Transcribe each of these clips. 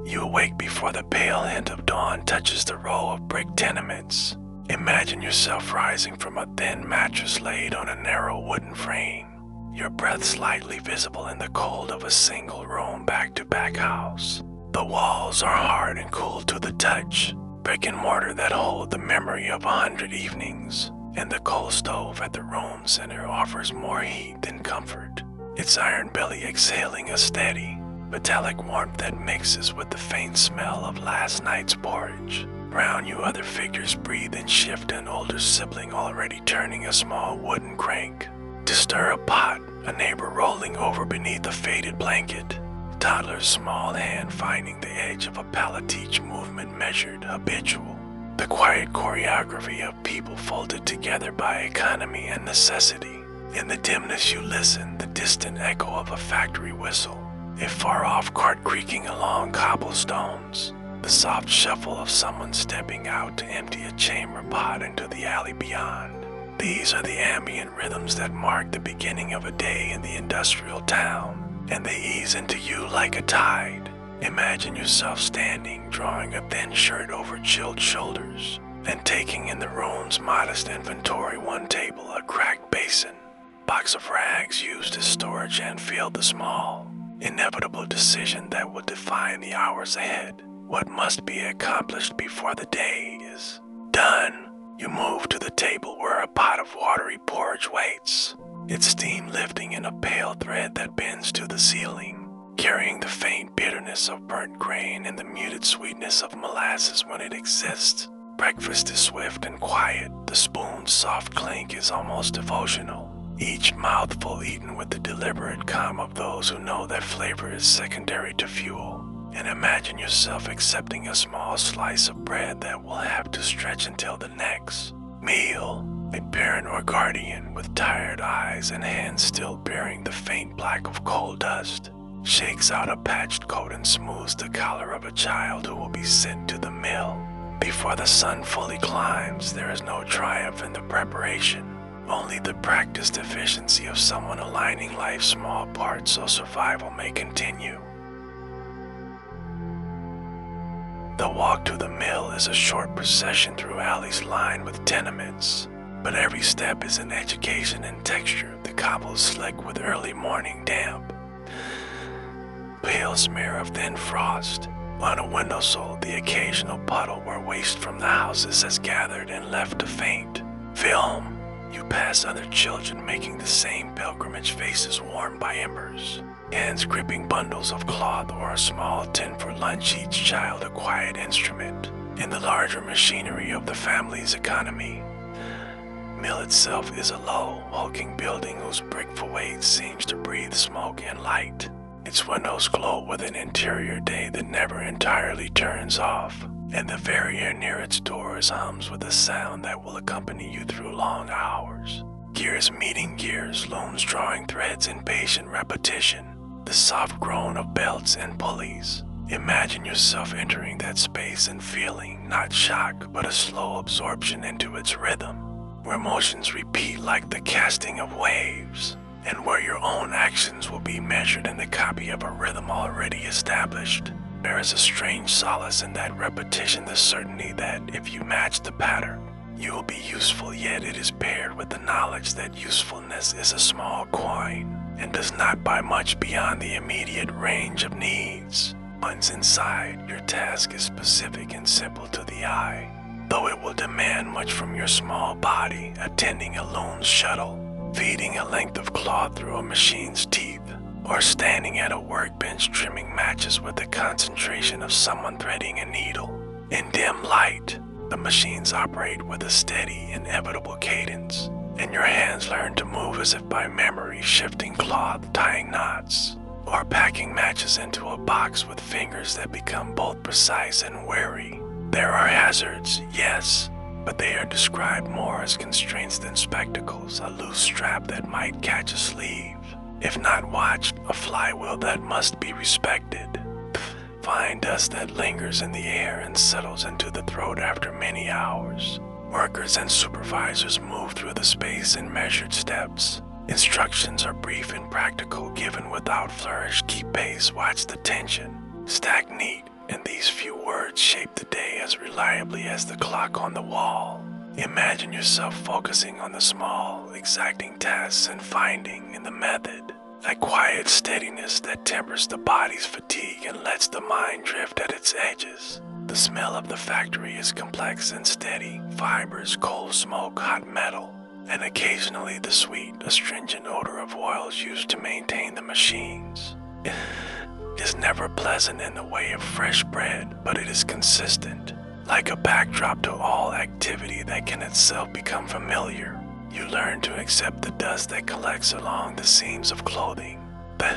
You awake before the pale hint of dawn touches the row of brick tenements. Imagine yourself rising from a thin mattress laid on a narrow wooden frame, your breath slightly visible in the cold of a single-room back-to-back house. The walls are hard and cool to the touch, brick and mortar that hold the memory of 100 evenings, and the coal stove at the room center offers more heat than comfort, its iron belly exhaling a steady, metallic warmth that mixes with the faint smell of last night's porridge. Around you, other figures breathe and shift, an older sibling already turning a small wooden crank to stir a pot, a neighbor rolling over beneath a faded blanket, toddler's small hand finding the edge of a pallet, each movement measured, habitual. The quiet choreography of people folded together by economy and necessity. In the dimness you listen, the distant echo of a factory whistle, a far-off cart creaking along cobblestones, the soft shuffle of someone stepping out to empty a chamber pot into the alley beyond. These are the ambient rhythms that mark the beginning of a day in the industrial town, and they ease into you like a tide. Imagine yourself standing, drawing a thin shirt over chilled shoulders, and taking in the room's modest inventory: one table, a cracked basin, box of rags used as storage, and feel the small, inevitable decision that will define the hours ahead. What must be accomplished before the day is done? You move to the table where a pot of watery porridge waits, its steam lifting in a pale thread that bends to the ceiling, carrying the faint bitterness of burnt grain and the muted sweetness of molasses when it exists. Breakfast is swift and quiet. The spoon's soft clink is almost devotional, each mouthful eaten with the deliberate calm of those who know that flavor is secondary to fuel. And imagine yourself accepting a small slice of bread that will have to stretch until the next meal. A parent or guardian with tired eyes and hands still bearing the faint black of coal dust shakes out a patched coat and smooths the collar of a child who will be sent to the mill. Before the sun fully climbs, there is no triumph in the preparation, only the practiced efficiency of someone aligning life's small parts so survival may continue. The walk to the mill is a short procession through alleys lined with tenements, but every step is an education in texture, the cobbles slick with early morning damp, pale smear of thin frost. On a windowsill, the occasional puddle where waste from the houses has gathered and left to faint film. You pass other children making the same pilgrimage, faces warmed by embers, hands gripping bundles of cloth or a small tin for lunch, each child a quiet instrument in the larger machinery of the family's economy. Mill itself is a low, hulking building whose brick facade seems to breathe smoke and light. Its windows glow with an interior day that never entirely turns off, and the barrier near its doors hums with a sound that will accompany you through long hours. Gears meeting gears, looms drawing threads in patient repetition, the soft groan of belts and pulleys. Imagine yourself entering that space and feeling not shock but a slow absorption into its rhythm, where motions repeat like the casting of waves, and where your own actions will be measured in the copy of a rhythm already established. There is a strange solace in that repetition, the certainty that if you match the pattern, you will be useful, yet it is paired with the knowledge that usefulness is a small coin and does not buy much beyond the immediate range of needs. Once inside, your task is specific and simple to the eye, though it will demand much from your small body, attending a loon's shuttle, feeding a length of cloth through a machine's teeth, or standing at a workbench trimming matches with the concentration of someone threading a needle. In dim light, the machines operate with a steady, inevitable cadence, and your hands learn to move as if by memory, shifting cloth, tying knots, or packing matches into a box with fingers that become both precise and wary. There are hazards, yes, but they are described more as constraints than spectacles, a loose strap that might catch a sleeve, if not watched, a flywheel that must be respected, fine dust that lingers in the air and settles into the throat after many hours. Workers and supervisors move through the space in measured steps. Instructions are brief and practical, given without flourish. Keep pace, watch the tension, stagnate, and these few words shape the day as reliably as the clock on the wall. Imagine yourself focusing on the small, exacting tasks and finding in the method a quiet steadiness that tempers the body's fatigue and lets the mind drift at its edges. The smell of the factory is complex and steady, fibers, coal smoke, hot metal, and occasionally the sweet, astringent odor of oils used to maintain the machines. It is never pleasant in the way of fresh bread, but it is consistent, like a backdrop to all activity that can itself become familiar. You learn to accept the dust that collects along the seams of clothing, the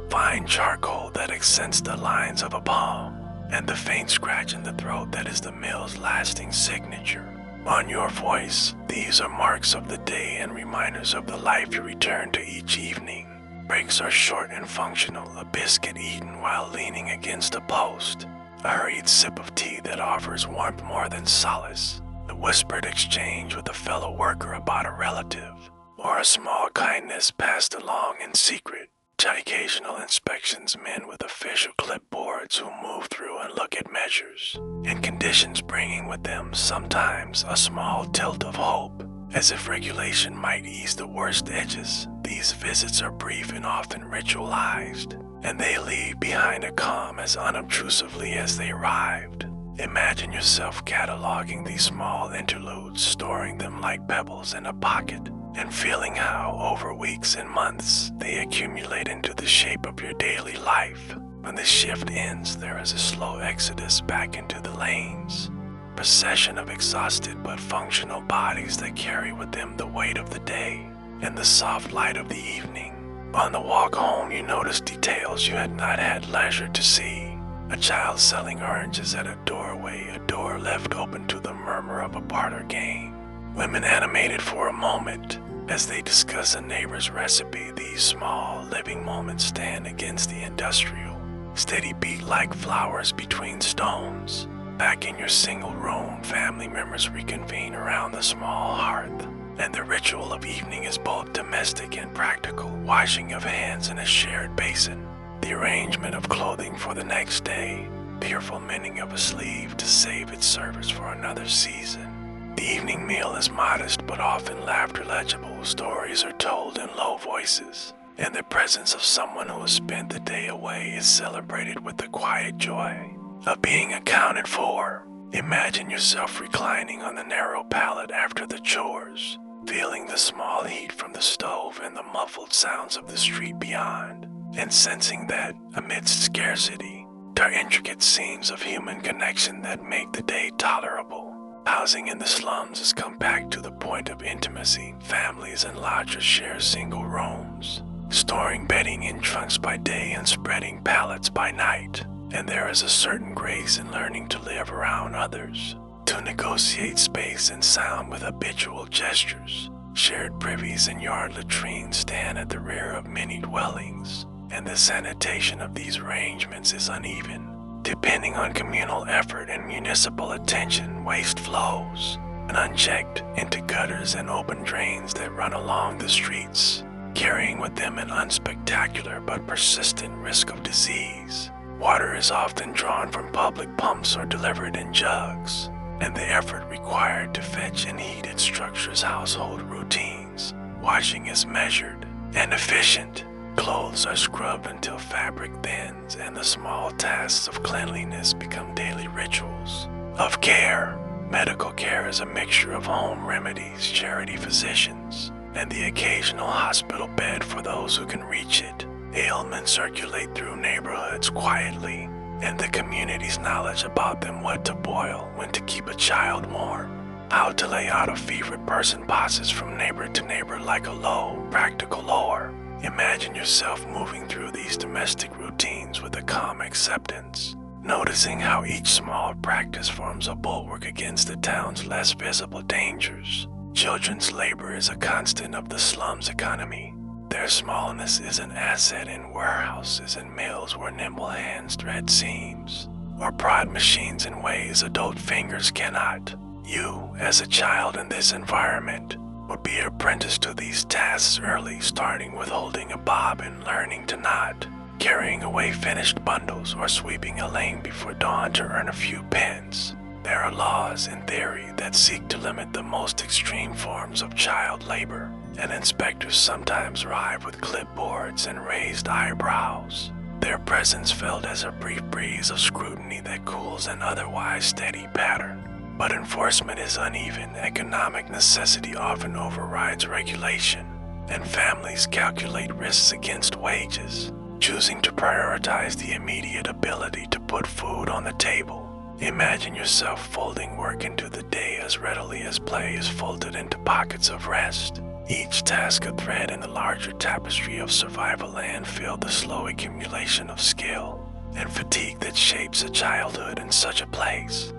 fine charcoal that accents the lines of a palm, and the faint scratch in the throat that is the mill's lasting signature. On your voice, these are marks of the day and reminders of the life you return to each evening. Breaks are short and functional, a biscuit eaten while leaning against a post, a hurried sip of tea that offers warmth more than solace, a whispered exchange with a fellow worker about a relative, or a small kindness passed along in secret. To occasional inspections, men with official clipboards who move through and look at measures and conditions, bringing with them sometimes a small tilt of hope, as if regulation might ease the worst edges. These visits are brief and often ritualized, and they leave behind a calm as unobtrusively as they arrived. Imagine yourself cataloging these small interludes, storing them like pebbles in a pocket, and feeling how, over weeks and months, they accumulate into the shape of your daily life. When the shift ends, there is a slow exodus back into the lanes, procession of exhausted but functional bodies that carry with them the weight of the day and the soft light of the evening. On the walk home, you notice details you had not had leisure to see. A child selling oranges at a doorway, a door left open to the murmur of a parlor game. Women animated for a moment as they discuss a neighbor's recipe. These small, living moments stand against the industrial, steady beat like flowers between stones. Back in your single room, family members reconvene around the small hearth, and the ritual of evening is both domestic and practical, washing of hands in a shared basin, the arrangement of clothing for the next day, fearful mending of a sleeve to save its service for another season. The evening meal is modest but often laughter-legible. Stories are told in low voices, and the presence of someone who has spent the day away is celebrated with the quiet joy of being accounted for. Imagine yourself reclining on the narrow pallet after the chores, feeling the small heat from the stove and the muffled sounds of the street beyond, and sensing that, amidst scarcity, there are intricate seams of human connection that make the day tolerable. Housing in the slums is compact to the point of intimacy. Families and lodgers share single rooms, storing bedding in trunks by day and spreading pallets by night. And there is a certain grace in learning to live around others, to negotiate space and sound with habitual gestures. Shared privies and yard latrines stand at the rear of many dwellings, and the sanitation of these arrangements is uneven. Depending on communal effort and municipal attention, waste flows, and unchecked, into gutters and open drains that run along the streets, carrying with them an unspectacular but persistent risk of disease. Water is often drawn from public pumps or delivered in jugs, and the effort required to fetch and heat it structures household routines. Washing is measured and efficient. Clothes are scrubbed until fabric thins, and the small tasks of cleanliness become daily rituals of care. Medical care is a mixture of home remedies, charity physicians, and the occasional hospital bed for those who can reach it. Ailments circulate through neighborhoods quietly, and the community's knowledge about them, what to boil, when to keep a child warm, how to lay out a fevered person, passes from neighbor to neighbor like a low, practical lore. Imagine yourself moving through these domestic routines with a calm acceptance, noticing how each small practice forms a bulwark against the town's less visible dangers. Children's labor is a constant of the slums economy. Their smallness is an asset in warehouses and mills where nimble hands thread seams, or prod machines in ways adult fingers cannot. You, as a child in this environment, would be apprenticed to these tasks early, starting with holding a bob and learning to knot, carrying away finished bundles or sweeping a lane before dawn to earn a few pence. There are laws, in theory, that seek to limit the most extreme forms of child labor, and inspectors sometimes arrive with clipboards and raised eyebrows, their presence felt as a brief breeze of scrutiny that cools an otherwise steady pattern. But enforcement is uneven. Economic necessity often overrides regulation, and families calculate risks against wages, choosing to prioritize the immediate ability to put food on the table. Imagine yourself folding work into the day as readily as play is folded into pockets of rest. Each task a thread in the larger tapestry of survival and feel the slow accumulation of skill and fatigue that shapes a childhood in such a place.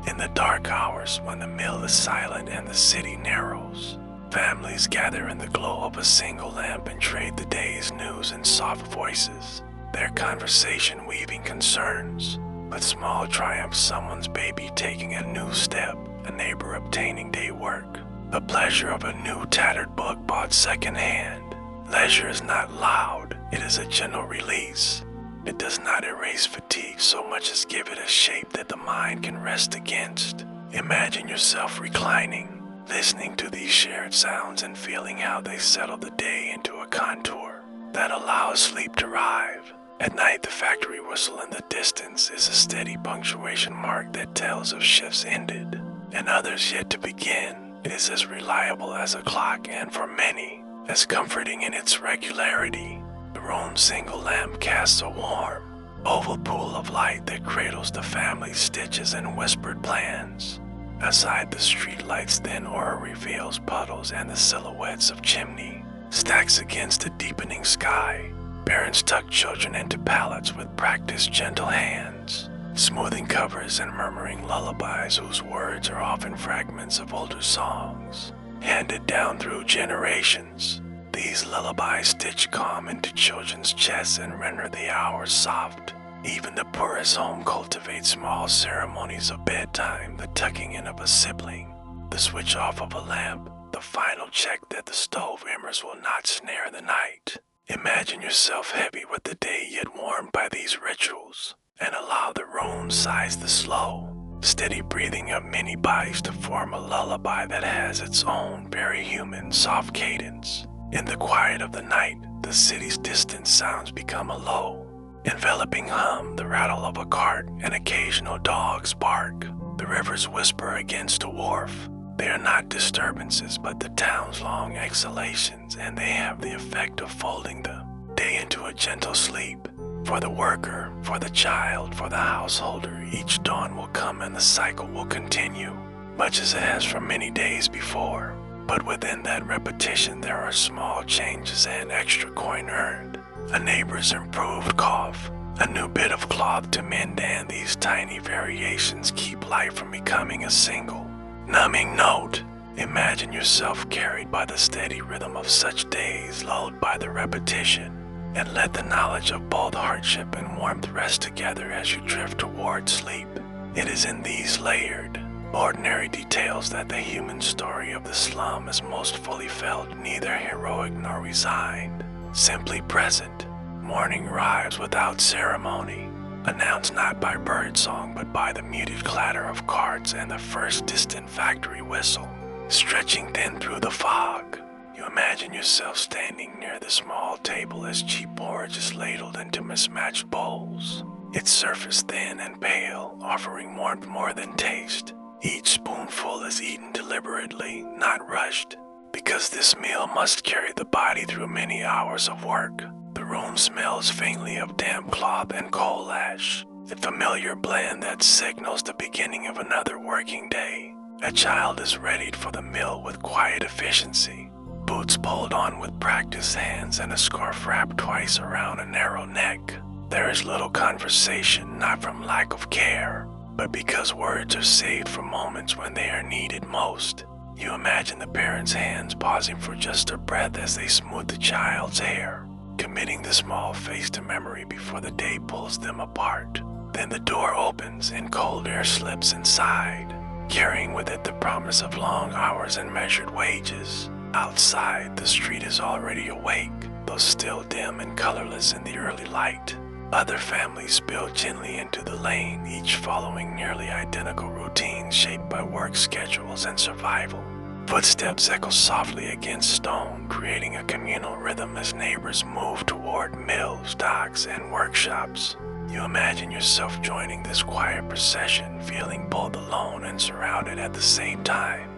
In the dark hours, when the mill is silent and the city narrows, families gather in the glow of a single lamp and trade the day's news in soft voices, their conversation weaving concerns, with small triumphs, someone's baby taking a new step, a neighbor obtaining day work, the pleasure of a new tattered book bought secondhand. Leisure is not loud, it is a gentle release. It does not erase fatigue so much as give it a shape that the mind can rest against. Imagine yourself reclining, listening to these shared sounds and feeling how they settle the day into a contour that allows sleep to arrive. At night, the factory whistle in the distance is a steady punctuation mark that tells of shifts ended and others yet to begin. It is as reliable as a clock and for many, as comforting in its regularity. The room's single lamp casts a warm, oval pool of light that cradles the family's stitches and whispered plans. Aside the streetlight's thin aura reveals puddles and the silhouettes of chimney, stacks against a deepening sky. Parents tuck children into pallets with practiced gentle hands, smoothing covers and murmuring lullabies whose words are often fragments of older songs, handed down through generations. These lullabies stitch calm into children's chests and render the hours soft. Even the poorest home cultivates small ceremonies of bedtime, the tucking in of a sibling, the switch off of a lamp, the final check that the stove embers will not snare the night. Imagine yourself heavy with the day yet warmed by these rituals, and allow the room sighs the slow, steady breathing of many bodies to form a lullaby that has its own very human soft cadence. In the quiet of the night, the city's distant sounds become a low, enveloping hum, the rattle of a cart, an occasional dog's bark, the river's whisper against a wharf. They are not disturbances, but the town's long exhalations, and they have the effect of folding the day into a gentle sleep. For the worker, for the child, for the householder, each dawn will come and the cycle will continue, much as it has for many days before. But within that repetition there are small changes and extra coin earned, a neighbor's improved cough, a new bit of cloth to mend, and these tiny variations keep life from becoming a single, numbing note. Imagine yourself carried by the steady rhythm of such days, lulled by the repetition, and let the knowledge of both hardship and warmth rest together as you drift toward sleep. It is in these layered, ordinary details that the human story of the slum is most fully felt, neither heroic nor resigned, simply present. Morning arrives without ceremony, announced not by birdsong but by the muted clatter of carts and the first distant factory whistle, stretching thin through the fog. You imagine yourself standing near the small table as cheap porridge is ladled into mismatched bowls, its surface thin and pale, offering warmth more than taste. Each spoonful is eaten deliberately, not rushed, because this meal must carry the body through many hours of work. The room smells faintly of damp cloth and coal ash, a familiar blend that signals the beginning of another working day. A child is readied for the meal with quiet efficiency, boots pulled on with practiced hands and a scarf wrapped twice around a narrow neck. There is little conversation, not from lack of care, but because words are saved for moments when they are needed most. You imagine the parents' hands pausing for just a breath as they smooth the child's hair, committing the small face to memory before the day pulls them apart. Then the door opens and cold air slips inside, carrying with it the promise of long hours and measured wages. Outside, the street is already awake, although still dim and colorless in the early light. Other families spill gently into the lane, each following nearly identical routines shaped by work schedules and survival. Footsteps echo softly against stone, creating a communal rhythm as neighbors move toward mills, docks, and workshops. You imagine yourself joining this quiet procession, feeling both alone and surrounded at the same time.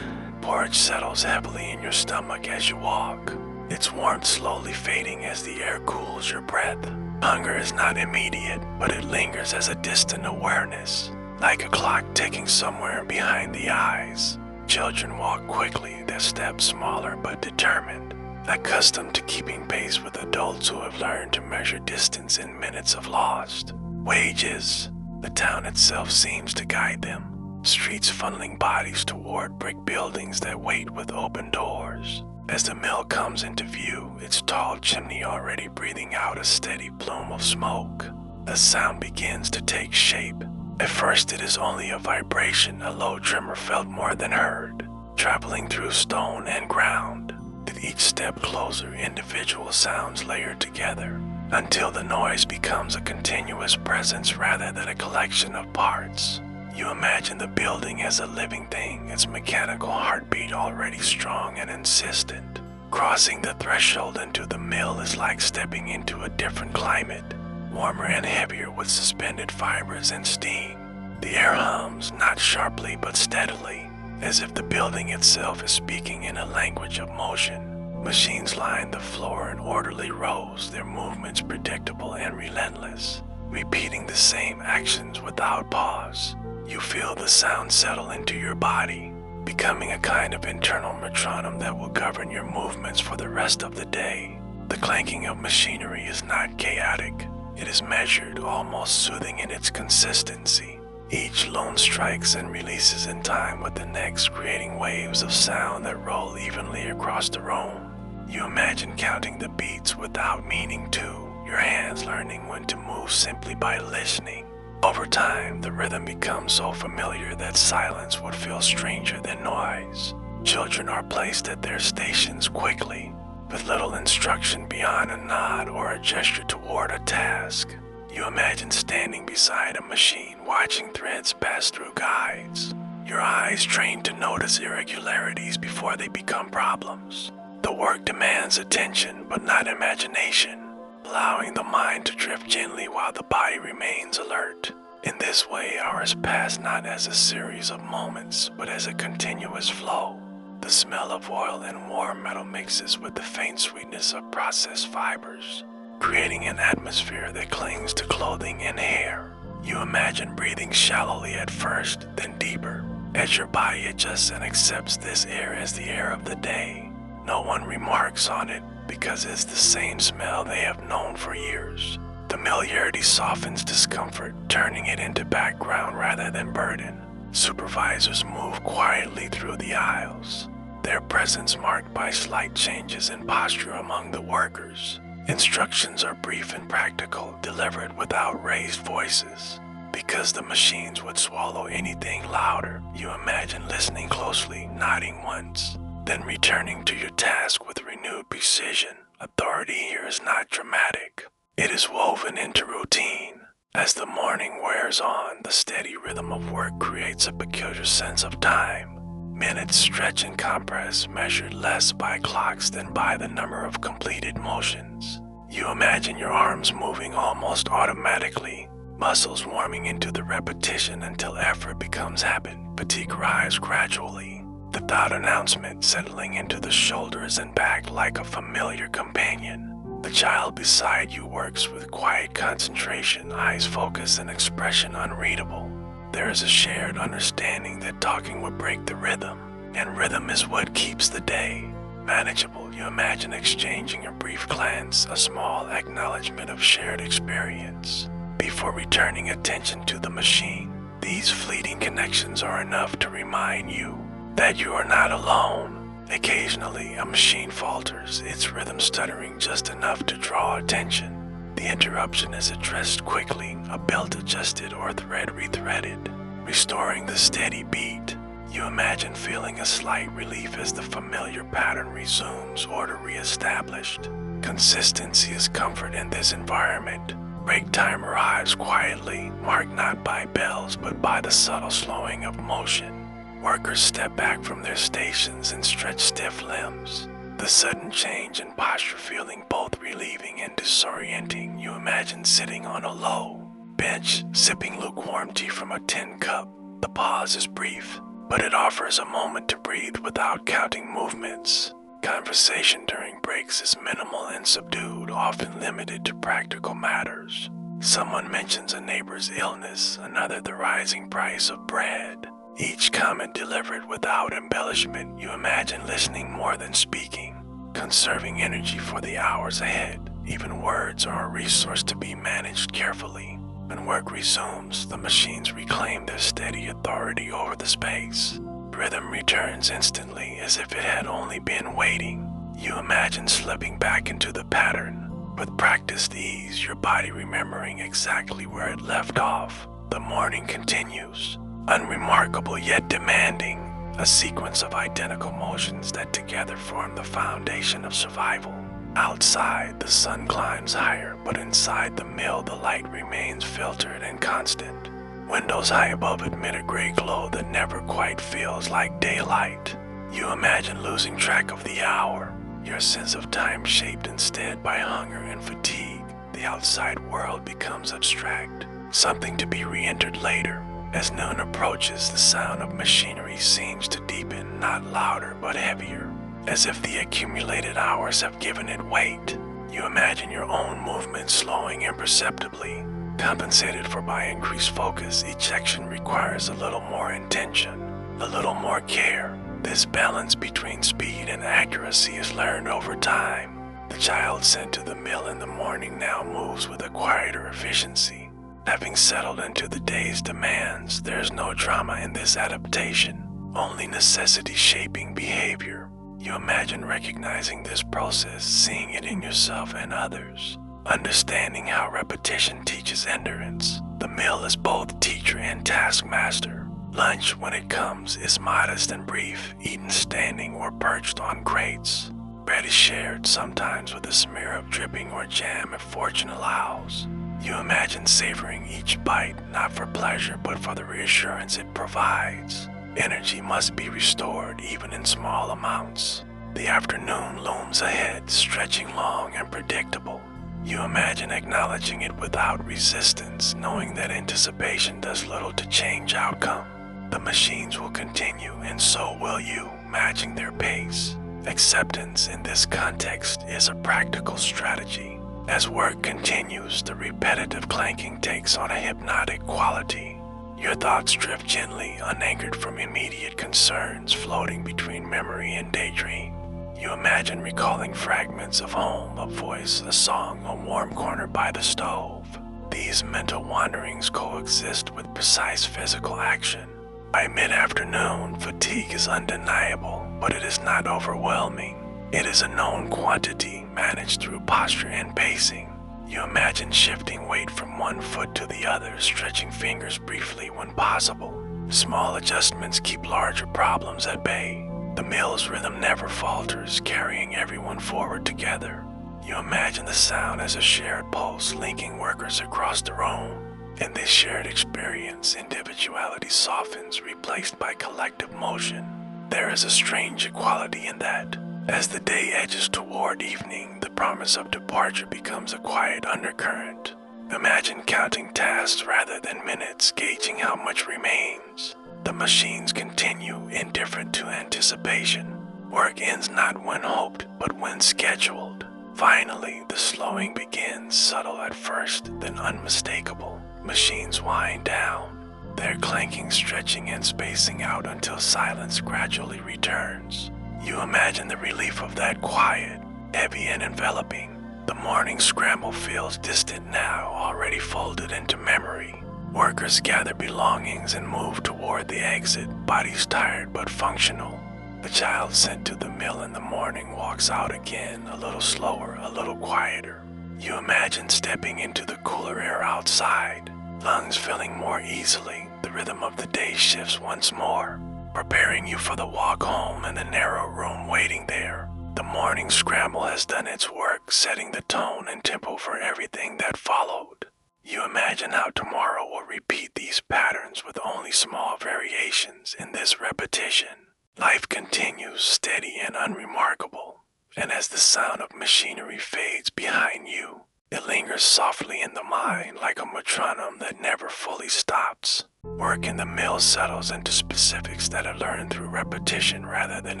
Porridge settles heavily in your stomach as you walk, its warmth slowly fading as the air cools your breath. Hunger is not immediate, but it lingers as a distant awareness, like a clock ticking somewhere behind the eyes. Children walk quickly, their steps smaller but determined, accustomed to keeping pace with adults who have learned to measure distance in minutes of lost. Wages. The town itself seems to guide them, streets funneling bodies toward brick buildings that wait with open doors. As the mill comes into view, its tall chimney already breathing out a steady plume of smoke, the sound begins to take shape. At first it is only a vibration, a low tremor felt more than heard, traveling through stone and ground. With each step closer, individual sounds layered together, until the noise becomes a continuous presence rather than a collection of parts. You imagine the building as a living thing, its mechanical heartbeat already strong and insistent. Crossing the threshold into the mill is like stepping into a different climate, warmer and heavier with suspended fibers and steam. The air hums, not sharply but steadily, as if the building itself is speaking in a language of motion. Machines line the floor in orderly rows, their movements predictable and relentless, repeating the same actions without pause. You feel the sound settle into your body, becoming a kind of internal metronome that will govern your movements for the rest of the day. The clanking of machinery is not chaotic. It is measured, almost soothing in its consistency. Each loom strikes and releases in time with the next, creating waves of sound that roll evenly across the room. You imagine counting the beats without meaning to, your hands learning when to move simply by listening. Over time, the rhythm becomes so familiar that silence would feel stranger than noise. Children are placed at their stations quickly, with little instruction beyond a nod or a gesture toward a task. You imagine standing beside a machine, watching threads pass through guides, your eyes trained to notice irregularities before they become problems. The work demands attention, but not imagination, allowing the mind to drift gently while the body remains alert. In this way, hours pass not as a series of moments, but as a continuous flow. The smell of oil and warm metal mixes with the faint sweetness of processed fibers, creating an atmosphere that clings to clothing and hair. You imagine breathing shallowly at first, then deeper, as your body adjusts and accepts this air as the air of the day. No one remarks on it, because it's the same smell they have known for years. Familiarity softens discomfort, turning it into background rather than burden. Supervisors move quietly through the aisles, their presence marked by slight changes in posture among the workers. Instructions are brief and practical, delivered without raised voices. Because the machines would swallow anything louder, you imagine listening closely, nodding once, then returning to your task with renewed precision. Authority here is not dramatic. It is woven into routine. As the morning wears on, the steady rhythm of work creates a peculiar sense of time. Minutes stretch and compress, measured less by clocks than by the number of completed motions. You imagine your arms moving almost automatically, muscles warming into the repetition until effort becomes habit. Fatigue arrives gradually, the thought announcement settling into the shoulders and back like a familiar companion. The child beside you works with quiet concentration, eyes focused and expression unreadable. There is a shared understanding that talking would break the rhythm, and rhythm is what keeps the day manageable. You imagine exchanging a brief glance, a small acknowledgement of shared experience, before returning attention to the machine. These fleeting connections are enough to remind you that you are not alone. Occasionally, a machine falters, its rhythm stuttering just enough to draw attention. The interruption is addressed quickly, a belt adjusted or thread rethreaded, restoring the steady beat. You imagine feeling a slight relief as the familiar pattern resumes, order reestablished. Consistency is comfort in this environment. Break time arrives quietly, marked not by bells but by the subtle slowing of motion. Workers step back from their stations and stretch stiff limbs. The sudden change in posture feeling both relieving and disorienting. You imagine sitting on a low bench, sipping lukewarm tea from a tin cup. The pause is brief, but it offers a moment to breathe without counting movements. Conversation during breaks is minimal and subdued, often limited to practical matters. Someone mentions a neighbor's illness, another the rising price of bread. Each comment delivered without embellishment. You imagine listening more than speaking, conserving energy for the hours ahead. Even words are a resource to be managed carefully. When work resumes, the machines reclaim their steady authority over the space. Rhythm returns instantly, as if it had only been waiting. You imagine slipping back into the pattern. With practiced ease, your body remembering exactly where it left off. The morning continues, unremarkable yet demanding, a sequence of identical motions that together form the foundation of survival. Outside, the sun climbs higher, but inside the mill the light remains filtered and constant. Windows high above admit a gray glow that never quite feels like daylight. You imagine losing track of the hour, your sense of time shaped instead by hunger and fatigue. The outside world becomes abstract, something to be re-entered later. As noon approaches, the sound of machinery seems to deepen, not louder but heavier, as if the accumulated hours have given it weight. You imagine your own movement slowing imperceptibly, compensated for by increased focus. Each action requires a little more intention, a little more care. This balance between speed and accuracy is learned over time. The child sent to the mill in the morning now moves with a quieter efficiency. Having settled into the day's demands, there's no drama in this adaptation, only necessity shaping behavior. You imagine recognizing this process, seeing it in yourself and others, understanding how repetition teaches endurance. The mill is both teacher and taskmaster. Lunch, when it comes, is modest and brief, eaten standing or perched on crates. Bread is shared, sometimes with a smear of dripping or jam if fortune allows. You imagine savoring each bite, not for pleasure but for the reassurance it provides. Energy must be restored even in small amounts. The afternoon looms ahead, stretching long and predictable. You imagine acknowledging it without resistance, knowing that anticipation does little to change outcome. The machines will continue, and so will you, matching their pace. Acceptance in this context is a practical strategy. As work continues, the repetitive clanking takes on a hypnotic quality. Your thoughts drift gently, unanchored from immediate concerns, floating between memory and daydream. You imagine recalling fragments of home, a voice, a song, a warm corner by the stove. These mental wanderings coexist with precise physical action. By mid-afternoon, fatigue is undeniable, but it is not overwhelming. It is a known quantity, managed through posture and pacing. You imagine shifting weight from one foot to the other, stretching fingers briefly when possible. Small adjustments keep larger problems at bay. The mill's rhythm never falters, carrying everyone forward together. You imagine the sound as a shared pulse, linking workers across the room. In this shared experience, individuality softens, replaced by collective motion. There is a strange equality in that. As the day edges toward evening, the promise of departure becomes a quiet undercurrent. Imagine counting tasks rather than minutes, gauging how much remains. The machines continue, indifferent to anticipation. Work ends not when hoped, but when scheduled. Finally, the slowing begins, subtle at first, then unmistakable. Machines wind down, their clanking stretching and spacing out until silence gradually returns. You imagine the relief of that quiet, heavy and enveloping. The morning scramble feels distant now, already folded into memory. Workers gather belongings and move toward the exit, bodies tired but functional. The child sent to the mill in the morning walks out again, a little slower, a little quieter. You imagine stepping into the cooler air outside, lungs filling more easily. The rhythm of the day shifts once more, preparing you for the walk home and the narrow room waiting there. The morning scramble has done its work, setting the tone and tempo for everything that followed. You imagine how tomorrow will repeat these patterns with only small variations in this repetition. Life continues steady and unremarkable, and as the sound of machinery fades behind you, it lingers softly in the mind like a metronome that never fully stops. Work in the mill settles into specifics that are learned through repetition rather than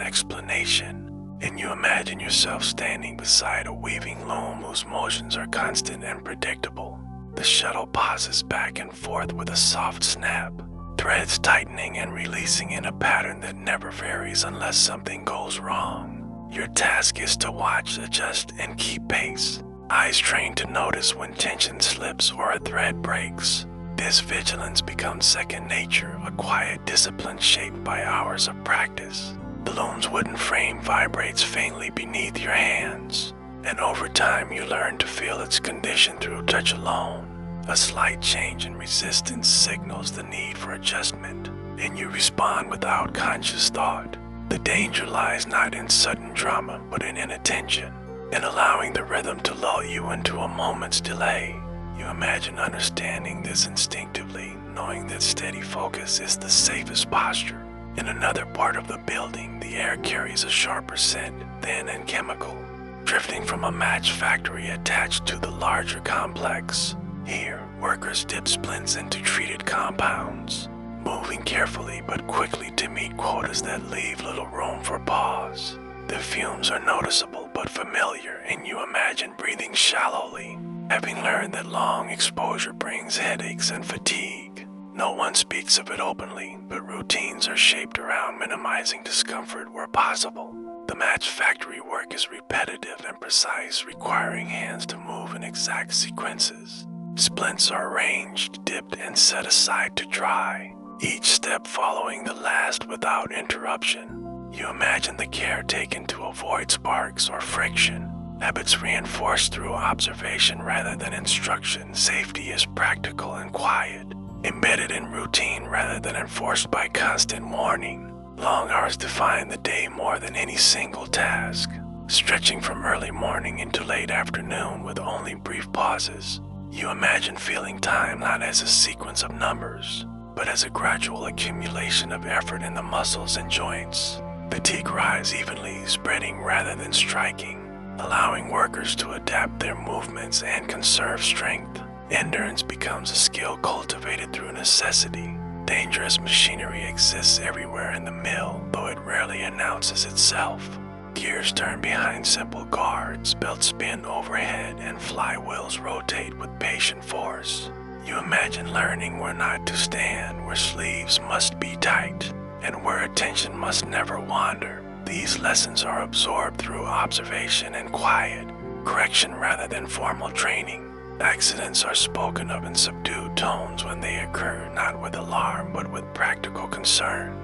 explanation, and you imagine yourself standing beside a weaving loom whose motions are constant and predictable. The shuttle pauses back and forth with a soft snap, threads tightening and releasing in a pattern that never varies unless something goes wrong. Your task is to watch, adjust, and keep pace, eyes trained to notice when tension slips or a thread breaks. This vigilance becomes second nature, a quiet discipline shaped by hours of practice. The loom's wooden frame vibrates faintly beneath your hands, and over time you learn to feel its condition through touch alone. A slight change in resistance signals the need for adjustment, and you respond without conscious thought. The danger lies not in sudden drama, but in inattention, in allowing the rhythm to lull you into a moment's delay. You imagine understanding this instinctively, knowing that steady focus is the safest posture. In another part of the building, the air carries a sharper scent, thin and chemical, drifting from a match factory attached to the larger complex. Here, workers dip splints into treated compounds, moving carefully but quickly to meet quotas that leave little room for pause. The fumes are noticeable but familiar, and you imagine breathing shallowly, having learned that long exposure brings headaches and fatigue. No one speaks of it openly, but routines are shaped around minimizing discomfort where possible. The match factory work is repetitive and precise, requiring hands to move in exact sequences. Splints are arranged, dipped, and set aside to dry, each step following the last without interruption. You imagine the care taken to avoid sparks or friction, habits reinforced through observation rather than instruction. Safety is practical and quiet, embedded in routine rather than enforced by constant warning. Long hours define the day more than any single task, stretching from early morning into late afternoon with only brief pauses. You imagine feeling time not as a sequence of numbers, but as a gradual accumulation of effort in the muscles and joints. Fatigue rises evenly, spreading rather than striking, allowing workers to adapt their movements and conserve strength. Endurance becomes a skill cultivated through necessity. Dangerous machinery exists everywhere in the mill, though it rarely announces itself. Gears turn behind simple guards, belts spin overhead, and flywheels rotate with patient force. You imagine learning where not to stand, where sleeves must be tight, and where attention must never wander. These lessons are absorbed through observation and quiet, correction rather than formal training. Accidents are spoken of in subdued tones when they occur, not with alarm but with practical concern.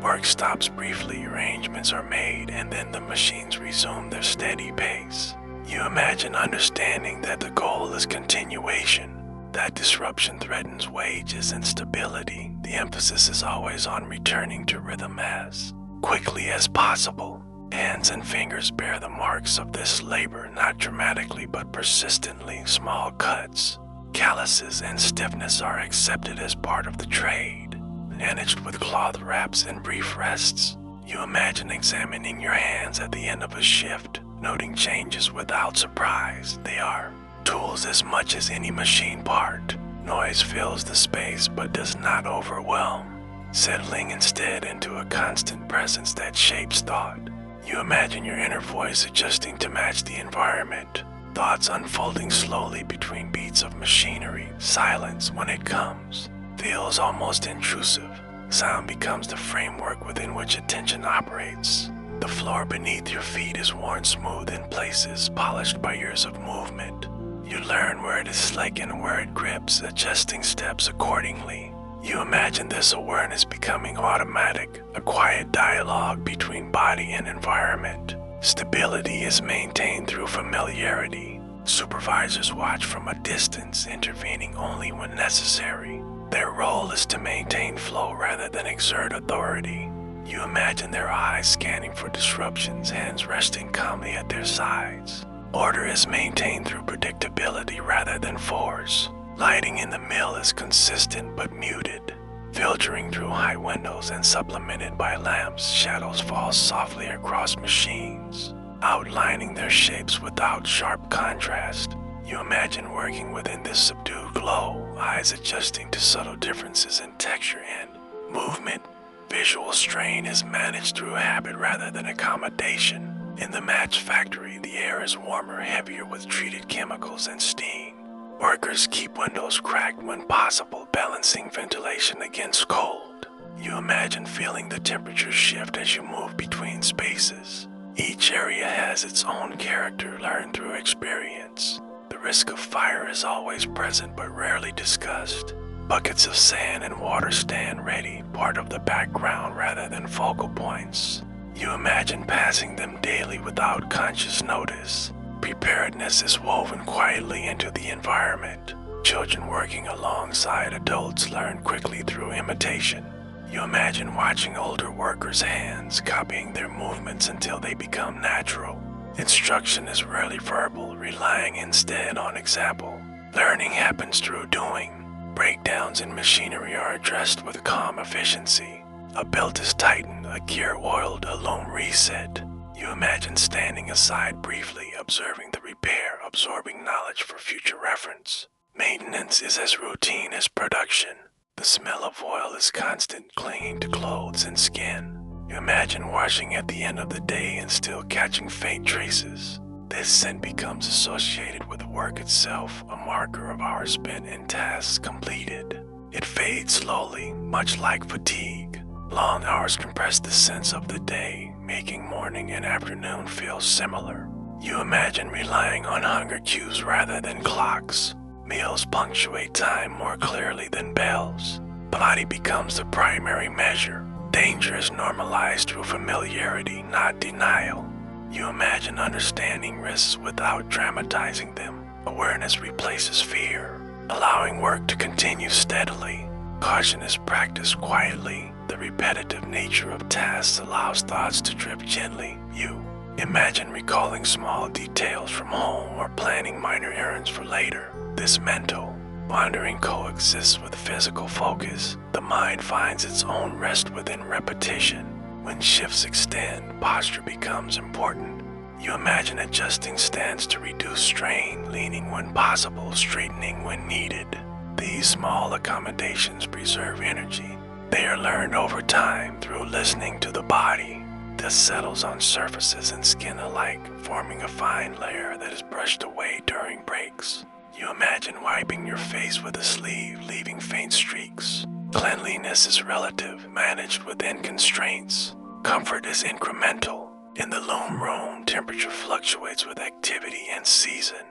Work stops briefly, arrangements are made, and then the machines resume their steady pace. You imagine understanding that the goal is continuation, that disruption threatens wages and stability. The emphasis is always on returning to rhythm as quickly as possible. Hands and fingers bear the marks of this labor, not dramatically but persistently. Small cuts, calluses, and stiffness are accepted as part of the trade, managed with cloth wraps and brief rests. You imagine examining your hands at the end of a shift, noting changes without surprise. They are tools as much as any machine part. Noise fills the space but does not overwhelm, settling instead into a constant presence that shapes thought. You imagine your inner voice adjusting to match the environment, thoughts unfolding slowly between beats of machinery. Silence, when it comes, feels almost intrusive. Sound becomes the framework within which attention operates. The floor beneath your feet is worn smooth in places, polished by years of movement. You learn where it is slick and where it grips, adjusting steps accordingly. You imagine this awareness becoming automatic, a quiet dialogue between body and environment. Stability is maintained through familiarity. Supervisors watch from a distance, intervening only when necessary. Their role is to maintain flow rather than exert authority. You imagine their eyes scanning for disruptions, hands resting calmly at their sides. Order is maintained through predictability rather than force. Lighting in the mill is consistent but muted, filtering through high windows and supplemented by lamps. Shadows fall softly across machines, outlining their shapes without sharp contrast. You imagine working within this subdued glow, eyes adjusting to subtle differences in texture and movement. Visual strain is managed through habit rather than accommodation. In the match factory, the air is warmer, heavier with treated chemicals and steam. Workers keep windows cracked when possible, balancing ventilation against cold. You imagine feeling the temperature shift as you move between spaces. Each area has its own character learned through experience. The risk of fire is always present but rarely discussed. Buckets of sand and water stand ready, part of the background rather than focal points. You imagine passing them daily without conscious notice. Preparedness is woven quietly into the environment. Children working alongside adults learn quickly through imitation. You imagine watching older workers' hands, copying their movements until they become natural. Instruction is rarely verbal, relying instead on example. Learning happens through doing. Breakdowns in machinery are addressed with calm efficiency. A belt is tightened, a gear oiled, a loom reset. You imagine standing aside briefly, observing the repair, absorbing knowledge for future reference. Maintenance is as routine as production. The smell of oil is constant, clinging to clothes and skin. You imagine washing at the end of the day and still catching faint traces. This scent becomes associated with work itself, a marker of hours spent and tasks completed. It fades slowly, much like fatigue. Long hours compress the sense of the day, making morning and afternoon feel similar. You imagine relying on hunger cues rather than clocks. Meals punctuate time more clearly than bells. Body becomes the primary measure. Danger is normalized through familiarity, not denial. You imagine understanding risks without dramatizing them. Awareness replaces fear, allowing work to continue steadily. Caution is practiced quietly. The repetitive nature of tasks allows thoughts to drift gently. You imagine recalling small details from home or planning minor errands for later. This mental wandering coexists with physical focus. The mind finds its own rest within repetition. When shifts extend, posture becomes important. You imagine adjusting stance to reduce strain, leaning when possible, straightening when needed. These small accommodations preserve energy. They are learned over time through listening to the body. Dust settles on surfaces and skin alike, forming a fine layer that is brushed away during breaks. You imagine wiping your face with a sleeve, leaving faint streaks. Cleanliness is relative, managed within constraints. Comfort is incremental. In the loom room, temperature fluctuates with activity and season.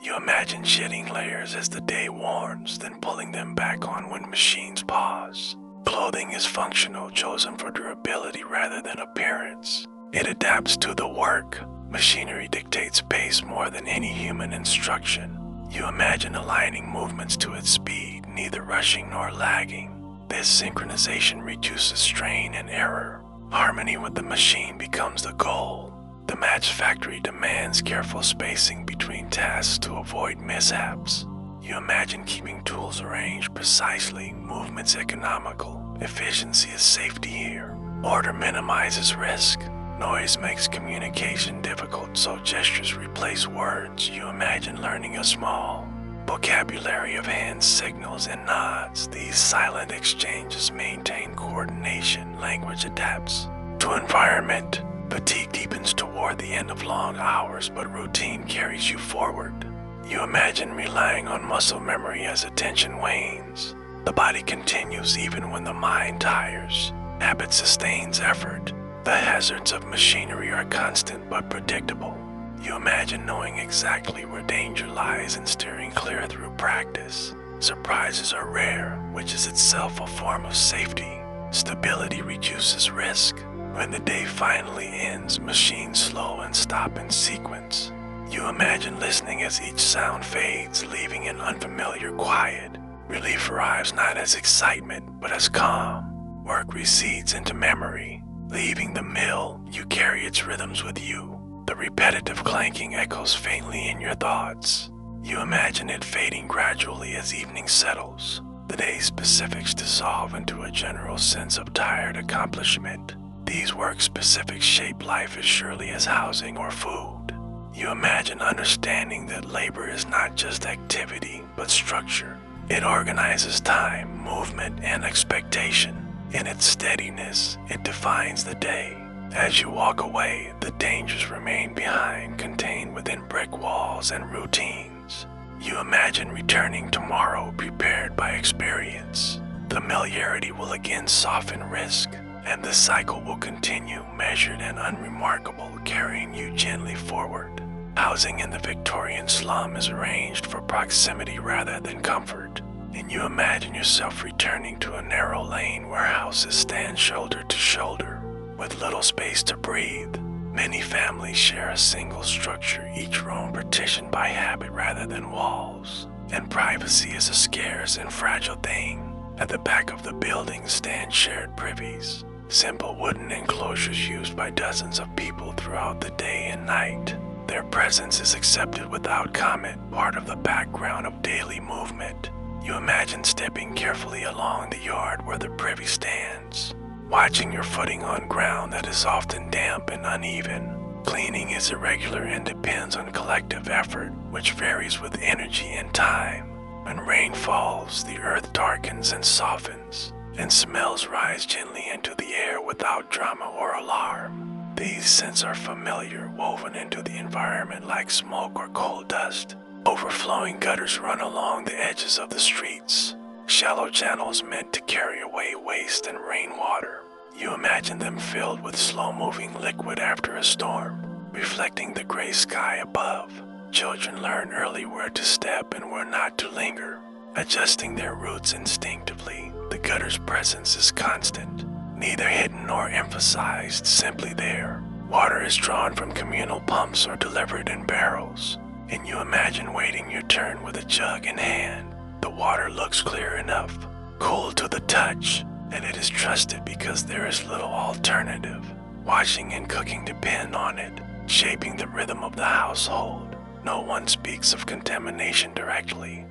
You imagine shedding layers as the day warms, then pulling them back on when machines pause. Clothing is functional, chosen for durability rather than appearance. It adapts to the work. Machinery dictates pace more than any human instruction. You imagine aligning movements to its speed, neither rushing nor lagging. This synchronization reduces strain and error. Harmony with the machine becomes the goal. The match factory demands careful spacing between tasks to avoid mishaps. You imagine keeping tools arranged precisely, movements economical. Efficiency is safety here. Order minimizes risk. Noise makes communication difficult, so gestures replace words. You imagine learning a small vocabulary of hand signals and nods. These silent exchanges maintain coordination. Language adapts to environment. Fatigue deepens toward the end of long hours, but routine carries you forward. You imagine relying on muscle memory as attention wanes. The body continues even when the mind tires. Habit sustains effort. The hazards of machinery are constant but predictable. You imagine knowing exactly where danger lies and steering clear through practice. Surprises are rare, which is itself a form of safety. Stability reduces risk. When the day finally ends, machines slow and stop in sequence. You imagine listening as each sound fades, leaving an unfamiliar quiet. Relief arrives not as excitement, but as calm. Work recedes into memory. Leaving the mill, you carry its rhythms with you. The repetitive clanking echoes faintly in your thoughts. You imagine it fading gradually as evening settles. The day's specifics dissolve into a general sense of tired accomplishment. These work specifics shape life as surely as housing or food. You imagine understanding that labor is not just activity, but structure. It organizes time, movement, and expectation. In its steadiness, it defines the day. As you walk away, the dangers remain behind, contained within brick walls and routines. You imagine returning tomorrow prepared by experience. Familiarity will again soften risk, and the cycle will continue, measured and unremarkable, carrying you gently forward. Housing in the Victorian slum is arranged for proximity rather than comfort, and you imagine yourself returning to a narrow lane where houses stand shoulder to shoulder, with little space to breathe. Many families share a single structure, each room partitioned by habit rather than walls, and privacy is a scarce and fragile thing. At the back of the building stand shared privies, simple wooden enclosures used by dozens of people throughout the day and night. Their presence is accepted without comment, part of the background of daily movement. You imagine stepping carefully along the yard where the privy stands, watching your footing on ground that is often damp and uneven. Cleaning is irregular and depends on collective effort, which varies with energy and time. When rain falls, the earth darkens and softens, and smells rise gently into the air without drama or alarm. These scents are familiar, woven into the environment like smoke or coal dust. Overflowing gutters run along the edges of the streets, shallow channels meant to carry away waste and rainwater. You imagine them filled with slow-moving liquid after a storm, reflecting the gray sky above. Children learn early where to step and where not to linger, adjusting their routes instinctively. The gutter's presence is constant, neither hidden nor emphasized, simply there. Water is drawn from communal pumps or delivered in barrels, and you imagine waiting your turn with a jug in hand. The water looks clear enough, cool to the touch, and it is trusted because there is little alternative. Washing and cooking depend on it, shaping the rhythm of the household. No one speaks of contamination directly.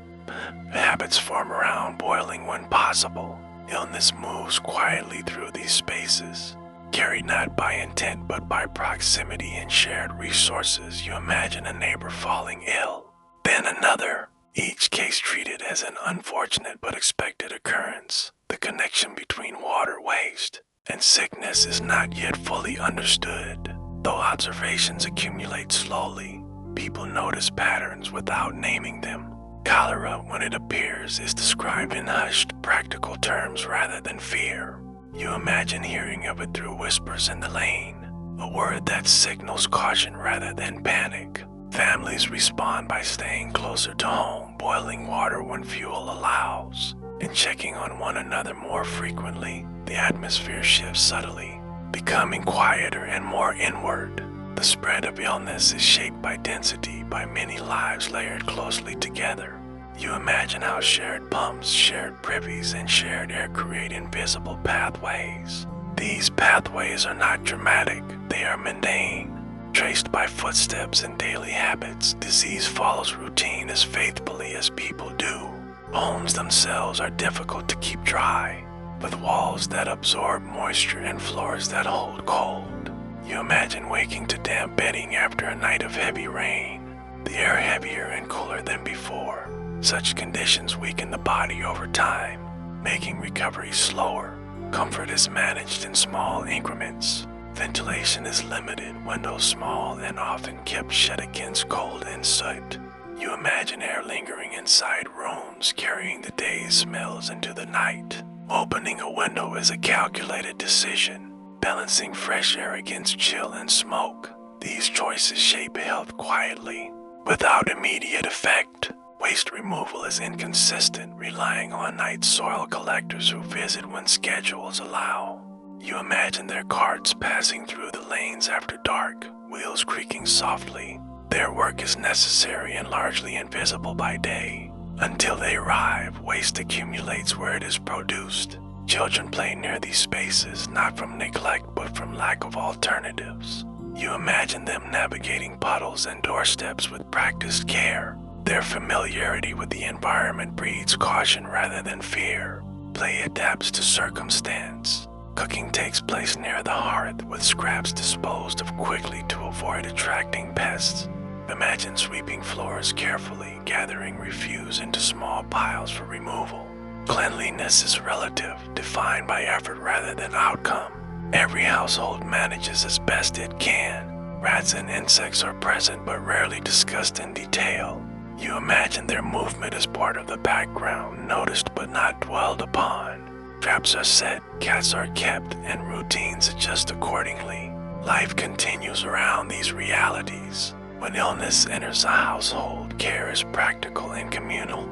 Habits form around boiling when possible. Illness moves quietly through these spaces, carried not by intent but by proximity and shared resources. You imagine a neighbor falling ill, then another, each case treated as an unfortunate but expected occurrence. The connection between water waste and sickness is not yet fully understood. Though observations accumulate slowly, people notice patterns without naming them. Cholera, when it appears, is described in hushed, practical terms rather than fear. You imagine hearing of it through whispers in the lane, a word that signals caution rather than panic. Families respond by staying closer to home, boiling water when fuel allows, and checking on one another more frequently. The atmosphere shifts subtly, becoming quieter and more inward. The spread of illness is shaped by density, by many lives layered closely together. You imagine how shared pumps, shared privies, and shared air create invisible pathways. These pathways are not dramatic, they are mundane. Traced by footsteps and daily habits, disease follows routine as faithfully as people do. Homes themselves are difficult to keep dry, with walls that absorb moisture and floors that hold cold. You imagine waking to damp bedding after a night of heavy rain, the air heavier and cooler than before. Such conditions weaken the body over time, making recovery slower. Comfort is managed in small increments. Ventilation is limited, windows small and often kept shut against cold and soot. You imagine air lingering inside rooms, carrying the day's smells into the night. Opening a window is a calculated decision, balancing fresh air against chill and smoke. These choices shape health quietly, without immediate effect. Waste removal is inconsistent, relying on night soil collectors who visit when schedules allow. You imagine their carts passing through the lanes after dark, wheels creaking softly. Their work is necessary and largely invisible by day. Until they arrive, waste accumulates where it is produced, Children play near these spaces not from neglect but from lack of alternatives. You imagine them navigating puddles and doorsteps with practiced care. Their familiarity with the environment breeds caution rather than fear. Play adapts to circumstance. Cooking takes place near the hearth with scraps disposed of quickly to avoid attracting pests. Imagine sweeping floors carefully, gathering refuse into small piles for removal. Cleanliness is relative, defined by effort rather than outcome. Every household manages as best it can. Rats and insects are present but rarely discussed in detail. You imagine their movement as part of the background, noticed but not dwelled upon. Traps are set, cats are kept, and routines adjust accordingly. Life continues around these realities. When illness enters a household, care is practical and communal.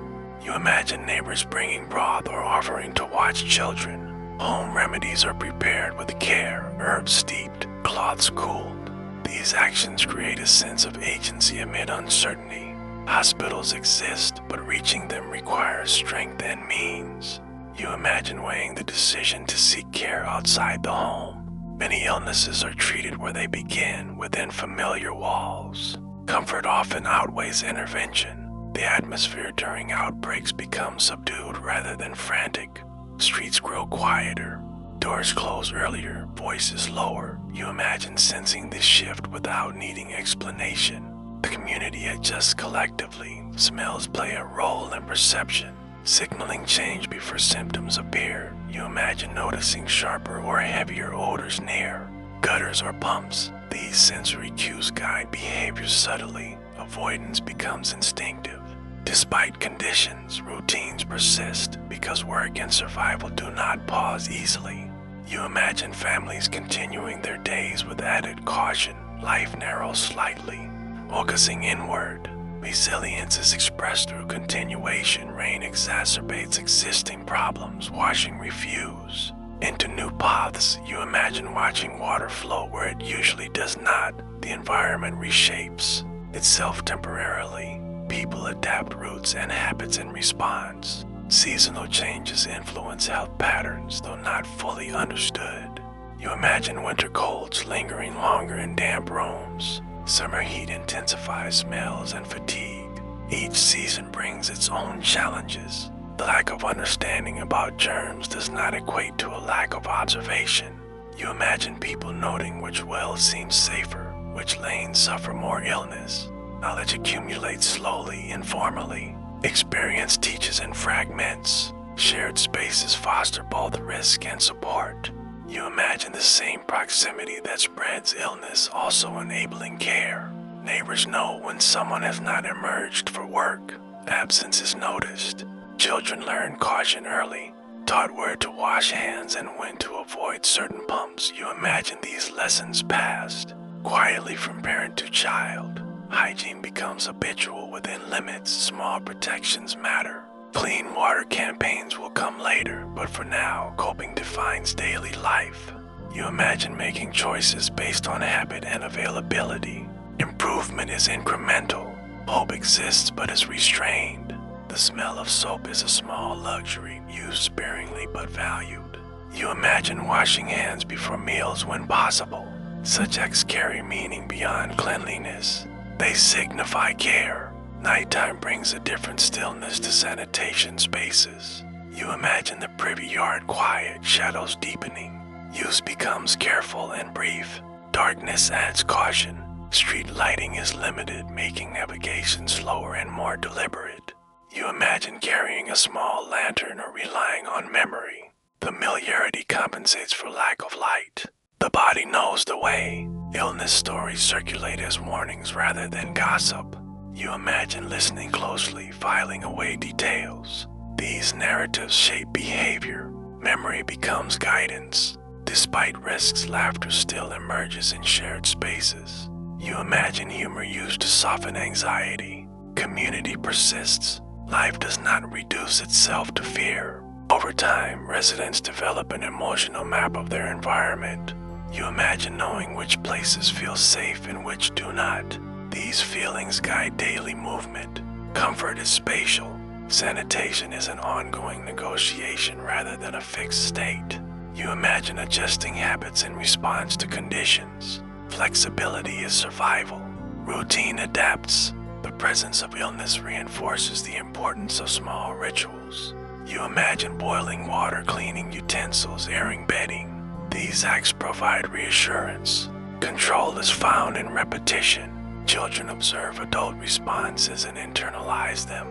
You imagine neighbors bringing broth or offering to watch children. Home remedies are prepared with care, herbs steeped, cloths cooled. These actions create a sense of agency amid uncertainty. Hospitals exist, but reaching them requires strength and means. You imagine weighing the decision to seek care outside the home. Many illnesses are treated where they begin, within familiar walls. Comfort often outweighs intervention. The atmosphere during outbreaks becomes subdued rather than frantic. Streets grow quieter. Doors close earlier, voices lower. You imagine sensing this shift without needing explanation. The community adjusts collectively. Smells play a role in perception, signaling change before symptoms appear. You imagine noticing sharper or heavier odors near. Gutters or pumps. These sensory cues guide behavior subtly. Avoidance becomes instinctive. Despite conditions, routines persist because work and survival do not pause easily. You imagine families continuing their days with added caution. Life narrows slightly, focusing inward. Resilience is expressed through continuation. Rain exacerbates existing problems, washing refuse into new paths. You imagine watching water flow where it usually does not. The environment reshapes itself temporarily. People adapt routes and habits in response. Seasonal changes influence health patterns, though not fully understood. You imagine winter colds lingering longer in damp rooms. Summer heat intensifies smells and fatigue. Each season brings its own challenges. The lack of understanding about germs does not equate to a lack of observation. You imagine people noting which wells seem safer, which lanes suffer more illness. Knowledge accumulates slowly, informally. Experience teaches in fragments. Shared spaces foster both risk and support. You imagine the same proximity that spreads illness also enabling care. Neighbors know when someone has not emerged for work. Absence is noticed. Children learn caution early, taught where to wash hands and when to avoid certain pumps. You imagine these lessons passed quietly from parent to child. Hygiene becomes habitual within limits. Small protections matter. Clean water campaigns will come later, but for now, coping defines daily life. You imagine making choices based on habit and availability. Improvement is incremental. Hope exists but is restrained. The smell of soap is a small luxury, used sparingly but valued. You imagine washing hands before meals when possible. Such acts carry meaning beyond cleanliness. They signify care. Nighttime brings a different stillness to sanitation spaces. You imagine the privy yard quiet, shadows deepening. Use becomes careful and brief. Darkness adds caution. Street lighting is limited, making navigation slower and more deliberate. You imagine carrying a small lantern or relying on memory. Familiarity compensates for lack of light. The body knows the way. Illness stories circulate as warnings rather than gossip. You imagine listening closely, filing away details. These narratives shape behavior. Memory becomes guidance. Despite risks, laughter still emerges in shared spaces. You imagine humor used to soften anxiety. Community persists. Life does not reduce itself to fear. Over time, residents develop an emotional map of their environment. You imagine knowing which places feel safe and which do not. These feelings guide daily movement. Comfort is spatial. Sanitation is an ongoing negotiation rather than a fixed state. You imagine adjusting habits in response to conditions. Flexibility is survival. Routine adapts. The presence of illness reinforces the importance of small rituals. You imagine boiling water, cleaning utensils, airing bedding. These acts provide reassurance. Control is found in repetition. Children observe adult responses and internalize them.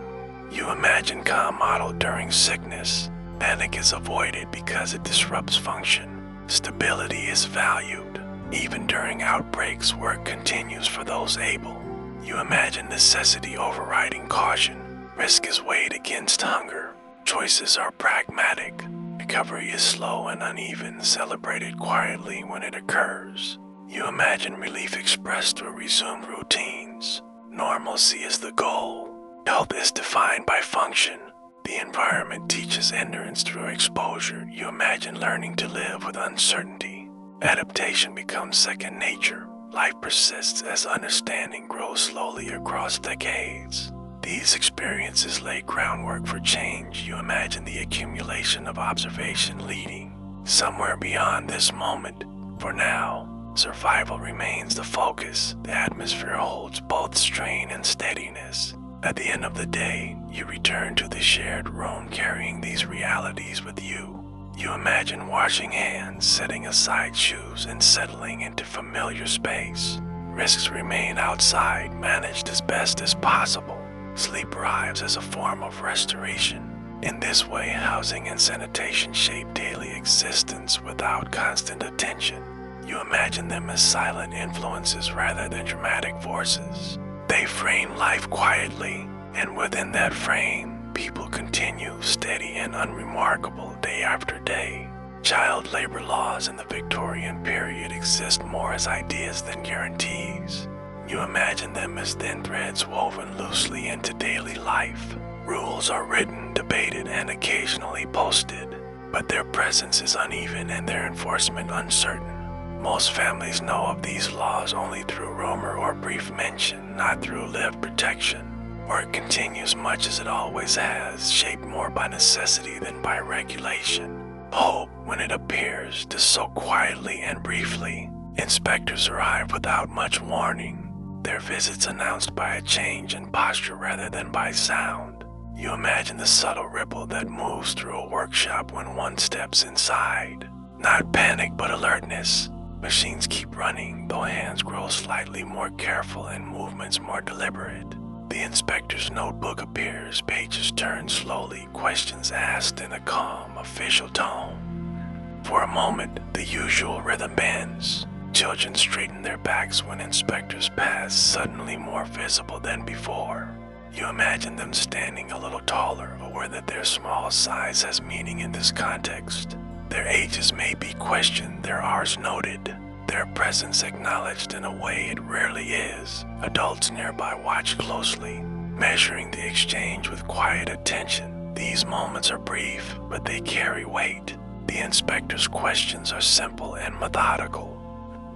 You imagine calm modeled during sickness. Panic is avoided because it disrupts function. Stability is valued. Even during outbreaks, work continues for those able. You imagine necessity overriding caution. Risk is weighed against hunger. Choices are pragmatic. Recovery is slow and uneven, celebrated quietly when it occurs. You imagine relief expressed through resumed routines. Normalcy is the goal. Health is defined by function. The environment teaches endurance through exposure. You imagine learning to live with uncertainty. Adaptation becomes second nature. Life persists as understanding grows slowly across decades. These experiences lay groundwork for change. You imagine the accumulation of observation leading somewhere beyond this moment. For now, survival remains the focus. The atmosphere holds both strain and steadiness. At the end of the day, you return to the shared room carrying these realities with you. You imagine washing hands, setting aside shoes, and settling into familiar space. Risks remain outside, managed as best as possible. Sleep arrives as a form of restoration. In this way, housing and sanitation shape daily existence without constant attention. You imagine them as silent influences rather than dramatic forces. They frame life quietly, and within that frame, people continue steady and unremarkable day after day. Child labor laws in the Victorian period exist more as ideas than guarantees. You imagine them as thin threads woven loosely into daily life. Rules are written, debated, and occasionally posted, but their presence is uneven and their enforcement uncertain. Most families know of these laws only through rumor or brief mention, not through lived protection. Work continues much as it always has, shaped more by necessity than by regulation. Hope, when it appears, does so quietly and briefly. Inspectors arrive without much warning. Their visits announced by a change in posture rather than by sound. You imagine the subtle ripple that moves through a workshop when one steps inside. Not panic, but alertness. Machines keep running, though hands grow slightly more careful and movements more deliberate. The inspector's notebook appears, pages turn slowly, questions asked in a calm, official tone. For a moment, the usual rhythm bends. Children straighten their backs when inspectors pass, suddenly more visible than before. You imagine them standing a little taller, aware that their small size has meaning in this context. Their ages may be questioned, their R's noted, their presence acknowledged in a way it rarely is. Adults nearby watch closely, measuring the exchange with quiet attention. These moments are brief, but they carry weight. The inspector's questions are simple and methodical.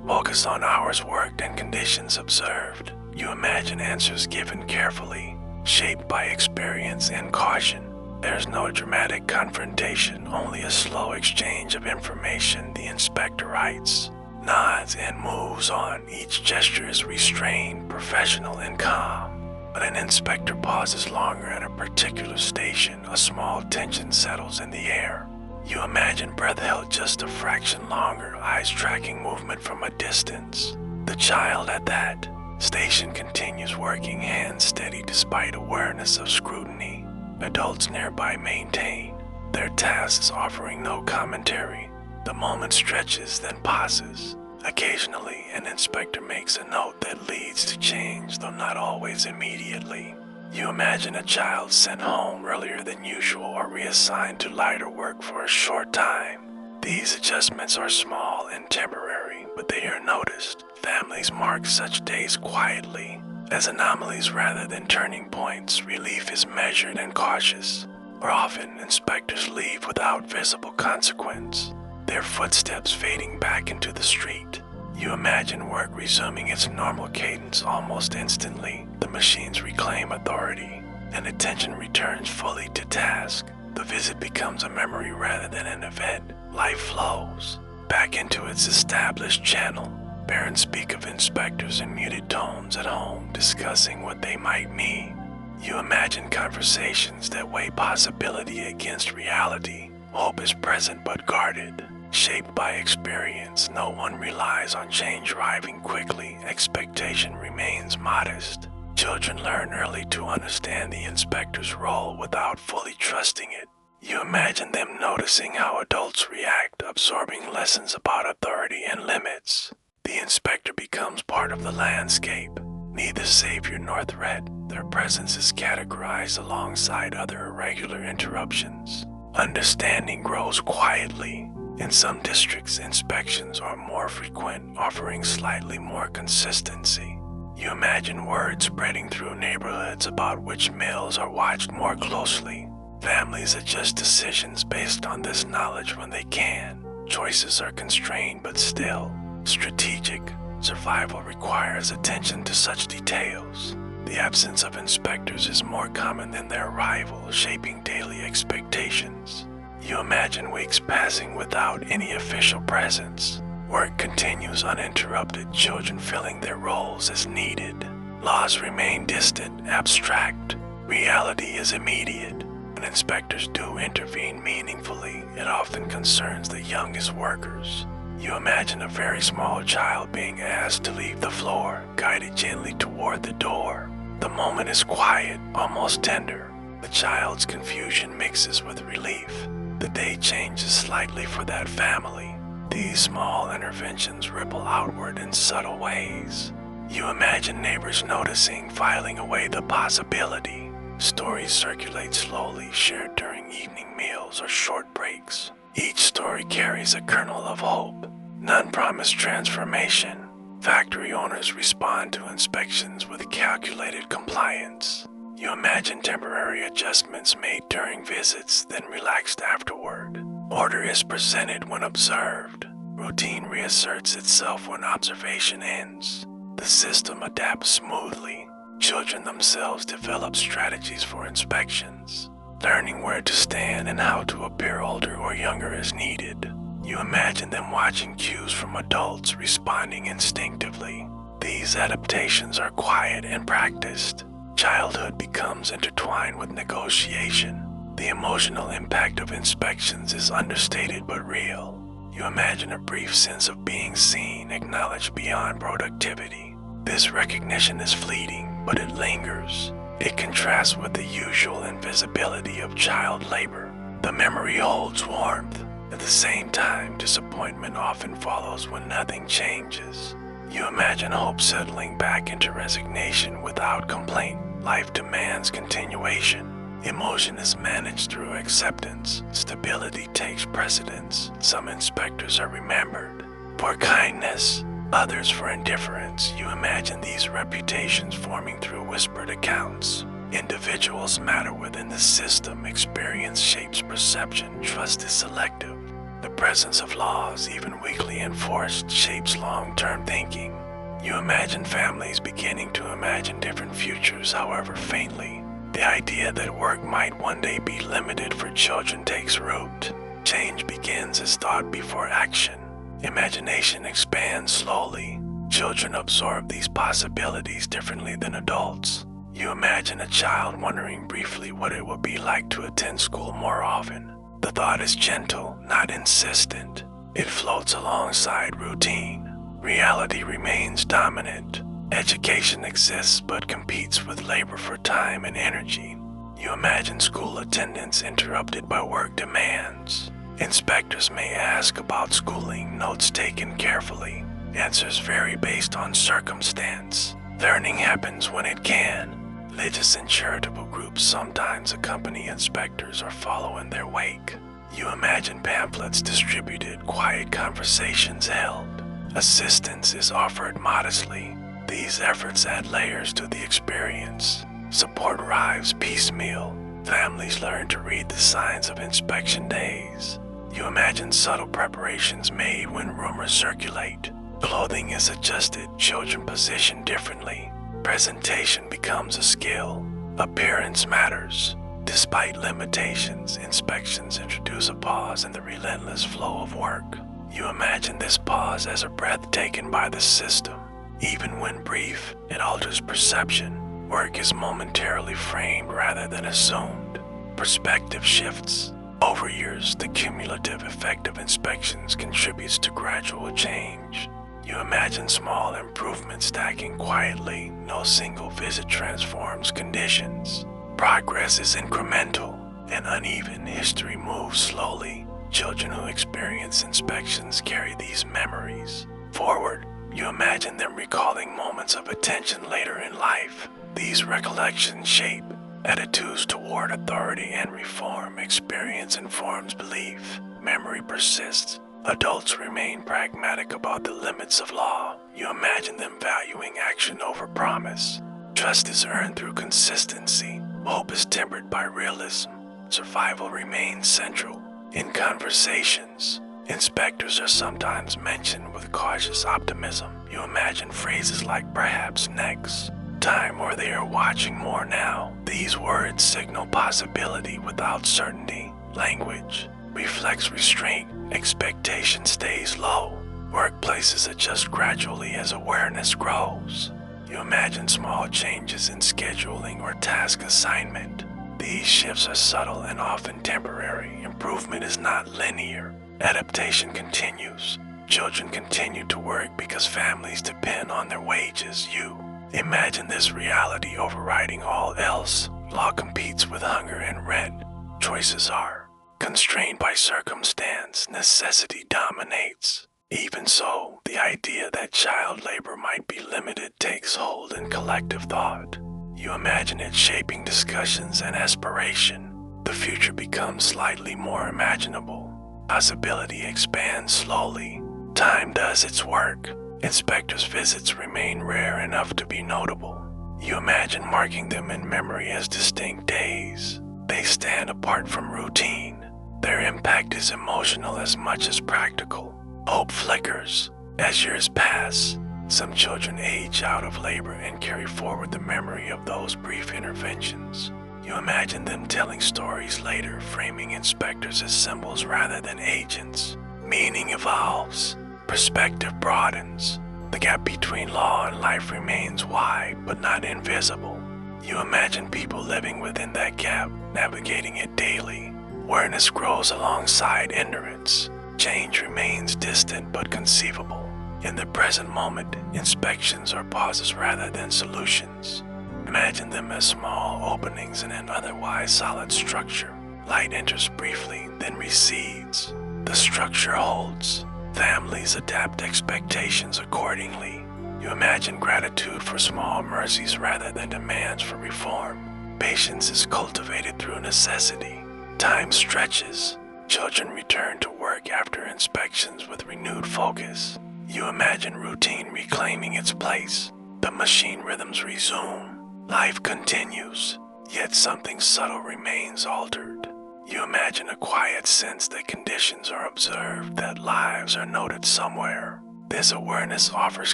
Focus on hours worked and conditions observed. You imagine answers given carefully, shaped by experience and caution. There's no dramatic confrontation, only a slow exchange of information, the inspector writes. Nods and moves on. Each gesture is restrained, professional, and calm. But an inspector pauses longer at a particular station. A small tension settles in the air. You imagine breath held just a fraction longer, eyes tracking movement from a distance. The child at that station continues working, hands steady despite awareness of scrutiny. Adults nearby maintain their tasks, offering no commentary. The moment stretches, then pauses. Occasionally, an inspector makes a note that leads to change, though not always immediately. You imagine a child sent home earlier than usual or reassigned to lighter work for a short time. These adjustments are small and temporary, but they are noticed. Families mark such days quietly, as anomalies rather than turning points. Relief is measured and cautious, or often inspectors leave without visible consequence, their footsteps fading back into the street. You imagine work resuming its normal cadence almost instantly. The machines reclaim authority. and attention returns fully to task. The visit becomes a memory rather than an event. Life flows back into its established channel. Parents speak of inspectors in muted tones at home, discussing what they might mean. You imagine conversations that weigh possibility against reality. Hope is present but guarded. Shaped by experience, no one relies on change arriving quickly. Expectation remains modest. Children learn early to understand the inspector's role without fully trusting it. You imagine them noticing how adults react, absorbing lessons about authority and limits. The inspector becomes part of the landscape, neither savior nor threat. Their presence is categorized alongside other irregular interruptions. Understanding grows quietly. In some districts, inspections are more frequent, offering slightly more consistency. You imagine word spreading through neighborhoods about which meals are watched more closely. Families adjust decisions based on this knowledge when they can. Choices are constrained but still strategic. Survival requires attention to such details. The absence of inspectors is more common than their arrival, shaping daily expectations. You imagine weeks passing without any official presence. Work continues uninterrupted, children filling their roles as needed. Laws remain distant, abstract. Reality is immediate. When inspectors do intervene meaningfully, it often concerns the youngest workers. You imagine a very small child being asked to leave the floor, guided gently toward the door. The moment is quiet, almost tender. The child's confusion mixes with relief. The day changes slightly for that family. These small interventions ripple outward in subtle ways. You imagine neighbors noticing, filing away the possibility. Stories circulate slowly, shared during evening meals or short breaks. Each story carries a kernel of hope. None promise transformation. Factory owners respond to inspections with calculated compliance. You imagine temporary adjustments made during visits, then relaxed afterward. Order is presented when observed. Routine reasserts itself when observation ends. The system adapts smoothly. Children themselves develop strategies for inspections, learning where to stand and how to appear older or younger as needed. You imagine them watching cues from adults, responding instinctively. These adaptations are quiet and practiced. Childhood becomes intertwined with negotiation. The emotional impact of inspections is understated but real. You imagine a brief sense of being seen, acknowledged beyond productivity. This recognition is fleeting, but it lingers. It contrasts with the usual invisibility of child labor. The memory holds warmth. At the same time, disappointment often follows when nothing changes. You imagine hope settling back into resignation without complaint. Life demands continuation. Emotion is managed through acceptance. Stability takes precedence. Some inspectors are remembered for kindness, others for indifference. You imagine these reputations forming through whispered accounts. Individuals matter within the system. Experience shapes perception. Trust is selective. The presence of laws, even weakly enforced, shapes long-term thinking. You imagine families beginning to imagine different futures, however faintly. The idea that work might one day be limited for children takes root. Change begins as thought before action. Imagination expands slowly. Children absorb these possibilities differently than adults. You imagine a child wondering briefly what it would be like to attend school more often. The thought is gentle, not insistent. It floats alongside routine. Reality remains dominant. Education exists but competes with labor for time and energy. You imagine school attendance interrupted by work demands. Inspectors may ask about schooling, notes taken carefully. Answers vary based on circumstance. Learning happens when it can. Religious and charitable groups sometimes accompany inspectors or follow in their wake. You imagine pamphlets distributed, quiet conversations held. Assistance is offered modestly. These efforts add layers to the experience. Support arrives piecemeal. Families learn to read the signs of inspection days. You imagine subtle preparations made when rumors circulate. Clothing is adjusted, children positioned differently. Presentation becomes a skill. Appearance matters. Despite limitations, inspections introduce a pause in the relentless flow of work. You imagine this pause as a breath taken by the system. Even when brief, it alters perception. Work is momentarily framed rather than assumed. Perspective shifts. Over years, the cumulative effect of inspections contributes to gradual change. You imagine small improvements stacking quietly. No single visit transforms conditions. Progress is incremental and uneven. History moves slowly. Children who experience inspections carry these memories forward. You imagine them recalling moments of attention later in life. These recollections shape attitudes toward authority and reform. Experience informs belief. Memory persists. Adults remain pragmatic about the limits of law. You imagine them valuing action over promise. Trust is earned through consistency. Hope is tempered by realism. Survival remains central. In conversations, inspectors are sometimes mentioned with cautious optimism. You imagine phrases like perhaps next time or they are watching more now. These words signal possibility without certainty. Language reflects restraint. Expectation stays low. Workplaces adjust gradually as awareness grows. You imagine small changes in scheduling or task assignment. These shifts are subtle and often temporary. Improvement is not linear. Adaptation continues. Children continue to work because families depend on their wages. You imagine this reality overriding all else. Law competes with hunger and rent. Choices are constrained by circumstance. Necessity dominates. Even so, the idea that child labor might be limited takes hold in collective thought. You imagine it shaping discussions and aspiration. The future becomes slightly more imaginable. Possibility expands slowly. Time does its work. Inspectors' visits remain rare enough to be notable. You imagine marking them in memory as distinct days. They stand apart from routine. Their impact is emotional as much as practical. Hope flickers. As years pass, some children age out of labor and carry forward the memory of those brief interventions. You imagine them telling stories later, framing inspectors as symbols rather than agents. Meaning evolves. Perspective broadens. The gap between law and life remains wide, but not invisible. You imagine people living within that gap, navigating it daily. Awareness grows alongside ignorance. Change remains distant but conceivable. In the present moment, inspections are pauses rather than solutions. Imagine them as small openings in an otherwise solid structure. Light enters briefly, then recedes. The structure holds. Families adapt expectations accordingly. You imagine gratitude for small mercies rather than demands for reform. Patience is cultivated through necessity. Time stretches. Children return to work after inspections with renewed focus. You imagine routine reclaiming its place. The machine rhythms resume. Life continues, yet something subtle remains altered. You imagine a quiet sense that conditions are observed, that lives are noted somewhere. This awareness offers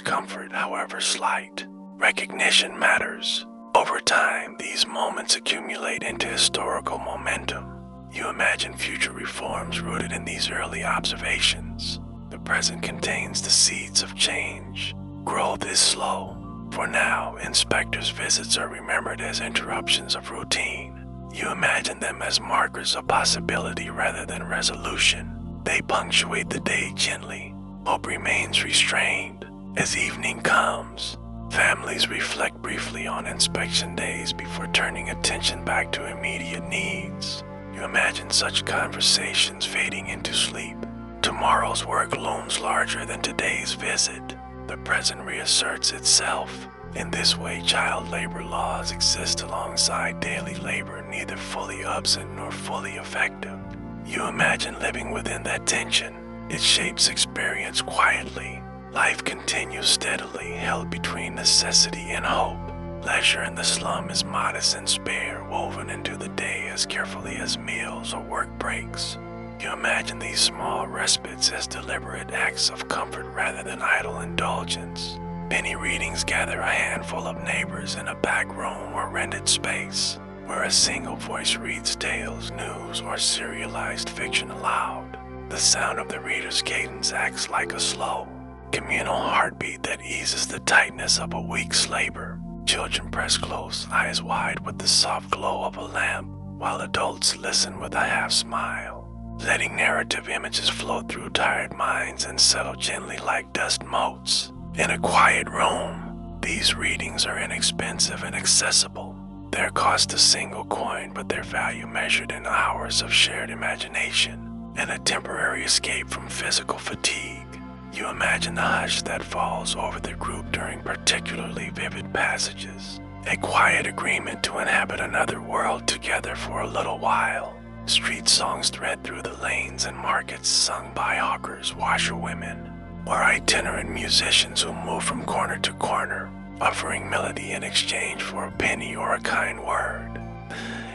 comfort, however slight. Recognition matters. Over time, these moments accumulate into historical momentum. You imagine future reforms rooted in these early observations. The present contains the seeds of change. Growth is slow. For now, inspectors' visits are remembered as interruptions of routine. You imagine them as markers of possibility rather than resolution. They punctuate the day gently. Hope remains restrained. As evening comes, families reflect briefly on inspection days before turning attention back to immediate needs. You imagine such conversations fading into sleep. Tomorrow's work looms larger than today's visit. The present reasserts itself. In this way, child labor laws exist alongside daily labor, neither fully absent nor fully effective. You imagine living within that tension. It shapes experience quietly. Life continues steadily, held between necessity and hope. Leisure in the slum is modest and spare, woven into the day as carefully as meals or work breaks. You imagine these small respites as deliberate acts of comfort rather than idle indulgence. Penny readings gather a handful of neighbors in a back room or rented space, where a single voice reads tales, news, or serialized fiction aloud. The sound of the reader's cadence acts like a slow, communal heartbeat that eases the tightness of a week's labor. Children press close, eyes wide with the soft glow of a lamp, while adults listen with a half smile, letting narrative images flow through tired minds and settle gently like dust motes. In a quiet room, these readings are inexpensive and accessible. Their cost a single coin, but their value measured in hours of shared imagination and a temporary escape from physical fatigue. You imagine the hush that falls over the group during particularly vivid passages, a quiet agreement to inhabit another world together for a little while. Street songs thread through the lanes and markets sung by hawkers, washerwomen, or itinerant musicians who move from corner to corner, offering melody in exchange for a penny or a kind word.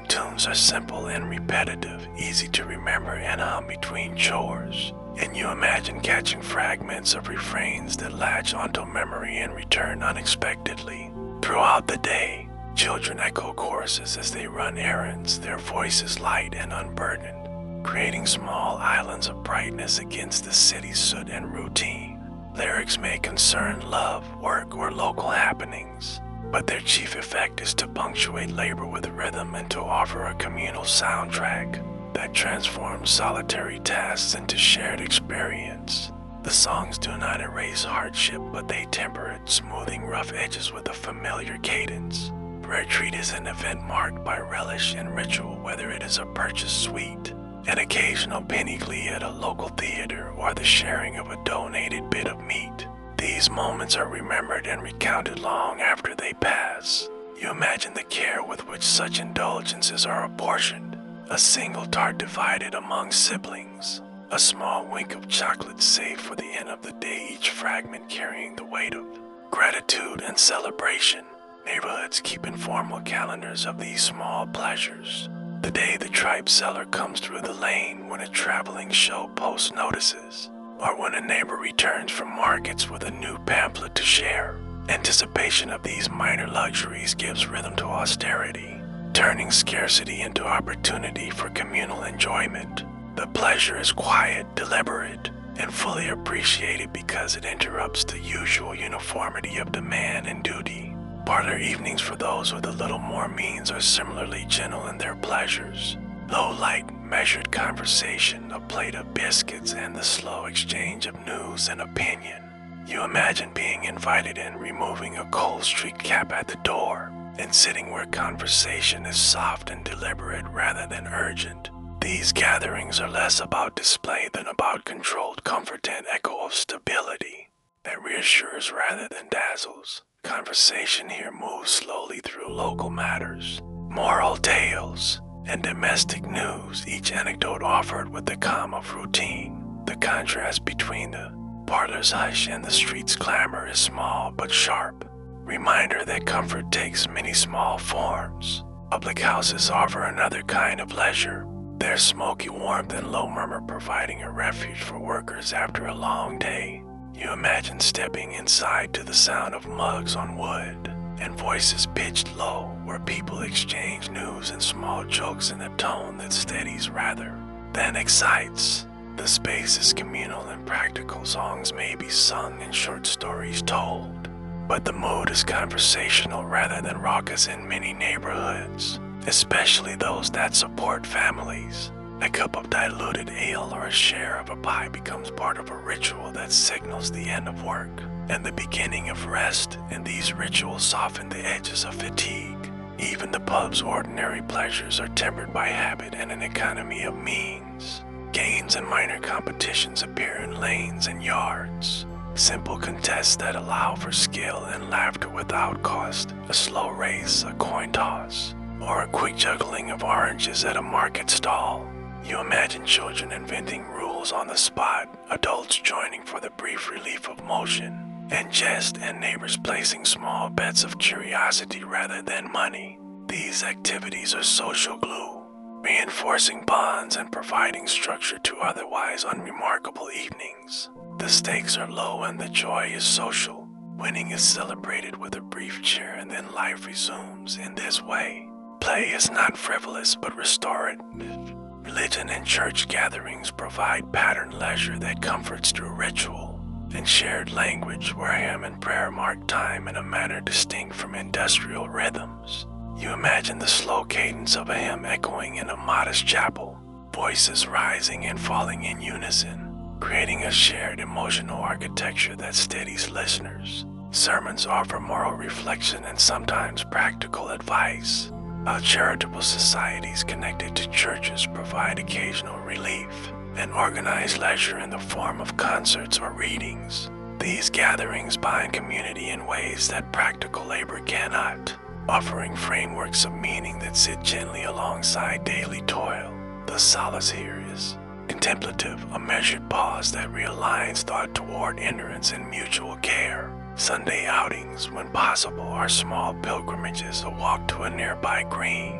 Tunes are simple and repetitive, easy to remember and hum between chores, and you imagine catching fragments of refrains that latch onto memory and return unexpectedly. Throughout the day, children echo choruses as they run errands, their voices light and unburdened, creating small islands of brightness against the city's soot and routine. Lyrics may concern love, work, or local happenings, but their chief effect is to punctuate labor with rhythm and to offer a communal soundtrack that transforms solitary tasks into shared experience. The songs do not erase hardship, but they temper it, smoothing rough edges with a familiar cadence. Retreat is an event marked by relish and ritual, whether it is a purchased sweet, an occasional penny glee at a local theater, or the sharing of a donated bit of meat. These moments are remembered and recounted long after they pass. You imagine the care with which such indulgences are apportioned, a single tart divided among siblings, a small wink of chocolate saved for the end of the day, each fragment carrying the weight of gratitude and celebration. Neighborhoods keep informal calendars of these small pleasures. The day the tripe seller comes through the lane, when a traveling show posts notices, or when a neighbor returns from markets with a new pamphlet to share. Anticipation of these minor luxuries gives rhythm to austerity, turning scarcity into opportunity for communal enjoyment. The pleasure is quiet, deliberate, and fully appreciated because it interrupts the usual uniformity of demand and duty. Parlor evenings for those with a little more means are similarly gentle in their pleasures. Low-light, measured conversation, a plate of biscuits, and the slow exchange of news and opinion. You imagine being invited in, removing a cold-streaked cap at the door, and sitting where conversation is soft and deliberate rather than urgent. These gatherings are less about display than about controlled comfort and echo of stability that reassures rather than dazzles. Conversation here moves slowly through local matters, moral tales, and domestic news, each anecdote offered with the calm of routine. The contrast between the parlor's hush and the street's clamor is small but sharp. Reminder that comfort takes many small forms. Public houses offer another kind of leisure, their smoky warmth and low murmur providing a refuge for workers after a long day. You imagine stepping inside to the sound of mugs on wood and voices pitched low, where people exchange news and small jokes in a tone that steadies rather than excites. The space is communal and practical. Songs may be sung and short stories told, but the mood is conversational rather than raucous in many neighborhoods, especially those that support families. A cup of diluted ale or a share of a pie becomes part of a ritual that signals the end of work and the beginning of rest, and these rituals soften the edges of fatigue. Even the pub's ordinary pleasures are tempered by habit and an economy of means. Games and minor competitions appear in lanes and yards. Simple contests that allow for skill and laughter without cost, a slow race, a coin toss, or a quick juggling of oranges at a market stall. You imagine children inventing rules on the spot, adults joining for the brief relief of motion and jest, and neighbors placing small bets of curiosity rather than money. These activities are social glue, reinforcing bonds and providing structure to otherwise unremarkable evenings. The stakes are low and the joy is social. Winning is celebrated with a brief cheer and then life resumes in this way. Play is not frivolous but restorative. Religion and church gatherings provide patterned leisure that comforts through ritual and shared language, where hymn and prayer mark time in a manner distinct from industrial rhythms. You imagine the slow cadence of a hymn echoing in a modest chapel, voices rising and falling in unison, creating a shared emotional architecture that steadies listeners. Sermons offer moral reflection and sometimes practical advice, while charitable societies connected to churches provide occasional relief and organized leisure in the form of concerts or readings. These gatherings bind community in ways that practical labor cannot, offering frameworks of meaning that sit gently alongside daily toil. The solace here is contemplative, a measured pause that realigns thought toward endurance and mutual care. Sunday outings, when possible, are small pilgrimages, a walk to a nearby green,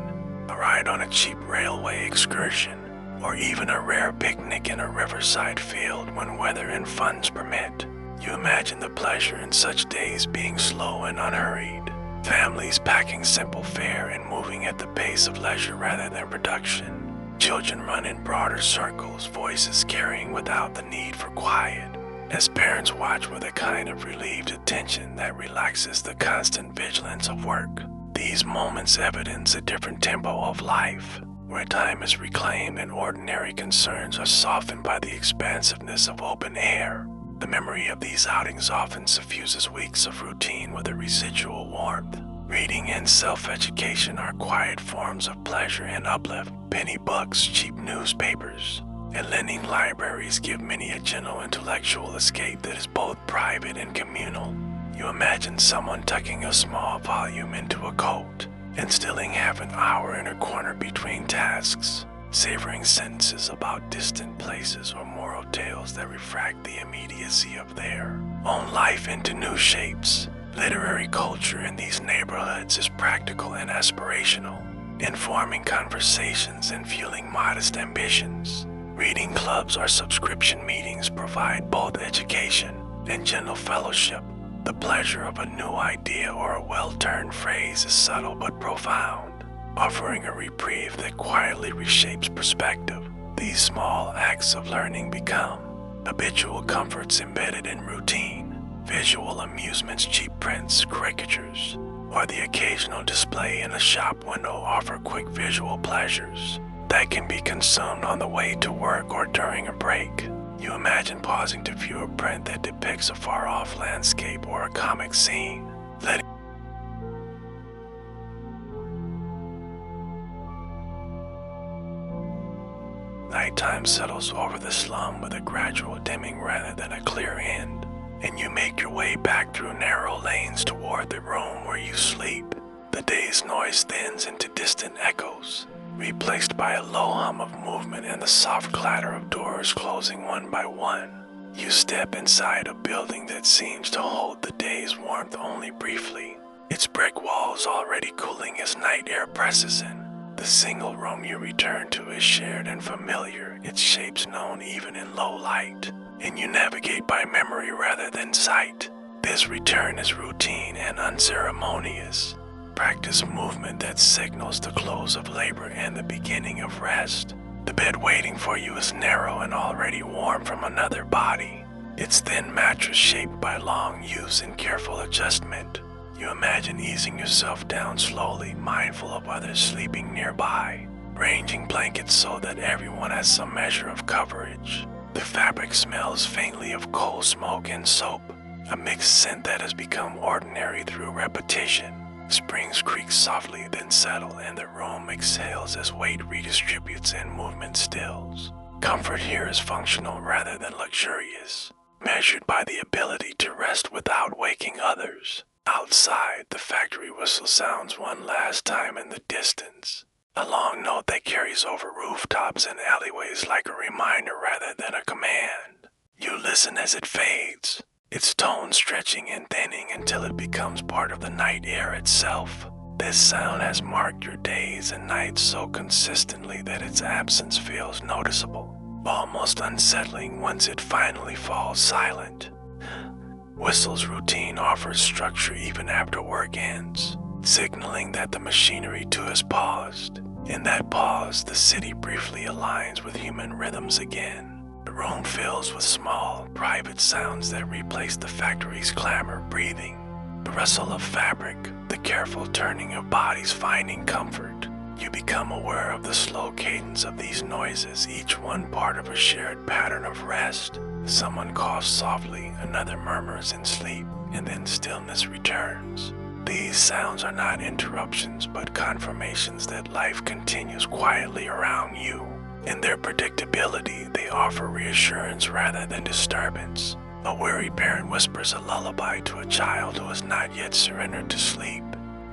a ride on a cheap railway excursion, or even a rare picnic in a riverside field when weather and funds permit. You imagine the pleasure in such days being slow and unhurried, families packing simple fare and moving at the pace of leisure rather than production. Children run in broader circles, voices carrying without the need for quiet, as parents watch with a kind of relieved attention that relaxes the constant vigilance of work. These moments evidence a different tempo of life, where time is reclaimed and ordinary concerns are softened by the expansiveness of open air. The memory of these outings often suffuses weeks of routine with a residual warmth. Reading and self-education are quiet forms of pleasure and uplift. Penny books, cheap newspapers, and lending libraries give many a gentle intellectual escape that is both private and communal. You imagine someone tucking a small volume into a coat and stilling half an hour in a corner between tasks, savoring sentences about distant places or moral tales that refract the immediacy of their own life into new shapes. Literary culture in these neighborhoods is practical and aspirational, informing conversations and fueling modest ambitions. Reading clubs or subscription meetings provide both education and gentle fellowship. The pleasure of a new idea or a well-turned phrase is subtle but profound, offering a reprieve that quietly reshapes perspective. These small acts of learning become habitual comforts embedded in routine. Visual amusements, cheap prints, caricatures, or the occasional display in a shop window offer quick visual pleasures that can be consumed on the way to work or during a break. You imagine pausing to view a print that depicts a far-off landscape or a comic scene, letting nighttime settles over the slum with a gradual dimming rather than a clear end, and you make your way back through narrow lanes toward the room where you sleep. The day's noise thins into distant echoes, replaced by a low hum of movement and the soft clatter of doors closing one by one. You step inside a building that seems to hold the day's warmth only briefly, its brick walls already cooling as night air presses in. The single room you return to is shared and familiar, its shapes known even in low light, and you navigate by memory rather than sight. This return is routine and unceremonious. Practice movement that signals the close of labor and the beginning of rest. The bed waiting for you is narrow and already warm from another body, its thin mattress shaped by long use and careful adjustment. You imagine easing yourself down slowly, mindful of others sleeping nearby, arranging blankets so that everyone has some measure of coverage. The fabric smells faintly of coal smoke and soap, a mixed scent that has become ordinary through repetition. Springs creak softly, then settle, and the room exhales as weight redistributes and movement stills. Comfort here is functional rather than luxurious, measured by the ability to rest without waking others. Outside, the factory whistle sounds one last time in the distance, a long note that carries over rooftops and alleyways like a reminder rather than a command. You listen as it fades, its tone stretching and thinning until it becomes part of the night air itself. This sound has marked your days and nights so consistently that its absence feels noticeable, almost unsettling once it finally falls silent. Whistle's routine offers structure even after work ends, signaling that the machinery too has paused. In that pause, the city briefly aligns with human rhythms again. The room fills with small, private sounds that replace the factory's clamor breathing. The rustle of fabric, the careful turning of bodies finding comfort. You become aware of the slow cadence of these noises, each one part of a shared pattern of rest. Someone coughs softly, another murmurs in sleep, and then stillness returns. These sounds are not interruptions, but confirmations that life continues quietly around you. In their predictability, they offer reassurance rather than disturbance. A weary parent whispers a lullaby to a child who has not yet surrendered to sleep.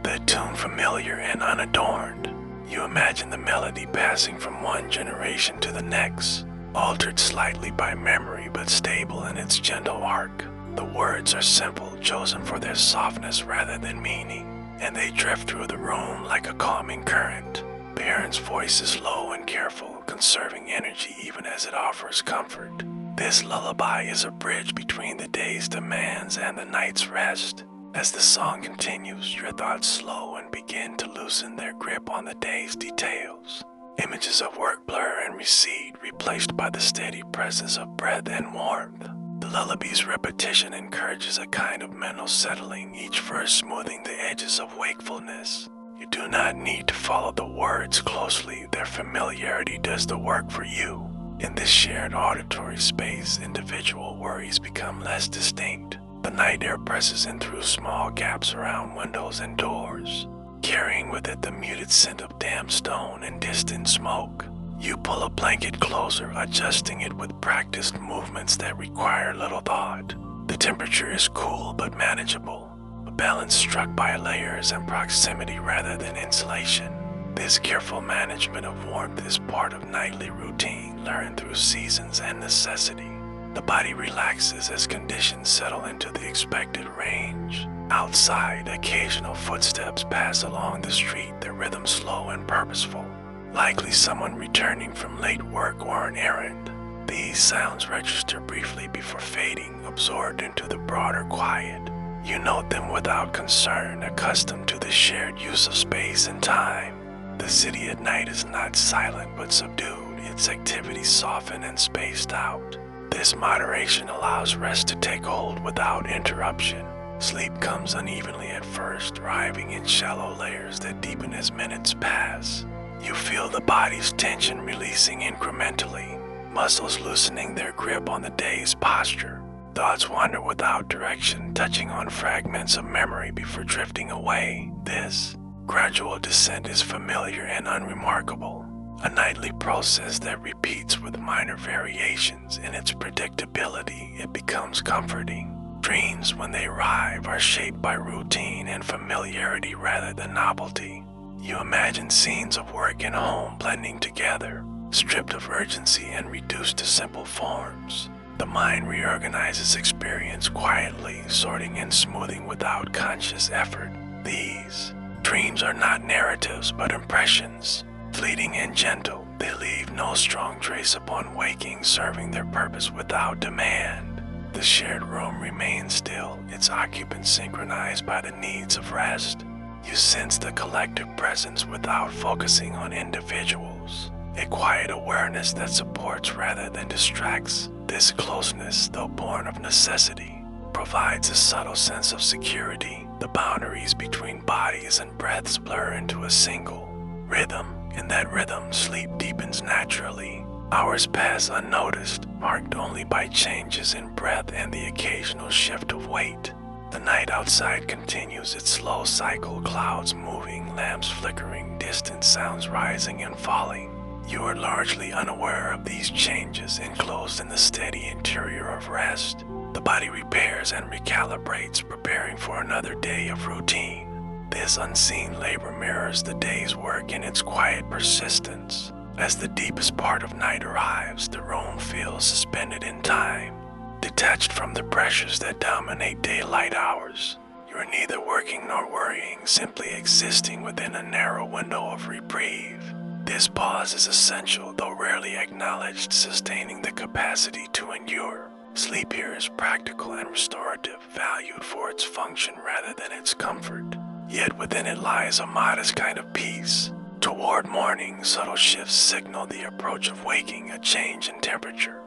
The tune familiar and unadorned. You imagine the melody passing from one generation to the next, altered slightly by memory but stable in its gentle arc. The words are simple, chosen for their softness rather than meaning, and they drift through the room like a calming current. Parent's voice is low and careful, conserving energy even as it offers comfort. This lullaby is a bridge between the day's demands and the night's rest. As the song continues, your thoughts slow and begin to loosen their grip on the day's details. Images of work blur and recede, replaced by the steady presence of breath and warmth. The lullaby's repetition encourages a kind of mental settling, each verse smoothing the edges of wakefulness. You do not need to follow the words closely, their familiarity does the work for you. In this shared auditory space, individual worries become less distinct. The night air presses in through small gaps around windows and doors, carrying with it the muted scent of damp stone and distant smoke. You pull a blanket closer, adjusting it with practiced movements that require little thought. The temperature is cool but manageable, a balance struck by layers and proximity rather than insulation. This careful management of warmth is part of nightly routine learned through seasons and necessity. The body relaxes as conditions settle into the expected range. Outside, occasional footsteps pass along the street, their rhythm slow and purposeful, likely someone returning from late work or an errand. These sounds register briefly before fading, absorbed into the broader quiet. You note them without concern, accustomed to the shared use of space and time. The city at night is not silent but subdued, its activity softened and spaced out. This moderation allows rest to take hold without interruption. Sleep comes unevenly at first, arriving in shallow layers that deepen as minutes pass. You feel the body's tension releasing incrementally, muscles loosening their grip on the day's posture. Thoughts wander without direction, touching on fragments of memory before drifting away. This gradual descent is familiar and unremarkable, a nightly process that repeats with minor variations. In its predictability, it becomes comforting. Dreams, when they arrive, are shaped by routine and familiarity rather than novelty. You imagine scenes of work and home blending together, stripped of urgency and reduced to simple forms. The mind reorganizes experience quietly, sorting and smoothing without conscious effort. These dreams are not narratives but impressions, fleeting and gentle. They leave no strong trace upon waking, serving their purpose without demand. The shared room remains still, its occupants synchronized by the needs of rest. You sense the collective presence without focusing on individuals, a quiet awareness that supports rather than distracts. This closeness, though born of necessity, provides a subtle sense of security. The boundaries between bodies and breaths blur into a single rhythm. In that rhythm, sleep deepens naturally. Hours pass unnoticed, marked only by changes in breath and the occasional shift of weight. The night outside continues its slow cycle, clouds moving, lamps flickering, distant sounds rising and falling. You are largely unaware of these changes, enclosed in the steady interior of rest. The body repairs and recalibrates, preparing for another day of routine. This unseen labor mirrors the day's work in its quiet persistence. As the deepest part of night arrives, the room feels suspended in time, detached from the pressures that dominate daylight hours. You are neither working nor worrying, simply existing within a narrow window of reprieve. This pause is essential, though rarely acknowledged, sustaining the capacity to endure. Sleep here is practical and restorative, valued for its function rather than its comfort. Yet within it lies a modest kind of peace. Toward morning, subtle shifts signal the approach of waking, a change in temperature.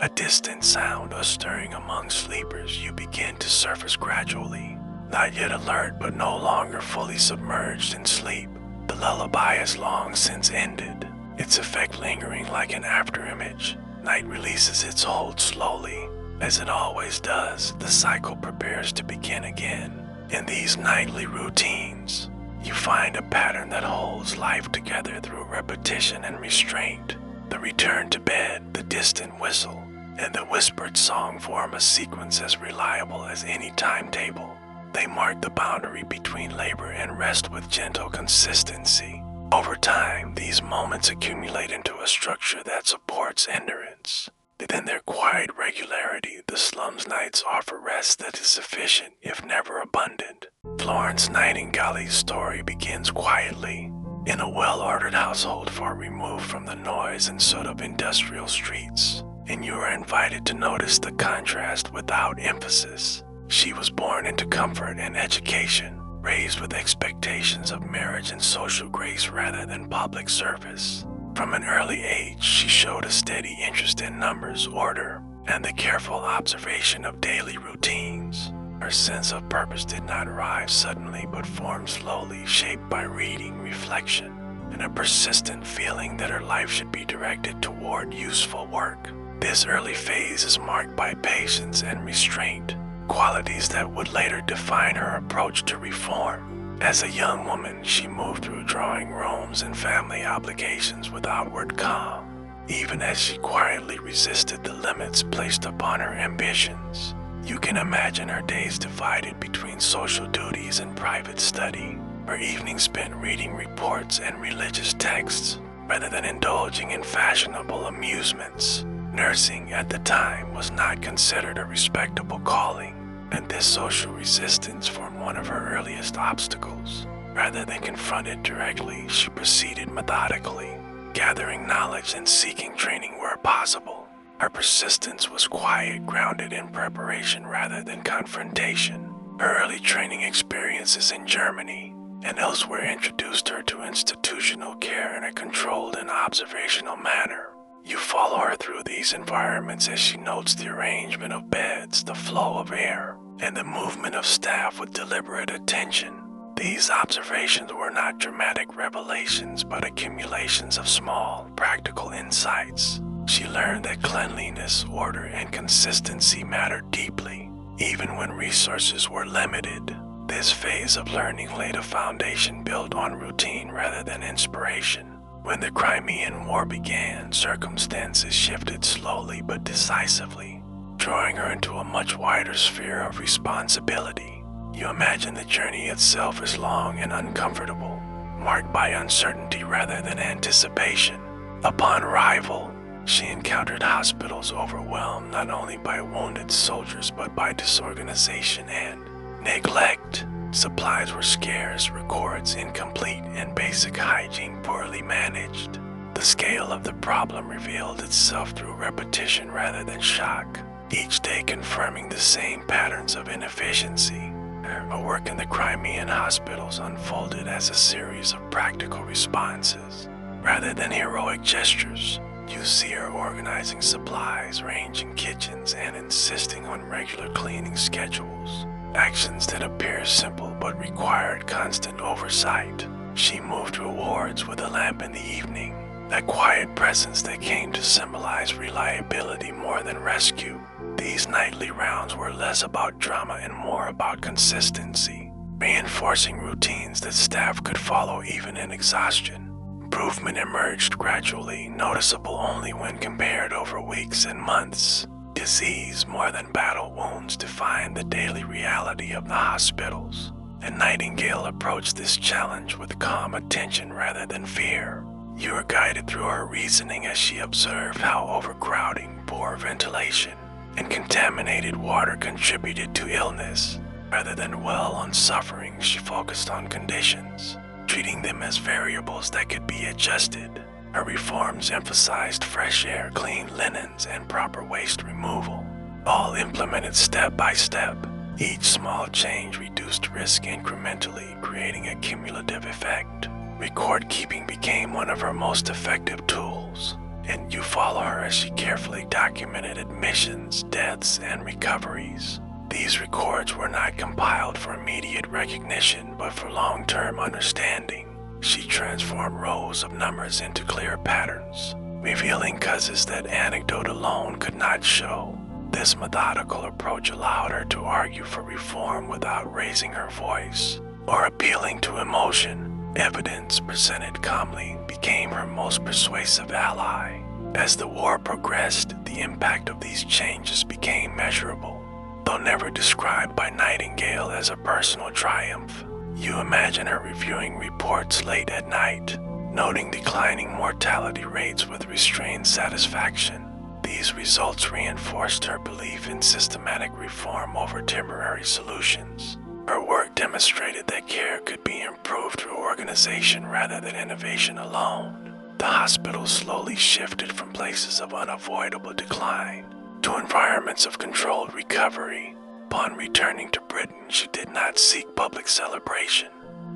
A distant sound, a stirring among sleepers, you begin to surface gradually. Not yet alert, but no longer fully submerged in sleep. The lullaby has long since ended, its effect lingering like an afterimage. Night releases its hold slowly. As it always does, the cycle prepares to begin again. In these nightly routines, you find a pattern that holds life together through repetition and restraint. The return to bed, the distant whistle, and the whispered song form a sequence as reliable as any timetable. They mark the boundary between labor and rest with gentle consistency. Over time, these moments accumulate into a structure that supports endurance. Within their quiet regularity, the slums nights offer rest that is sufficient, if never abundant. Florence Nightingale's story begins quietly, in a well-ordered household far removed from the noise and soot of industrial streets, and you are invited to notice the contrast without emphasis. She was born into comfort and education, raised with expectations of marriage and social grace rather than public service. From an early age, she showed a steady interest in numbers, order, and the careful observation of daily routines. Her sense of purpose did not arrive suddenly but formed slowly, shaped by reading, reflection, and a persistent feeling that her life should be directed toward useful work. This early phase is marked by patience and restraint, qualities that would later define her approach to reform. As a young woman, she moved through drawing rooms and family obligations with outward calm, even as she quietly resisted the limits placed upon her ambitions. You can imagine her days divided between social duties and private study, her evenings spent reading reports and religious texts, rather than indulging in fashionable amusements. Nursing at the time was not considered a respectable calling, and this social resistance formed one of her earliest obstacles. Rather than confront it directly, she proceeded methodically, gathering knowledge and seeking training where possible. Her persistence was quiet, grounded in preparation rather than confrontation. Her early training experiences in Germany and elsewhere introduced her to institutional care in a controlled and observational manner. You follow her through these environments as she notes the arrangement of beds, the flow of air, and the movement of staff with deliberate attention. These observations were not dramatic revelations, but accumulations of small, practical insights. She learned that cleanliness, order, and consistency mattered deeply, even when resources were limited. This phase of learning laid a foundation built on routine rather than inspiration. When the Crimean War began, circumstances shifted slowly but decisively, drawing her into a much wider sphere of responsibility. You imagine the journey itself as long and uncomfortable, marked by uncertainty rather than anticipation. Upon arrival, she encountered hospitals overwhelmed not only by wounded soldiers but by disorganization and neglect. Supplies were scarce, records incomplete, and basic hygiene poorly managed. The scale of the problem revealed itself through repetition rather than shock, each day confirming the same patterns of inefficiency. Her work in the Crimean hospitals unfolded as a series of practical responses. Rather than heroic gestures, you see her organizing supplies, arranging kitchens, and insisting on regular cleaning schedules. Actions that appear simple but required constant oversight. She moved through wards with a lamp in the evening, a quiet presence that came to symbolize reliability more than rescue. These nightly rounds were less about drama and more about consistency, reinforcing routines that staff could follow even in exhaustion. Improvement emerged gradually, noticeable only when compared over weeks and months. Disease more than battle wounds defined the daily reality of the hospitals, and Nightingale approached this challenge with calm attention rather than fear. You are guided through her reasoning as she observed how overcrowding, poor ventilation, and contaminated water contributed to illness. Rather than dwell on suffering, she focused on conditions, treating them as variables that could be adjusted. Her reforms emphasized fresh air, clean linens, and proper waste removal, all implemented step by step. Each small change reduced risk incrementally, creating a cumulative effect. Record keeping became one of her most effective tools, and you follow her as she carefully documented admissions, deaths, and recoveries. These records were not compiled for immediate recognition, but for long-term understanding. She transformed rows of numbers into clear patterns, revealing causes that anecdote alone could not show. This methodical approach allowed her to argue for reform without raising her voice or appealing to emotion. Evidence presented calmly became her most persuasive ally. As the war progressed, the impact of these changes became measurable. Though never described by Nightingale as a personal triumph, you imagine her reviewing reports late at night, noting declining mortality rates with restrained satisfaction. These results reinforced her belief in systematic reform over temporary solutions. Her work demonstrated that care could be improved through organization rather than innovation alone. The hospital slowly shifted from places of unavoidable decline to environments of controlled recovery. Upon returning to Britain, she did not seek public celebration,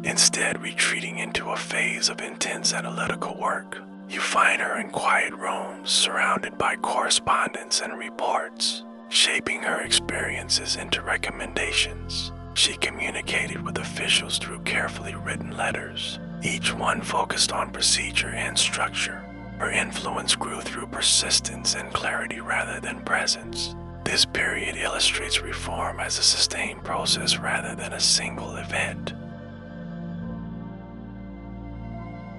instead retreating into a phase of intense analytical work. You find her in quiet rooms, surrounded by correspondence and reports, shaping her experiences into recommendations. She communicated with officials through carefully written letters, each one focused on procedure and structure. Her influence grew through persistence and clarity rather than presence. This period illustrates reform as a sustained process rather than a single event.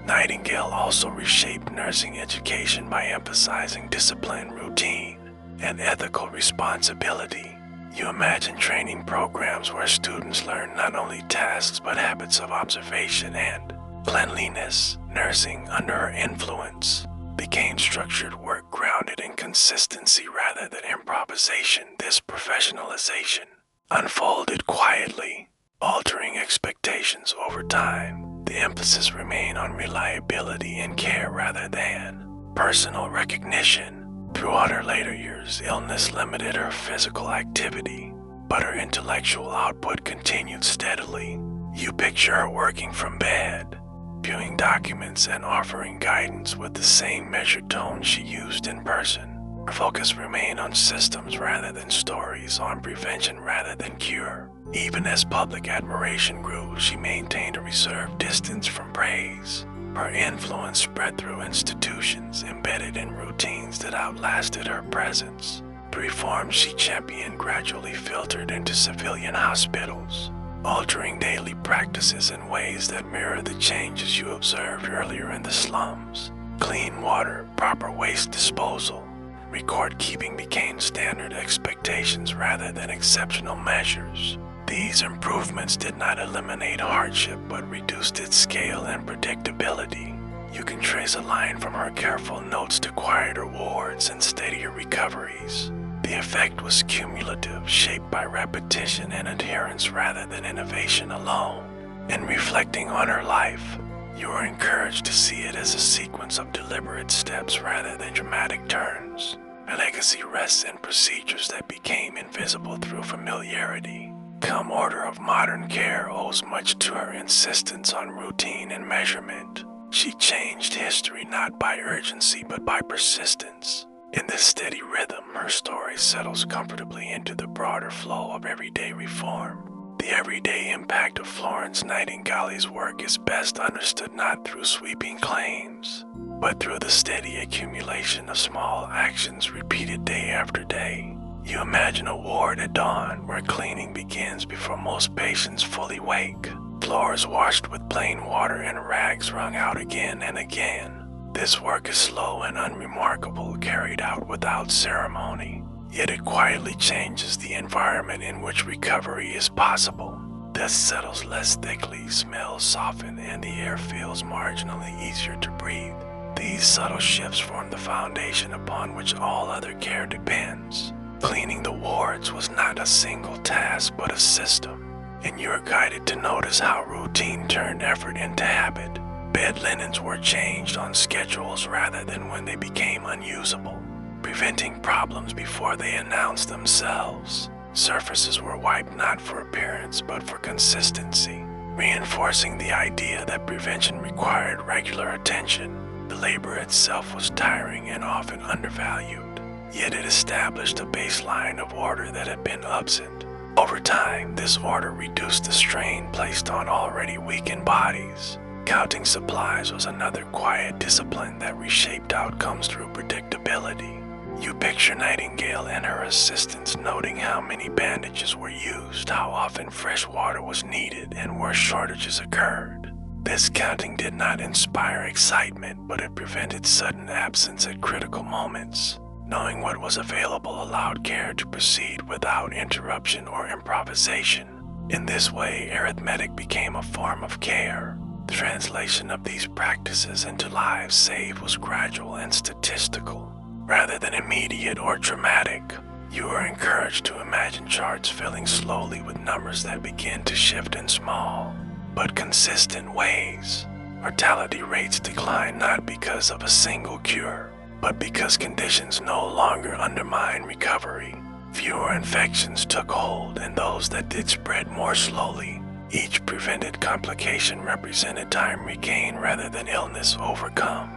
Nightingale also reshaped nursing education by emphasizing discipline, routine, and ethical responsibility. You imagine training programs where students learn not only tasks but habits of observation and cleanliness. Nursing under her influence became structured work grounded in consistency rather than improvisation. This professionalization unfolded quietly, altering expectations over time. The emphasis remained on reliability and care rather than personal recognition. Throughout her later years, illness limited her physical activity, but her intellectual output continued steadily. You picture her working from bed, viewing documents and offering guidance with the same measured tone she used in person. Her focus remained on systems rather than stories, on prevention rather than cure. Even as public admiration grew, she maintained a reserved distance from praise. Her influence spread through institutions, embedded in routines that outlasted her presence. The reforms she championed gradually filtered into civilian hospitals, altering daily practices in ways that mirror the changes you observed earlier in the slums. Clean water, proper waste disposal, record keeping became standard expectations rather than exceptional measures. These improvements did not eliminate hardship but reduced its scale and predictability. You can trace a line from her careful notes to quieter wards and steadier recoveries. The effect was cumulative, shaped by repetition and adherence rather than innovation alone. In reflecting on her life, you are encouraged to see it as a sequence of deliberate steps rather than dramatic turns. Her legacy rests in procedures that became invisible through familiarity. Come order of modern care owes much to her insistence on routine and measurement. She changed history not by urgency but by persistence. In this steady rhythm, her story settles comfortably into the broader flow of everyday reform. The everyday impact of Florence Nightingale's work is best understood not through sweeping claims, but through the steady accumulation of small actions repeated day after day. You imagine a ward at dawn where cleaning begins before most patients fully wake. Floors washed with plain water and rags wrung out again and again. This work is slow and unremarkable, carried out without ceremony, yet it quietly changes the environment in which recovery is possible. Dust settles less thickly, smells soften, and the air feels marginally easier to breathe. These subtle shifts form the foundation upon which all other care depends. Cleaning the wards was not a single task but a system, and you are guided to notice how routine turned effort into habit. bed linens were changed on schedules rather than when they became unusable, preventing problems before they announced themselves. Surfaces were wiped not for appearance but for consistency, reinforcing the idea that prevention required regular attention. The labor itself was tiring and often undervalued, yet it established a baseline of order that had been absent. Over time, this order reduced the strain placed on already weakened bodies. Counting supplies was another quiet discipline that reshaped outcomes through predictability. You picture Nightingale and her assistants noting how many bandages were used, how often fresh water was needed, and where shortages occurred. This counting did not inspire excitement, but it prevented sudden absence at critical moments. Knowing what was available allowed care to proceed without interruption or improvisation. In this way, arithmetic became a form of care. The translation of these practices into lives saved was gradual and statistical, rather than immediate or dramatic. You are encouraged to imagine charts filling slowly with numbers that begin to shift in small, but consistent ways. Mortality rates decline not because of a single cure, but because conditions no longer undermine recovery. Fewer infections took hold, and those that did spread more slowly. Each prevented complication represented time regained rather than illness overcome.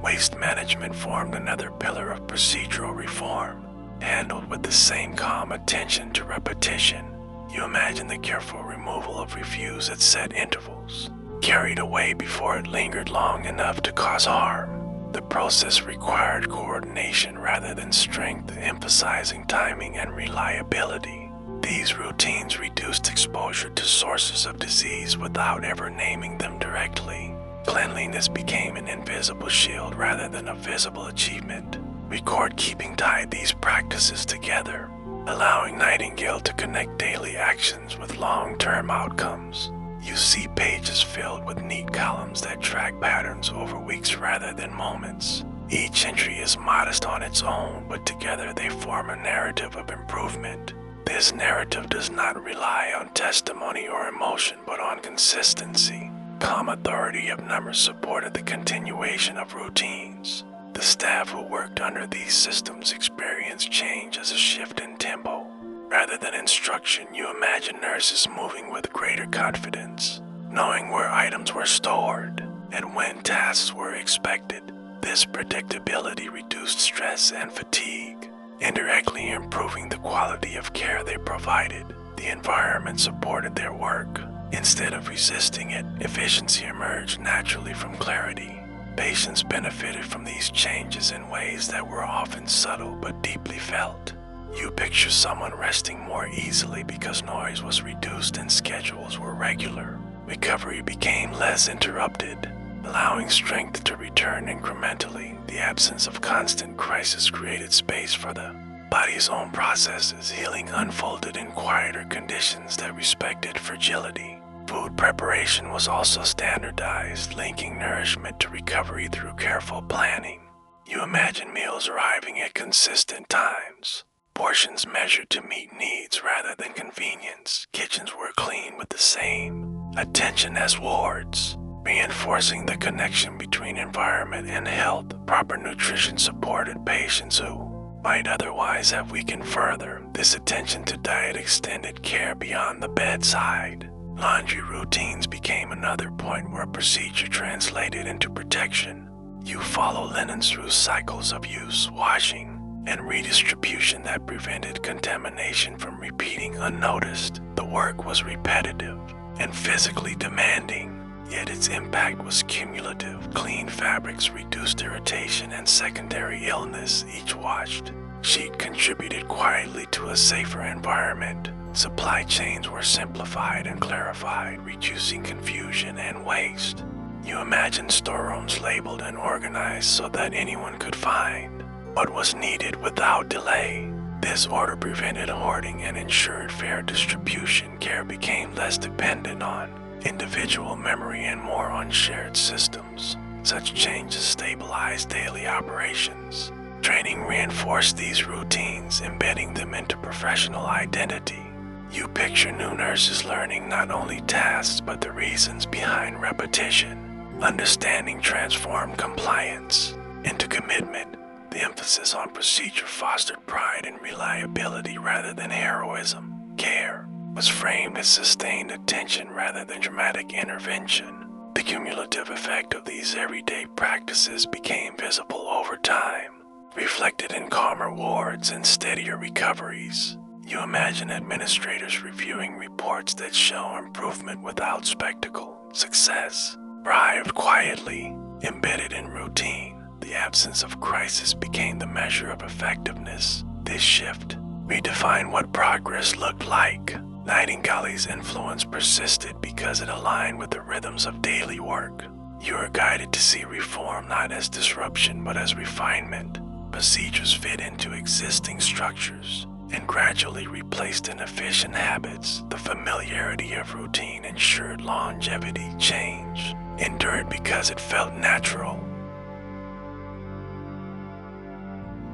Waste management formed another pillar of procedural reform, handled with the same calm attention to repetition. You imagine the careful removal of refuse at set intervals, carried away before it lingered long enough to cause harm. The process required coordination rather than strength, emphasizing timing and reliability. These routines reduced exposure to sources of disease without ever naming them directly. Cleanliness became an invisible shield rather than a visible achievement. Record-keeping tied these practices together, allowing Nightingale to connect daily actions with long-term outcomes. You see pages filled with neat columns that track patterns over weeks rather than moments. Each entry is modest on its own, but together they form a narrative of improvement. This narrative does not rely on testimony or emotion, but on consistency. Calm authority of numbers supported the continuation of routines. The staff who worked under these systems experienced change as a shift in tempo. Rather than instruction, you imagine nurses moving with greater confidence, knowing where items were stored and when tasks were expected. This predictability reduced stress and fatigue, indirectly improving the quality of care they provided. The environment supported their work. Instead of resisting it, efficiency emerged naturally from clarity. Patients benefited from these changes in ways that were often subtle but deeply felt. You picture someone resting more easily because noise was reduced and schedules were regular. Recovery became less interrupted, allowing strength to return incrementally. The absence of constant crisis created space for the body's own processes. Healing unfolded in quieter conditions that respected fragility. Food preparation was also standardized, linking nourishment to recovery through careful planning. You imagine meals arriving at consistent times, portions measured to meet needs rather than convenience. Kitchens were clean with the same attention as wards, reinforcing the connection between environment and health. Proper nutrition supported patients who might otherwise have weakened further. This attention to diet extended care beyond the bedside. Laundry routines became another point where procedure translated into protection. You follow linens through cycles of use, washing, and redistribution that prevented contamination from repeating unnoticed. The work was repetitive and physically demanding, yet its impact was cumulative. Clean fabrics reduced irritation and secondary illness. Each washed sheet contributed quietly to a safer environment. Supply chains were simplified and clarified, reducing confusion and waste. You imagine storerooms labeled and organized so that anyone could find what was needed without delay. This order prevented hoarding and ensured fair distribution. Care became less dependent on individual memory and more on shared systems. Such changes stabilized daily operations. Training reinforced these routines, embedding them into professional identity. You picture new nurses learning not only tasks but the reasons behind repetition. Understanding transformed compliance into commitment. The emphasis on procedure fostered pride and reliability rather than heroism. Care was framed as sustained attention rather than dramatic intervention. The cumulative effect of these everyday practices became visible over time, reflected in calmer wards and steadier recoveries. You imagine administrators reviewing reports that show improvement without spectacle. Success thrived quietly, embedded in routine. The absence of crisis became the measure of effectiveness. This shift redefined what progress looked like. Nightingale's influence persisted because it aligned with the rhythms of daily work. You are guided to see reform not as disruption but as refinement. Procedures fit into existing structures and gradually replaced inefficient habits. The familiarity of routine ensured longevity. Change endured because it felt natural.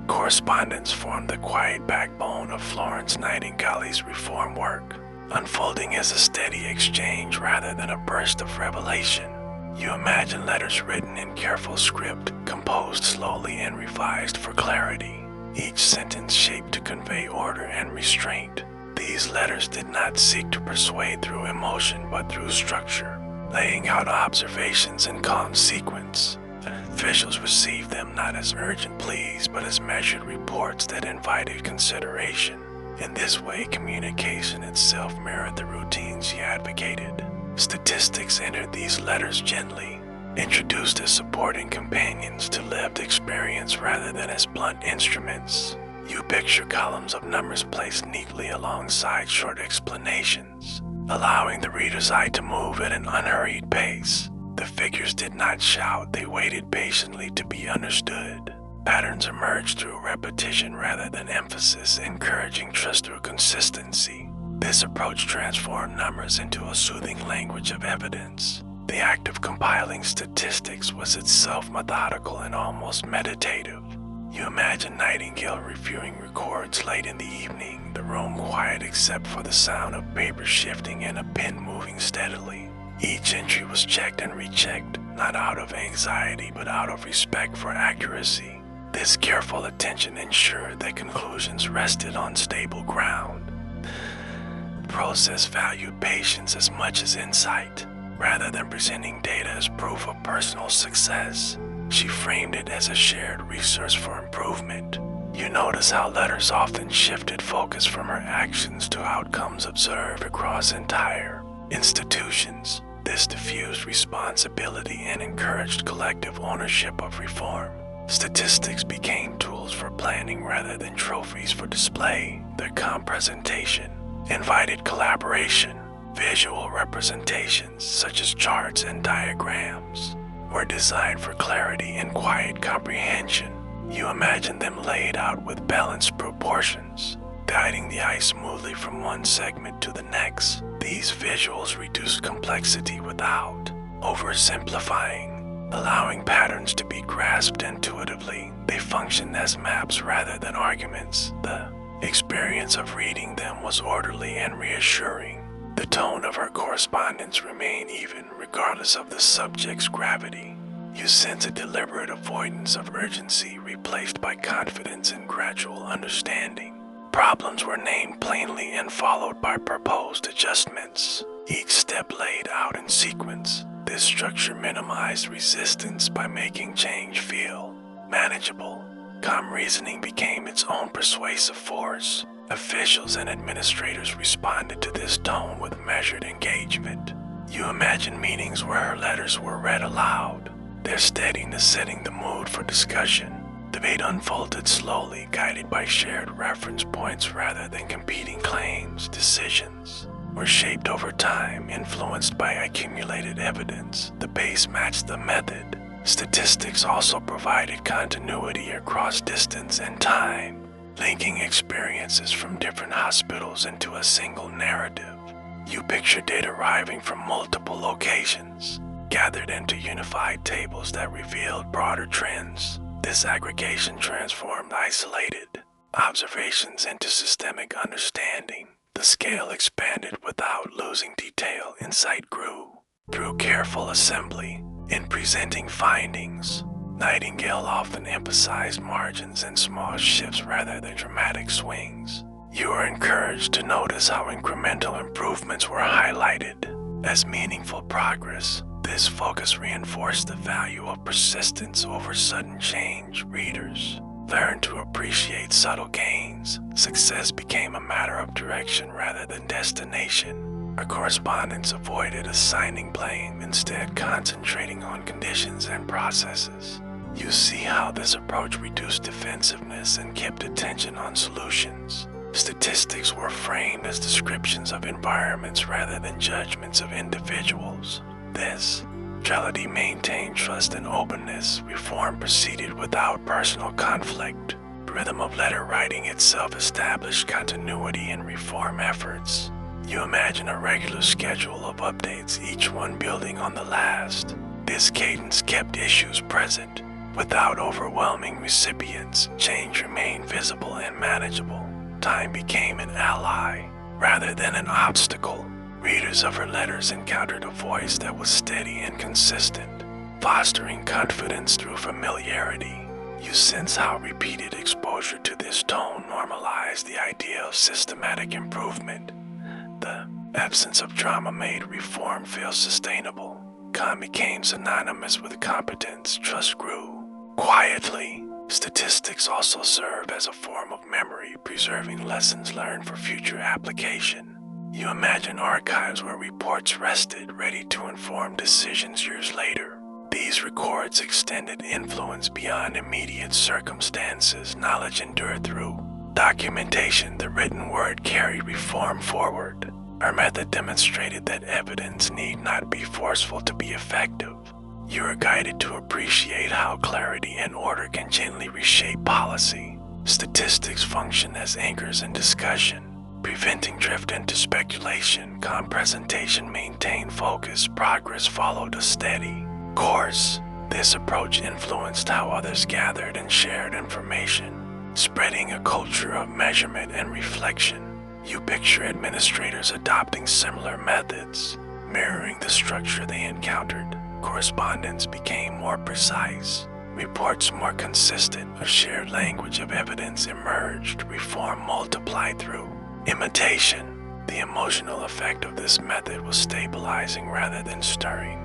Correspondence formed the quiet backbone of Florence Nightingale's reform work, unfolding as a steady exchange rather than a burst of revelation. You imagine letters written in careful script, composed slowly and revised for clarity, each sentence shaped to convey order and restraint. These letters did not seek to persuade through emotion but through structure, laying out observations in calm sequence. Officials received them not as urgent pleas but as measured reports that invited consideration. In this way, communication itself mirrored the routines she advocated. Statistics entered these letters gently, introduced as supporting companions to lived experience rather than as blunt instruments. You picture columns of numbers placed neatly alongside short explanations, allowing the reader's eye to move at an unhurried pace. The figures did not shout, they waited patiently to be understood. Patterns emerged through repetition rather than emphasis, encouraging trust through consistency. This approach transformed numbers into a soothing language of evidence. The act of compiling statistics was itself methodical and almost meditative. You imagine Nightingale reviewing records late in the evening, the room quiet except for the sound of paper shifting and a pen moving steadily. Each entry was checked and rechecked, not out of anxiety but out of respect for accuracy. This careful attention ensured that conclusions rested on stable ground. The process valued patience as much as insight. Rather than presenting data as proof of personal success, she framed it as a shared resource for improvement. You notice how letters often shifted focus from her actions to outcomes observed across entire institutions. This diffused responsibility and encouraged collective ownership of reform. Statistics became tools for planning rather than trophies for display. Their calm presentation invited collaboration. Visual representations, such as charts and diagrams, were designed for clarity and quiet comprehension. You imagine them laid out with balanced proportions, guiding the eye smoothly from one segment to the next. These visuals reduced complexity without oversimplifying, allowing patterns to be grasped intuitively. They functioned as maps rather than arguments. The experience of reading them was orderly and reassuring. The tone of her correspondence remained even, regardless of the subject's gravity. You sense a deliberate avoidance of urgency replaced by confidence and gradual understanding. Problems were named plainly and followed by proposed adjustments, each step laid out in sequence. This structure minimized resistance by making change feel manageable. Calm reasoning became its own persuasive force. Officials and administrators responded to this tone with measured engagement. You imagine meetings where her letters were read aloud, their steadiness setting the mood for discussion. Debate unfolded slowly, guided by shared reference points rather than competing claims. Decisions were shaped over time, influenced by accumulated evidence. The pace matched the method. Statistics also provided continuity across distance and time, linking experiences from different hospitals into a single narrative. You picture data arriving from multiple locations, gathered into unified tables that revealed broader trends. This aggregation transformed isolated observations into systemic understanding. The scale expanded without losing detail. Insight grew through careful assembly. In presenting findings, Nightingale often emphasized margins and small shifts rather than dramatic swings. You are encouraged to notice how incremental improvements were highlighted as meaningful progress. This focus reinforced the value of persistence over sudden change. Readers learned to appreciate subtle gains. Success became a matter of direction rather than destination. Our correspondents avoided assigning blame, instead concentrating on conditions and processes. You see how this approach reduced defensiveness and kept attention on solutions. Statistics were framed as descriptions of environments rather than judgments of individuals. This neutrality maintained trust and openness. Reform proceeded without personal conflict. The rhythm of letter writing itself established continuity in reform efforts. You imagine a regular schedule of updates, each one building on the last. This cadence kept issues present. Without overwhelming recipients, change remained visible and manageable. Time became an ally rather than an obstacle. Readers of her letters encountered a voice that was steady and consistent, fostering confidence through familiarity. You sense how repeated exposure to this tone normalized the idea of systematic improvement. The absence of drama made reform feel sustainable. Calm became synonymous with competence. Trust grew quietly. Statistics also serve as a form of memory, preserving lessons learned for future application. You imagine archives where reports rested, ready to inform decisions years later. These records extended influence beyond immediate circumstances. Knowledge endured through documentation. The written word carried reform forward. Our method demonstrated that evidence need not be forceful to be effective. You are guided to appreciate how clarity and order can gently reshape policy. Statistics function as anchors in discussion, preventing drift into speculation. Calm presentation maintained focus. Progress followed a steady course. This approach influenced how others gathered and shared information, spreading a culture of measurement and reflection. You picture administrators adopting similar methods, mirroring the structure they encountered. Correspondence became more precise, reports more consistent. A shared language of evidence emerged. Reform multiplied through imitation. The emotional effect of this method was stabilizing rather than stirring.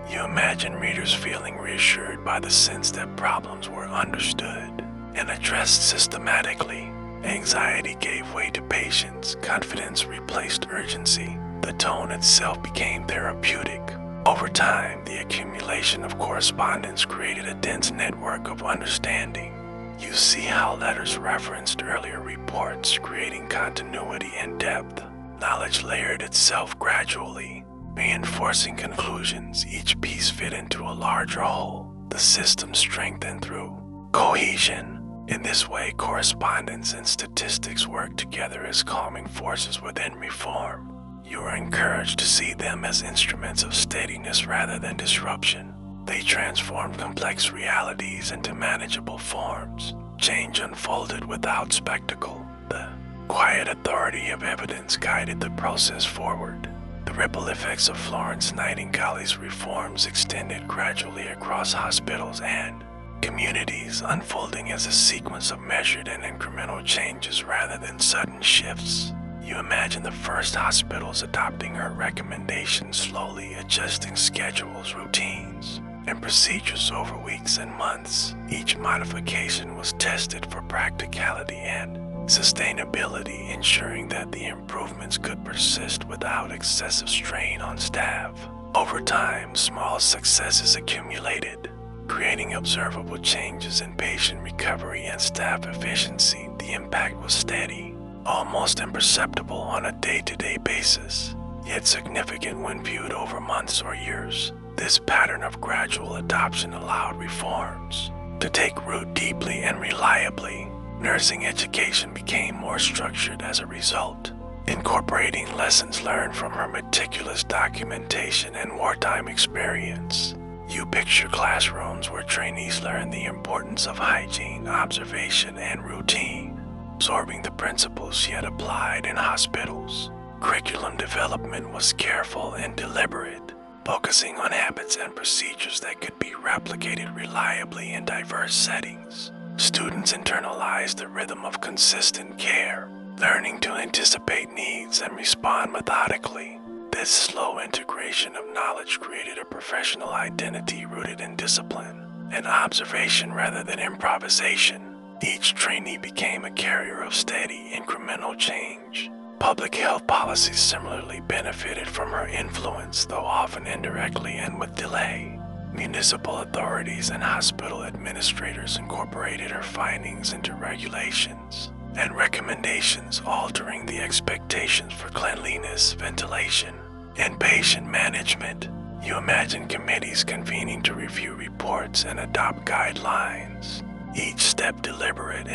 You imagine readers feeling reassured by the sense that problems were understood and addressed systematically. Anxiety gave way to patience. Confidence replaced urgency. The tone itself became therapeutic. Over time, the accumulation of correspondence created a dense network of understanding. You see how letters referenced earlier reports, creating continuity and depth. Knowledge layered itself gradually, reinforcing conclusions. Each piece fit into a larger whole. The system strengthened through cohesion. In this way, correspondence and statistics work together as calming forces within reform. You are encouraged to see them as instruments of steadiness rather than disruption. They transformed complex realities into manageable forms. Change unfolded without spectacle. The quiet authority of evidence guided the process forward. The ripple effects of Florence Nightingale's reforms extended gradually across hospitals and communities, unfolding as a sequence of measured and incremental changes rather than sudden shifts. You imagine the first hospitals adopting her recommendations, slowly adjusting schedules, routines, and procedures over weeks and months. Each modification was tested for practicality and sustainability, ensuring that the improvements could persist without excessive strain on staff. Over time, small successes accumulated, creating observable changes in patient recovery and staff efficiency. The impact was steady, almost imperceptible on a day-to-day basis, yet significant when viewed over months or years. This pattern of gradual adoption allowed reforms to take root deeply and reliably. Nursing education became more structured as a result, incorporating lessons learned from her meticulous documentation and wartime experience. You picture classrooms where trainees learn the importance of hygiene, observation, and routine. absorbing the principles she had applied in hospitals. Curriculum development was careful and deliberate, focusing on habits and procedures that could be replicated reliably in diverse settings. Students internalized the rhythm of consistent care, learning to anticipate needs and respond methodically. This slow integration of knowledge created a professional identity rooted in discipline and observation rather than improvisation. Each trainee became a carrier of steady, incremental change. Public health policies similarly benefited from her influence, though often indirectly and with delay. Municipal authorities and hospital administrators incorporated her findings into regulations and recommendations, altering the expectations for cleanliness, ventilation, and patient management. You imagine committees convening to review reports and adopt guidelines, each step deliberate,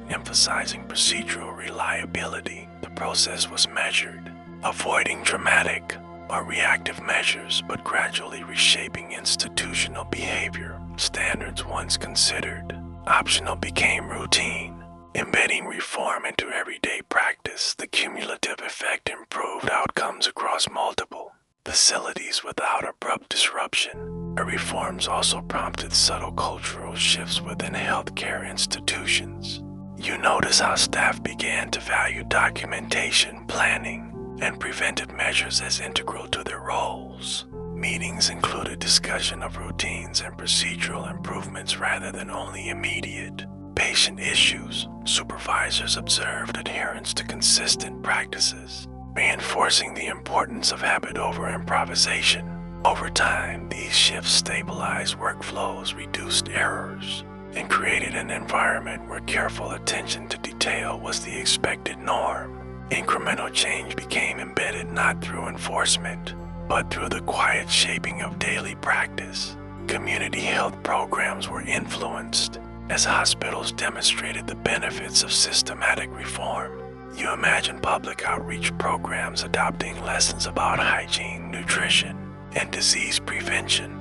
emphasizing procedural reliability. The process was measured, avoiding dramatic or reactive measures, but gradually reshaping institutional behavior. Standards once considered optional became routine. Embedding reform into everyday practice, the cumulative effect improved outcomes across multiple facilities without abrupt disruption. Her reforms also prompted subtle cultural shifts within healthcare institutions. You notice how staff began to value documentation, planning, and preventive measures as integral to their roles. Meetings included discussion of routines and procedural improvements rather than only immediate patient issues. Supervisors observed adherence to consistent practices, reinforcing the importance of habit over improvisation. Over time, these shifts stabilized workflows, reduced errors, and created an environment where careful attention to detail was the expected norm. Incremental change became embedded not through enforcement, but through the quiet shaping of daily practice. Community health programs were influenced as hospitals demonstrated the benefits of systematic reform. You imagine public outreach programs adopting lessons about hygiene, nutrition, and disease prevention,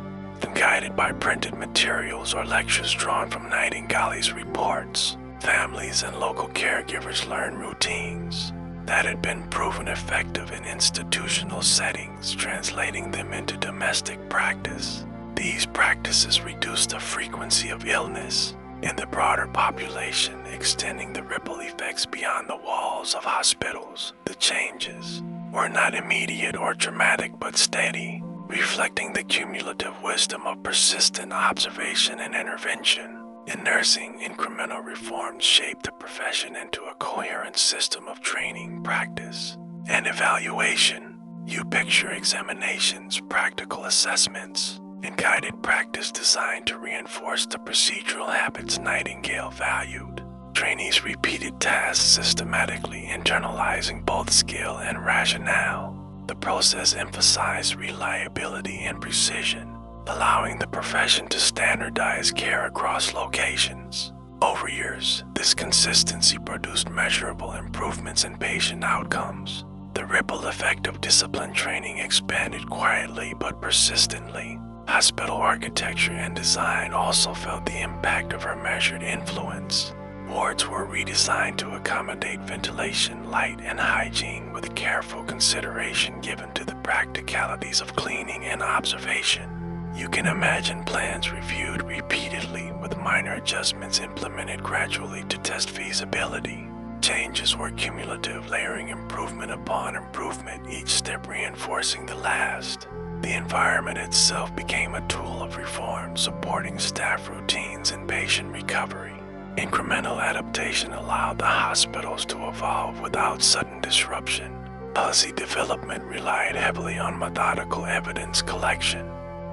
guided by printed materials or lectures drawn from Nightingale's reports. Families and local caregivers learned routines that had been proven effective in institutional settings, translating them into domestic practice. These practices reduced the frequency of illness in the broader population, extending the ripple effects beyond the walls of hospitals. The changes were not immediate or dramatic but steady, reflecting the cumulative wisdom of persistent observation and intervention. In nursing, incremental reforms shaped the profession into a coherent system of training, practice, and evaluation. You picture examinations, practical assessments, and guided practice designed to reinforce the procedural habits Nightingale valued. Trainees repeated tasks systematically, internalizing both skill and rationale. The process emphasized reliability and precision, allowing the profession to standardize care across locations. Over years, this consistency produced measurable improvements in patient outcomes. The ripple effect of discipline training expanded quietly but persistently. Hospital architecture and design also felt the impact of her measured influence. Wards were redesigned to accommodate ventilation, light, and hygiene with careful consideration given to the practicalities of cleaning and observation. You can imagine plans reviewed repeatedly with minor adjustments implemented gradually to test feasibility. Changes were cumulative, layering improvement upon improvement, each step reinforcing the last. The environment itself became a tool of reform, supporting staff routines and patient recovery. Incremental adaptation allowed the hospitals to evolve without sudden disruption. Policy development relied heavily on methodical evidence collection.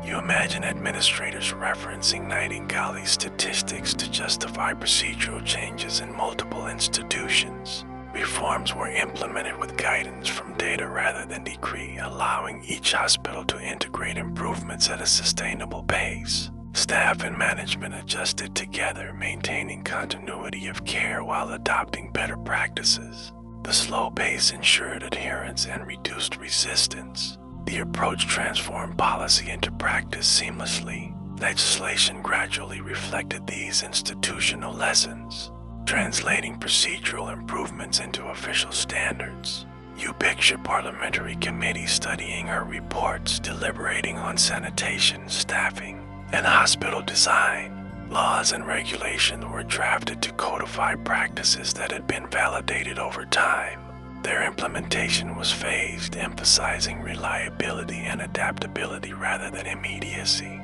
You imagine administrators referencing Nightingale's statistics to justify procedural changes in multiple institutions. Reforms were implemented with guidance from data rather than decree, allowing each hospital to integrate improvements at a sustainable pace. Staff and management adjusted together, maintaining continuity of care while adopting better practices. The slow pace ensured adherence and reduced resistance. The approach transformed policy into practice seamlessly. Legislation gradually reflected these institutional lessons. translating procedural improvements into official standards. You picture parliamentary committees studying her reports, deliberating on sanitation, staffing, and hospital design. Laws and regulations were drafted to codify practices that had been validated over time. Their implementation was phased, emphasizing reliability and adaptability rather than immediacy.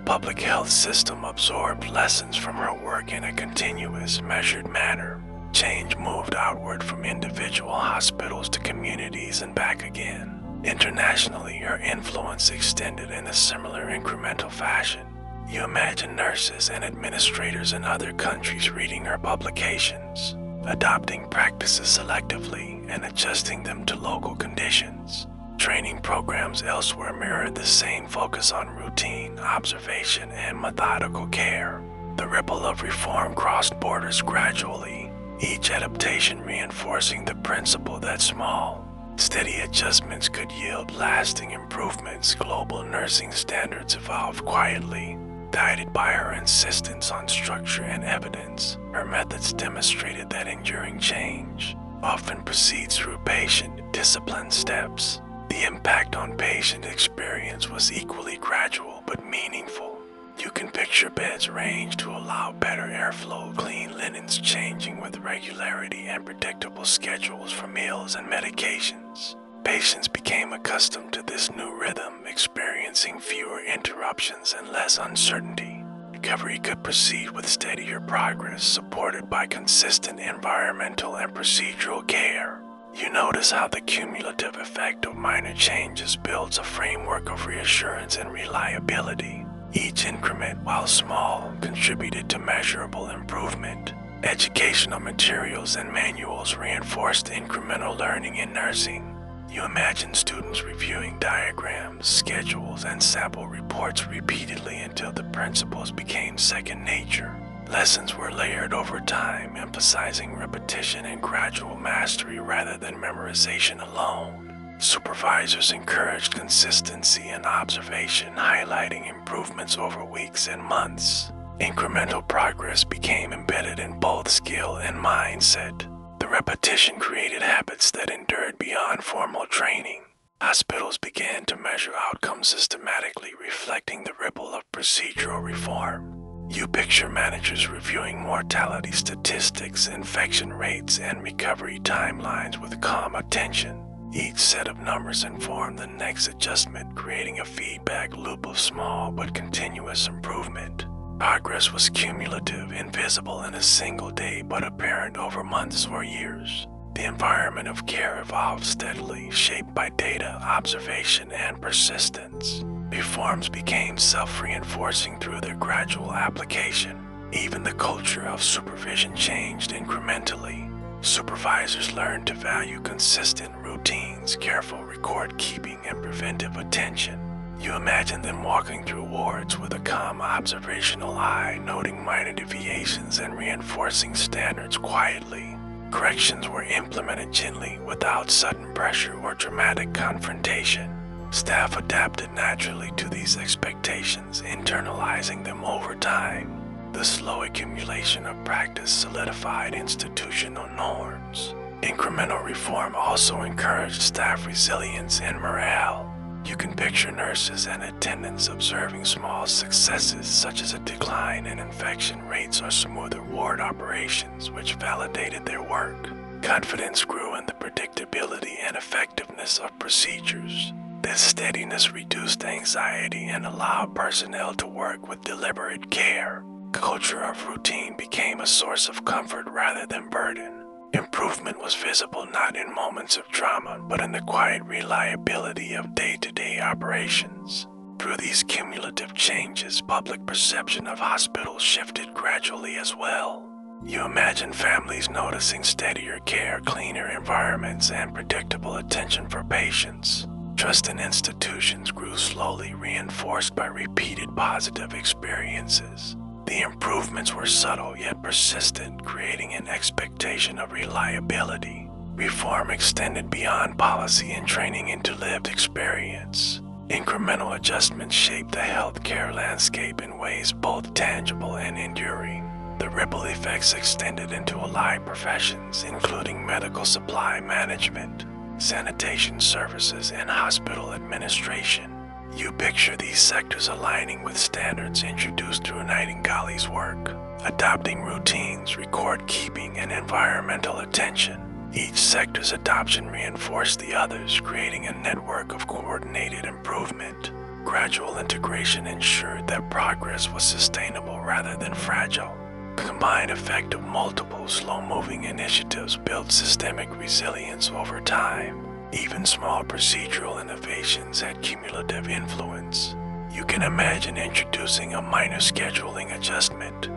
Public health system absorbed lessons from her work in a continuous, measured manner. Change moved outward from individual hospitals to communities and back again. Internationally, her influence extended in a similar incremental fashion. You imagine nurses and administrators in other countries reading her publications, adopting practices selectively and adjusting them to local conditions. Training programs elsewhere mirrored the same focus on routine, observation, and methodical care. The ripple of reform crossed borders gradually, each adaptation reinforcing the principle that small, steady adjustments could yield lasting improvements. Global nursing standards evolved quietly, guided by her insistence on structure and evidence. Her methods demonstrated that enduring change often proceeds through patient, disciplined steps. The impact on patient experience was equally gradual but meaningful. You can picture beds arranged to allow better airflow, clean linens changing with regularity, and predictable schedules for meals and medications. Patients became accustomed to this new rhythm, experiencing fewer interruptions and less uncertainty. Recovery could proceed with steadier progress, supported by consistent environmental and procedural care. You notice how the cumulative effect of minor changes builds a framework of reassurance and reliability. Each increment, while small, contributed to measurable improvement. Educational materials and manuals reinforced incremental learning in nursing. You imagine students reviewing diagrams, schedules, and sample reports repeatedly until the principles became second nature. Lessons were layered over time, emphasizing repetition and gradual mastery rather than memorization alone. Supervisors encouraged consistency and observation, highlighting improvements over weeks and months. Incremental progress became embedded in both skill and mindset. The repetition created habits that endured beyond formal training. Hospitals began to measure outcomes systematically, reflecting the ripple of procedural reform. You picture managers reviewing mortality statistics, infection rates, and recovery timelines with calm attention. Each set of numbers informed the next adjustment, creating a feedback loop of small but continuous improvement. Progress was cumulative, invisible in a single day, but apparent over months or years. The environment of care evolved steadily, shaped by data, observation, and persistence. Reforms became self-reinforcing through their gradual application. Even the culture of supervision changed incrementally. Supervisors learned to value consistent routines, careful record-keeping, and preventive attention. You imagine them walking through wards with a calm observational eye, noting minor deviations and reinforcing standards quietly. Corrections were implemented gently, without sudden pressure or dramatic confrontation. Staff adapted naturally to these expectations, internalizing them over time. The slow accumulation of practice solidified institutional norms. Incremental reform also encouraged staff resilience and morale. You can picture nurses and attendants observing small successes, such as a decline in infection rates or smoother ward operations, which validated their work. Confidence grew in the predictability and effectiveness of procedures. This steadiness reduced anxiety and allowed personnel to work with deliberate care. Culture of routine became a source of comfort rather than burden. Improvement was visible not in moments of drama, but in the quiet reliability of day-to-day operations. Through these cumulative changes, public perception of hospitals shifted gradually as well. You imagine families noticing steadier care, cleaner environments, and predictable attention for patients. Trust in institutions grew slowly, reinforced by repeated positive experiences. The improvements were subtle yet persistent, creating an expectation of reliability. Reform extended beyond policy and training into lived experience. Incremental adjustments shaped the healthcare landscape in ways both tangible and enduring. The ripple effects extended into allied professions, including medical supply management, sanitation services, and hospital administration. You picture these sectors aligning with standards introduced through Nightingale's work, adopting routines, record keeping, and environmental attention. Each sector's adoption reinforced the others, creating a network of coordinated improvement. Gradual integration ensured that progress was sustainable rather than fragile. The combined effect of multiple slow-moving initiatives built systemic resilience over time. Even small procedural innovations had cumulative influence. You can imagine introducing a minor scheduling adjustment,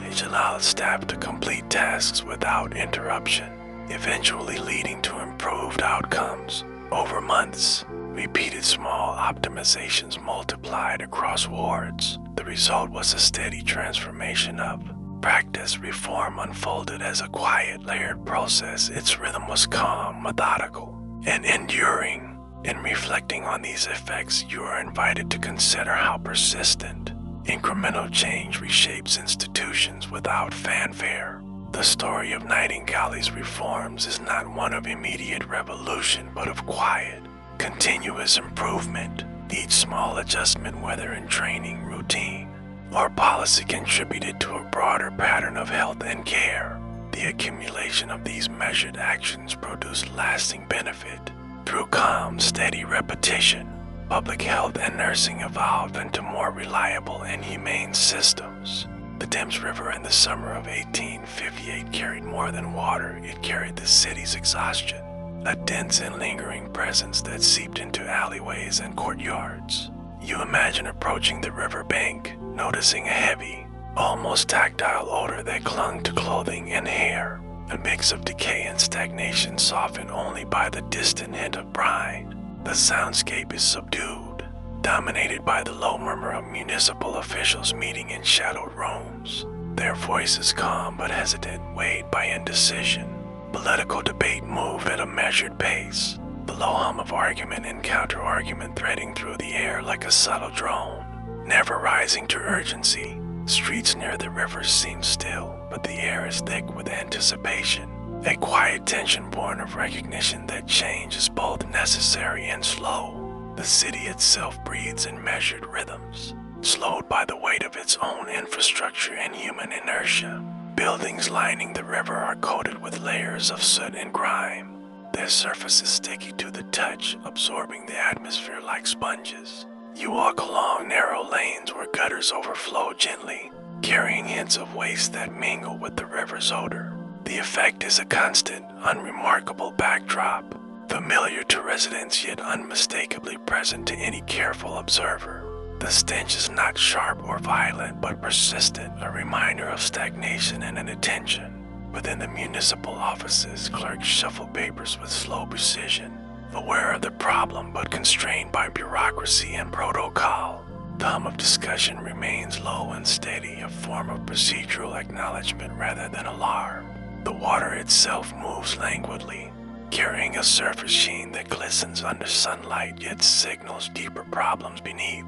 which allowed staff to complete tasks without interruption, eventually leading to improved outcomes. Over months, repeated small optimizations multiplied across wards. The result was a steady transformation of practice. Reform unfolded as a quiet, layered process. Its rhythm was calm, methodical, and enduring. In reflecting on these effects, you are invited to consider how persistent, incremental change reshapes institutions without fanfare. The story of Nightingale's reforms is not one of immediate revolution, but of quiet, continuous improvement. Each small adjustment, whether in training, routine, or policy, contributed to a broader pattern of health and care. The accumulation of these measured actions produced lasting benefit. Through calm, steady repetition, public health and nursing evolved into more reliable and humane systems. The Thames River in the summer of 1858 carried more than water, it carried the city's exhaustion, a dense and lingering presence that seeped into alleyways and courtyards. You imagine approaching the river bank, noticing a heavy, almost tactile odor that clung to clothing and hair, a mix of decay and stagnation softened only by the distant hint of brine. The soundscape is subdued, dominated by the low murmur of municipal officials meeting in shadowed rooms, their voices calm but hesitant, weighed by indecision. Political debate moved at a measured pace, the low hum of argument and counter-argument threading through the air like a subtle drone, never rising to urgency. Streets near the river seem still, but the air is thick with anticipation, a quiet tension born of recognition that change is both necessary and slow. The city itself breathes in measured rhythms, slowed by the weight of its own infrastructure and human inertia. Buildings lining the river are coated with layers of soot and grime, their surfaces sticky to the touch, absorbing the atmosphere like sponges. You walk along narrow lanes where gutters overflow gently, carrying hints of waste that mingle with the river's odor. The effect is a constant, unremarkable backdrop, familiar to residents yet unmistakably present to any careful observer. The stench is not sharp or violent, but persistent, a reminder of stagnation and inattention. Within the municipal offices, clerks shuffle papers with slow precision, aware of the problem but constrained by bureaucracy and protocol. The hum of discussion remains low and steady, a form of procedural acknowledgement rather than alarm. The water itself moves languidly, carrying a surface sheen that glistens under sunlight yet signals deeper problems beneath.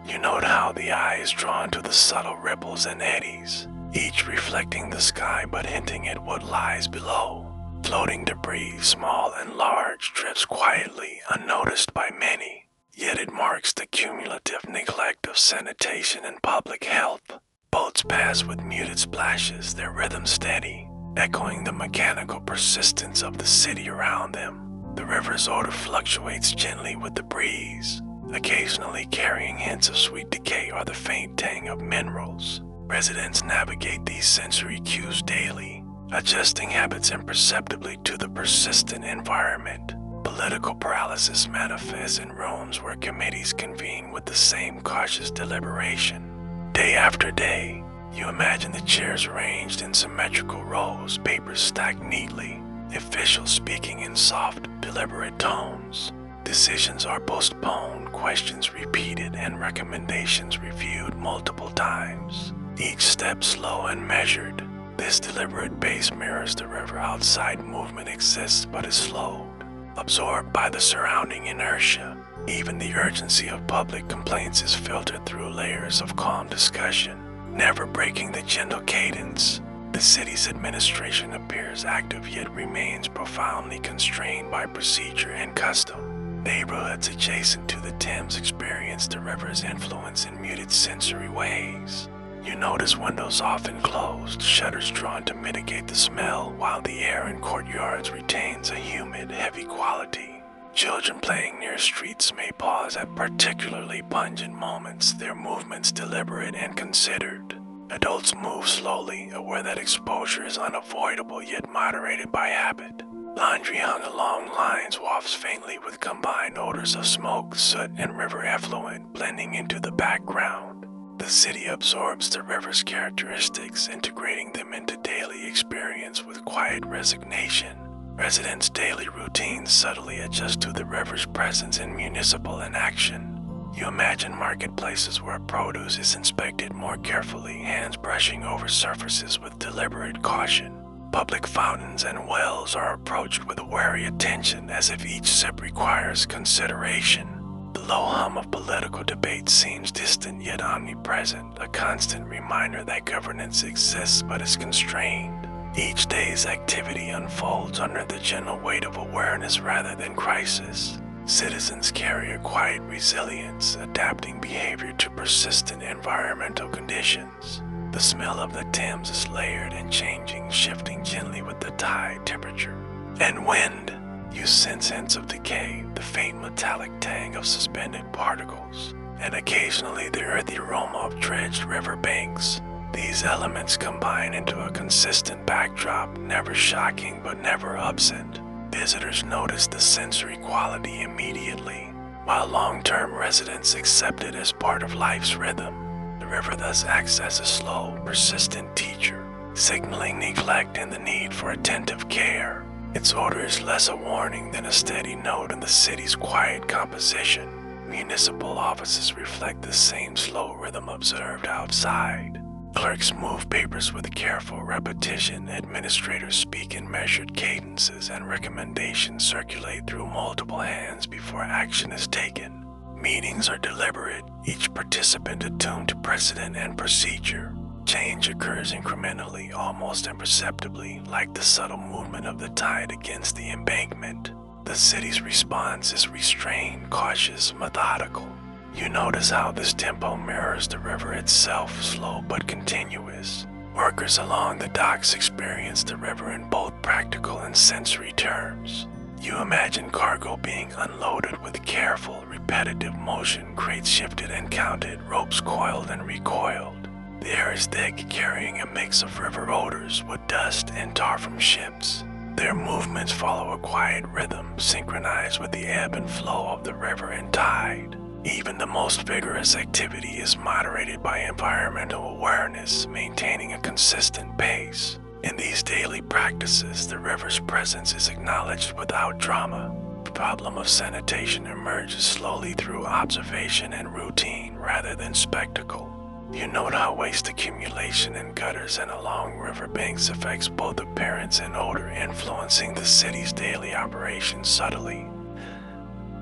You note how the eye is drawn to the subtle ripples and eddies, each reflecting the sky but hinting at what lies below. Floating debris, small and large, drifts quietly, unnoticed by many, yet it marks the cumulative neglect of sanitation and public health. Boats pass with muted splashes, their rhythm steady, echoing the mechanical persistence of the city around them. The river's odor fluctuates gently with the breeze, occasionally carrying hints of sweet decay or the faint tang of minerals. Residents navigate these sensory cues daily, adjusting habits imperceptibly to the persistent environment. Political paralysis manifests in rooms where committees convene with the same cautious deliberation. Day after day, you imagine the chairs arranged in symmetrical rows, papers stacked neatly, officials speaking in soft, deliberate tones. Decisions are postponed, questions repeated, and recommendations reviewed multiple times, each step slow and measured. This deliberate pace mirrors the river outside. Movement exists but is slowed, absorbed by the surrounding inertia. Even the urgency of public complaints is filtered through layers of calm discussion. never breaking the gentle cadence. The city's administration appears active yet remains profoundly constrained by procedure and custom. Neighborhoods adjacent to the Thames experience the river's influence in muted sensory ways. You notice windows often closed, shutters drawn to mitigate the smell, while the air in courtyards retains a humid, heavy quality. Children playing near streets may pause at particularly pungent moments, their movements deliberate and considered. Adults move slowly, aware that exposure is unavoidable yet moderated by habit. Laundry hung along lines wafts faintly with combined odors of smoke, soot, and river effluent blending into the background. The city absorbs the river's characteristics, integrating them into daily experience with quiet resignation. Residents' daily routines subtly adjust to the river's presence in municipal inaction. You imagine marketplaces where produce is inspected more carefully, hands brushing over surfaces with deliberate caution. Public fountains and wells are approached with wary attention, as if each sip requires consideration. The low hum of political debate seems distant yet omnipresent, a constant reminder that governance exists but is constrained. Each day's activity unfolds under the gentle weight of awareness rather than crisis. Citizens carry a quiet resilience, adapting behavior to persistent environmental conditions. The smell of the Thames is layered and changing, shifting gently with the tide, temperature, and wind. You sense hints of decay, the faint metallic tang of suspended particles, and occasionally the earthy aroma of dredged riverbanks. These elements combine into a consistent backdrop, never shocking but never absent. Visitors notice the sensory quality immediately, while long-term residents accept it as part of life's rhythm. The river thus acts as a slow, persistent teacher, signaling neglect and the need for attentive care. Its odor is less a warning than a steady note in the city's quiet composition. Municipal offices reflect the same slow rhythm observed outside. Clerks move papers with careful repetition, administrators speak in measured cadences, and recommendations circulate through multiple hands before action is taken. Meetings are deliberate, each participant attuned to precedent and procedure. Change occurs incrementally, almost imperceptibly, like the subtle movement of the tide against the embankment. The city's response is restrained, cautious, methodical. You notice how this tempo mirrors the river itself, slow but continuous. Workers along the docks experience the river in both practical and sensory terms. You imagine cargo being unloaded with careful, repetitive motion, crates shifted and counted, ropes coiled and recoiled. The air is thick, carrying a mix of river odors, wood dust, and tar from ships. Their movements follow a quiet rhythm, synchronized with the ebb and flow of the river and tide. Even the most vigorous activity is moderated by environmental awareness, maintaining a consistent pace. In these daily practices, the river's presence is acknowledged without drama. The problem of sanitation emerges slowly through observation and routine rather than spectacle. You note how waste accumulation in gutters and along riverbanks affects both appearance and odor, influencing the city's daily operations subtly.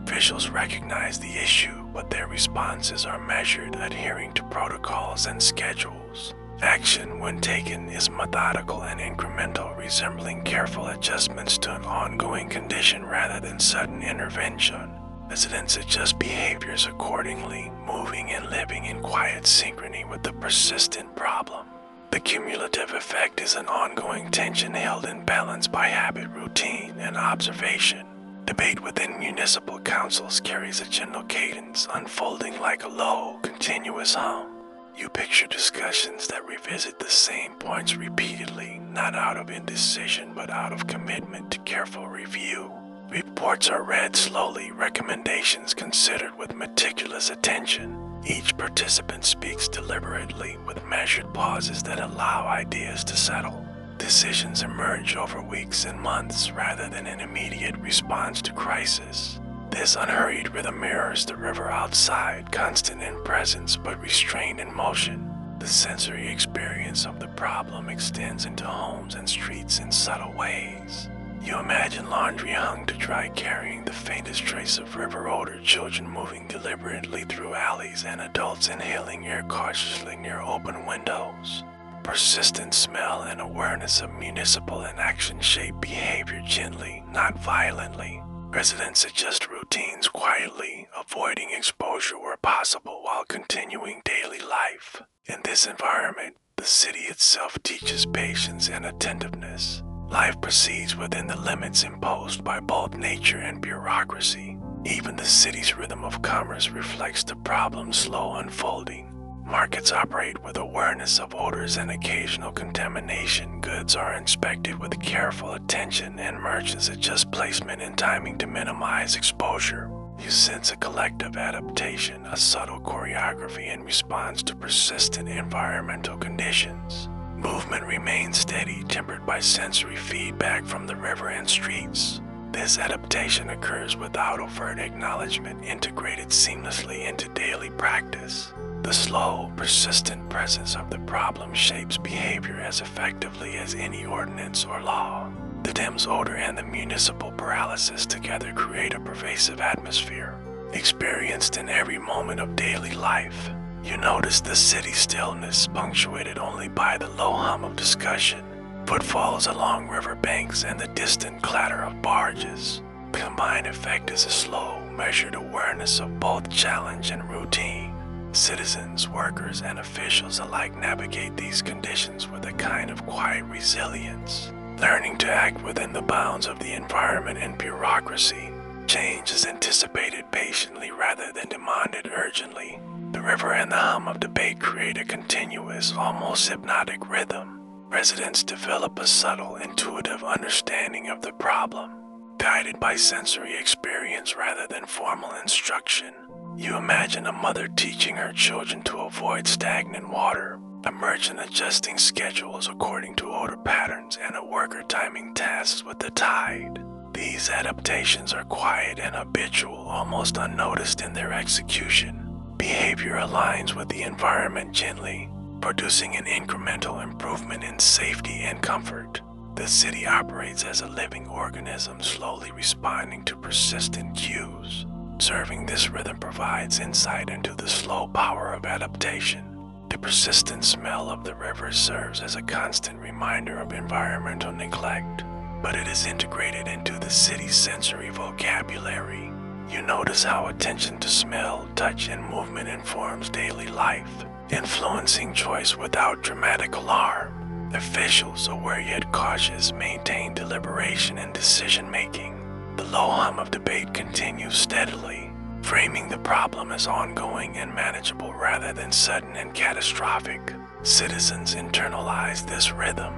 Officials recognize the issue, but their responses are measured, adhering to protocols and schedules. Action, when taken, is methodical and incremental, resembling careful adjustments to an ongoing condition rather than sudden intervention. Residents adjust behaviors accordingly, moving and living in quiet synchrony with the persistent problem. The cumulative effect is an ongoing tension held in balance by habit, routine, and observation. Debate within municipal councils carries a gentle cadence, unfolding like a low, continuous hum. You picture discussions that revisit the same points repeatedly, not out of indecision but out of commitment to careful review. Reports are read slowly, recommendations considered with meticulous attention. Each participant speaks deliberately, with measured pauses that allow ideas to settle. Decisions emerge over weeks and months rather than an immediate response to crisis. This unhurried rhythm mirrors the river outside, constant in presence but restrained in motion. The sensory experience of the problem extends into homes and streets in subtle ways. You imagine laundry hung to dry carrying the faintest trace of river odor, children moving deliberately through alleys, and adults inhaling air cautiously near open windows. Persistent smell and awareness of municipal inaction shape behavior gently, not violently. Residents adjust routines quietly, avoiding exposure where possible while continuing daily life. In this environment, the city itself teaches patience and attentiveness. Life proceeds within the limits imposed by both nature and bureaucracy. Even the city's rhythm of commerce reflects the problem's slow unfolding. Markets operate with awareness of odors and occasional contamination. Goods are inspected with careful attention, and merchants adjust placement and timing to minimize exposure. You sense a collective adaptation, a subtle choreography in response to persistent environmental conditions. Movement remains steady, tempered by sensory feedback from the river and streets. This adaptation occurs without overt acknowledgement, integrated seamlessly into daily practice. The slow, persistent presence of the problem shapes behavior as effectively as any ordinance or law. The dense odor and the municipal paralysis together create a pervasive atmosphere, experienced in every moment of daily life. You notice the city stillness, punctuated only by the low hum of discussion, footfalls along river banks, and the distant clatter of barges. The combined effect is a slow, measured awareness of both challenge and routine. Citizens, workers, and officials alike navigate these conditions with a kind of quiet resilience, learning to act within the bounds of the environment and bureaucracy. Change is anticipated patiently rather than demanded urgently. The river and the hum of debate create a continuous, almost hypnotic rhythm. Residents develop a subtle, intuitive understanding of the problem, guided by sensory experience rather than formal instruction. You imagine a mother teaching her children to avoid stagnant water, a merchant adjusting schedules according to odor patterns, and a worker timing tasks with the tide. These adaptations are quiet and habitual, almost unnoticed in their execution. Behavior aligns with the environment gently, producing an incremental improvement in safety and comfort. The city operates as a living organism, slowly responding to persistent cues. Observing this rhythm provides insight into the slow power of adaptation. The persistent smell of the river serves as a constant reminder of environmental neglect, but it is integrated into the city's sensory vocabulary. You notice how attention to smell, touch, and movement informs daily life, influencing choice without dramatic alarm. Officials, aware yet cautious, maintain deliberation and decision-making. The low hum of debate continues steadily, framing the problem as ongoing and manageable rather than sudden and catastrophic. Citizens internalize this rhythm,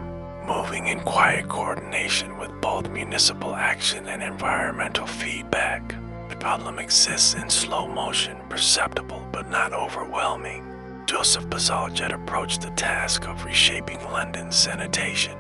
moving in quiet coordination with both municipal action and environmental feedback. The problem exists in slow motion, perceptible but not overwhelming. Joseph Bazalgette approached the task of reshaping London's sanitation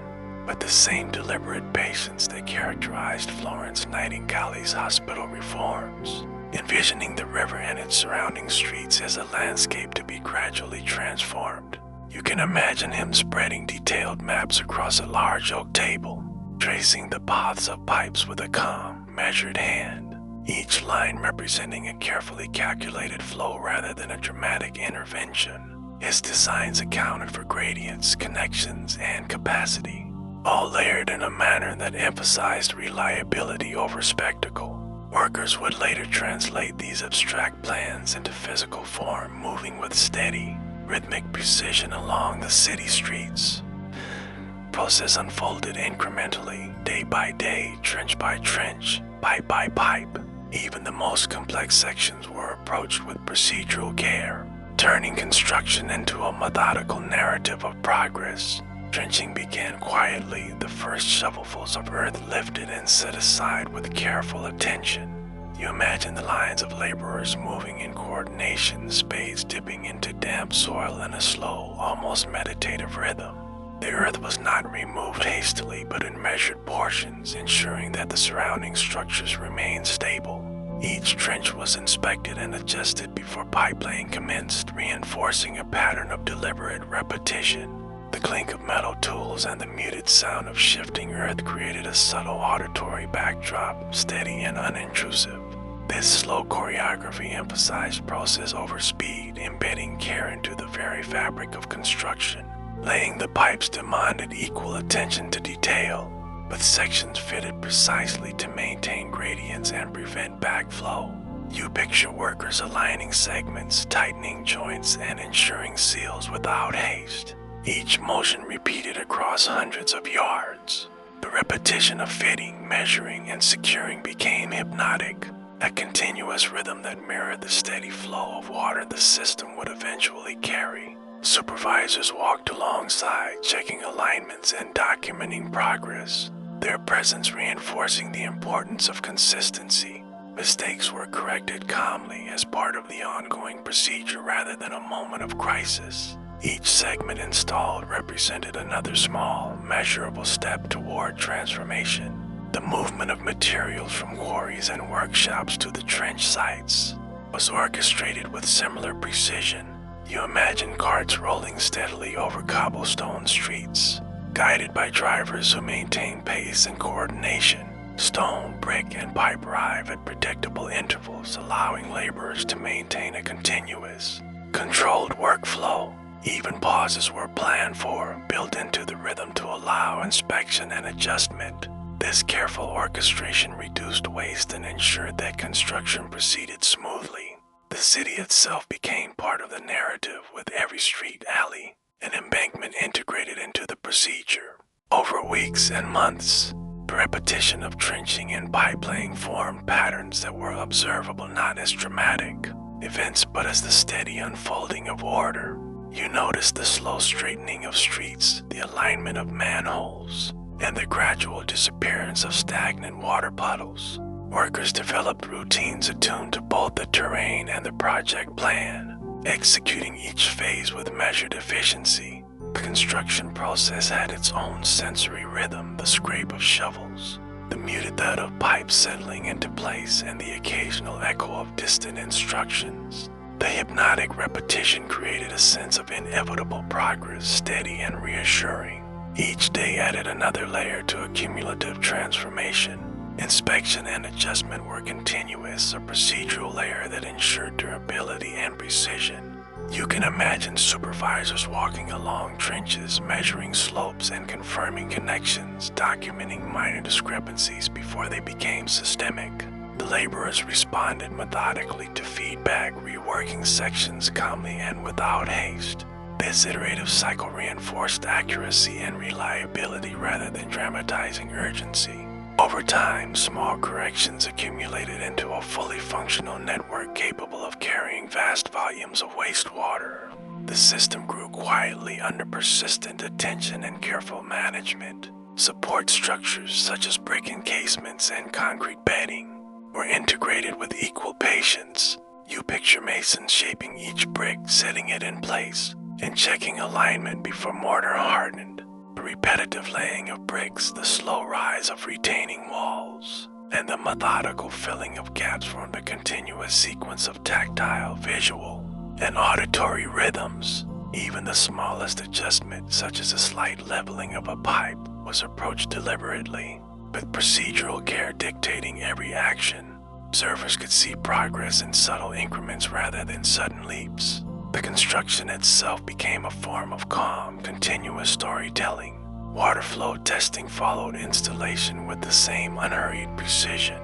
with the same deliberate patience that characterized Florence Nightingale's hospital reforms, envisioning the river and its surrounding streets as a landscape to be gradually transformed. You can imagine him spreading detailed maps across a large oak table, tracing the paths of pipes with a calm, measured hand, each line representing a carefully calculated flow rather than a dramatic intervention. His designs accounted for gradients, connections, and capacity, all layered in a manner that emphasized reliability over spectacle. Workers would later translate these abstract plans into physical form, moving with steady, rhythmic precision along the city streets. The process unfolded incrementally, day by day, trench by trench, pipe by pipe. Even the most complex sections were approached with procedural care, turning construction into a methodical narrative of progress. Trenching began quietly, the first shovelfuls of earth lifted and set aside with careful attention. You imagine the lines of laborers moving in coordination, spades dipping into damp soil in a slow, almost meditative rhythm. The earth was not removed hastily, but in measured portions, ensuring that the surrounding structures remained stable. Each trench was inspected and adjusted before pipe laying commenced, reinforcing a pattern of deliberate repetition. The clink of metal tools and the muted sound of shifting earth created a subtle auditory backdrop, steady and unintrusive. This slow choreography emphasized process over speed, embedding care into the very fabric of construction. Laying the pipes demanded equal attention to detail, with sections fitted precisely to maintain gradients and prevent backflow. You picture workers aligning segments, tightening joints, and ensuring seals without haste. Each motion repeated across hundreds of yards. The repetition of fitting, measuring, and securing became hypnotic, a continuous rhythm that mirrored the steady flow of water the system would eventually carry. Supervisors walked alongside, checking alignments and documenting progress, their presence reinforcing the importance of consistency. Mistakes were corrected calmly as part of the ongoing procedure rather than a moment of crisis. Each segment installed represented another small, measurable step toward transformation. The movement of materials from quarries and workshops to the trench sites was orchestrated with similar precision. You imagine carts rolling steadily over cobblestone streets, guided by drivers who maintain pace and coordination. Stone, brick, and pipe arrive at predictable intervals, allowing laborers to maintain a continuous, controlled workflow. Even pauses were planned for, built into the rhythm to allow inspection and adjustment. This careful orchestration reduced waste and ensured that construction proceeded smoothly. The city itself became part of the narrative, with every street, alley, and embankment integrated into the procedure. Over weeks and months, the repetition of trenching and pipelaying formed patterns that were observable not as dramatic events but as the steady unfolding of order. You noticed the slow straightening of streets, the alignment of manholes, and the gradual disappearance of stagnant water puddles. Workers developed routines attuned to both the terrain and the project plan, executing each phase with measured efficiency. The construction process had its own sensory rhythm, the scrape of shovels, the muted thud of pipes settling into place, and the occasional echo of distant instructions. The hypnotic repetition created a sense of inevitable progress, steady and reassuring. Each day added another layer to a cumulative transformation. Inspection and adjustment were continuous, a procedural layer that ensured durability and precision. You can imagine supervisors walking along trenches, measuring slopes and confirming connections, documenting minor discrepancies before they became systemic. The laborers responded methodically to feedback, reworking sections calmly and without haste. This iterative cycle reinforced accuracy and reliability rather than dramatizing urgency. Over time, small corrections accumulated into a fully functional network capable of carrying vast volumes of wastewater. The system grew quietly under persistent attention and careful management. Support structures such as brick encasements and concrete bedding were integrated with equal patience. You picture masons shaping each brick, setting it in place, and checking alignment before mortar hardened. The repetitive laying of bricks, the slow rise of retaining walls, and the methodical filling of gaps formed a continuous sequence of tactile, visual, and auditory rhythms. Even the smallest adjustment, such as a slight leveling of a pipe, was approached deliberately, with procedural care dictating every action. Observers could see progress in subtle increments rather than sudden leaps. The construction itself became a form of calm, continuous storytelling. Water flow testing followed installation with the same unhurried precision.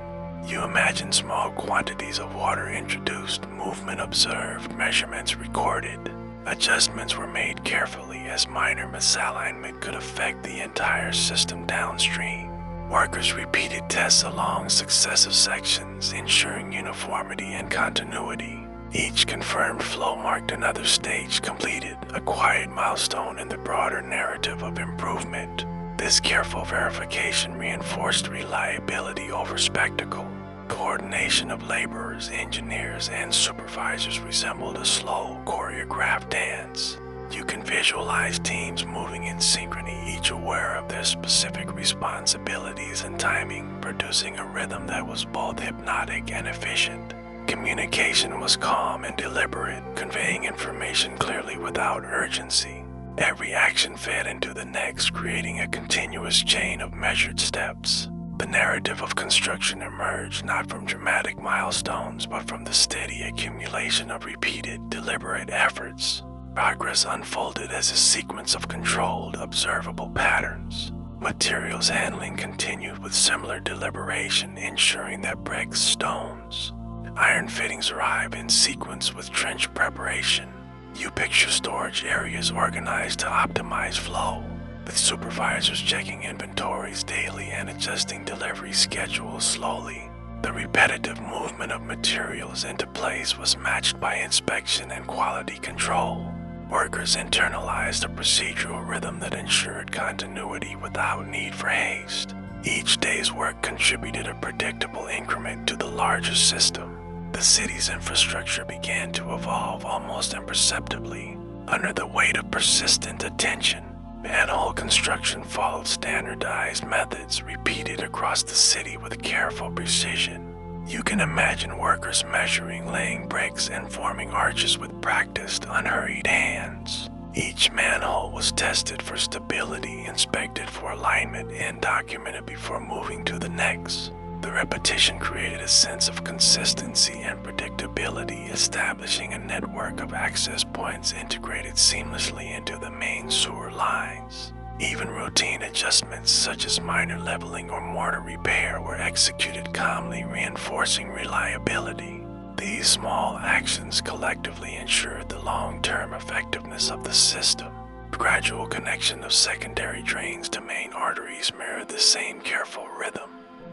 You imagine small quantities of water introduced, movement observed, measurements recorded. Adjustments were made carefully as minor misalignment could affect the entire system downstream. Workers repeated tests along successive sections, ensuring uniformity and continuity. Each confirmed flow marked another stage completed, a quiet milestone in the broader narrative of improvement. This careful verification reinforced reliability over spectacle. Coordination of laborers, engineers, and supervisors resembled a slow, choreographed dance. You can visualize teams moving in synchrony, each aware of their specific responsibilities and timing, producing a rhythm that was both hypnotic and efficient. Communication was calm and deliberate, conveying information clearly without urgency. Every action fed into the next, creating a continuous chain of measured steps. The narrative of construction emerged not from dramatic milestones, but from the steady accumulation of repeated, deliberate efforts. Progress unfolded as a sequence of controlled, observable patterns. Materials handling continued with similar deliberation, ensuring that bricks, stones, iron fittings arrive in sequence with trench preparation. You picture storage areas organized to optimize flow, with supervisors checking inventories daily and adjusting delivery schedules slowly. The repetitive movement of materials into place was matched by inspection and quality control. Workers internalized a procedural rhythm that ensured continuity without need for haste. Each day's work contributed a predictable increment to the larger system. The city's infrastructure began to evolve almost imperceptibly under the weight of persistent attention. Manhole construction followed standardized methods repeated across the city with careful precision. You can imagine workers measuring, laying bricks, and forming arches with practiced, unhurried hands. Each manhole was tested for stability, inspected for alignment, and documented before moving to the next. The repetition created a sense of consistency and predictability, establishing a network of access points integrated seamlessly into the main sewer lines. Even routine adjustments such as minor leveling or mortar repair were executed calmly, reinforcing reliability. These small actions collectively ensured the long-term effectiveness of the system. Gradual connection of secondary drains to main arteries mirrored the same careful rhythm.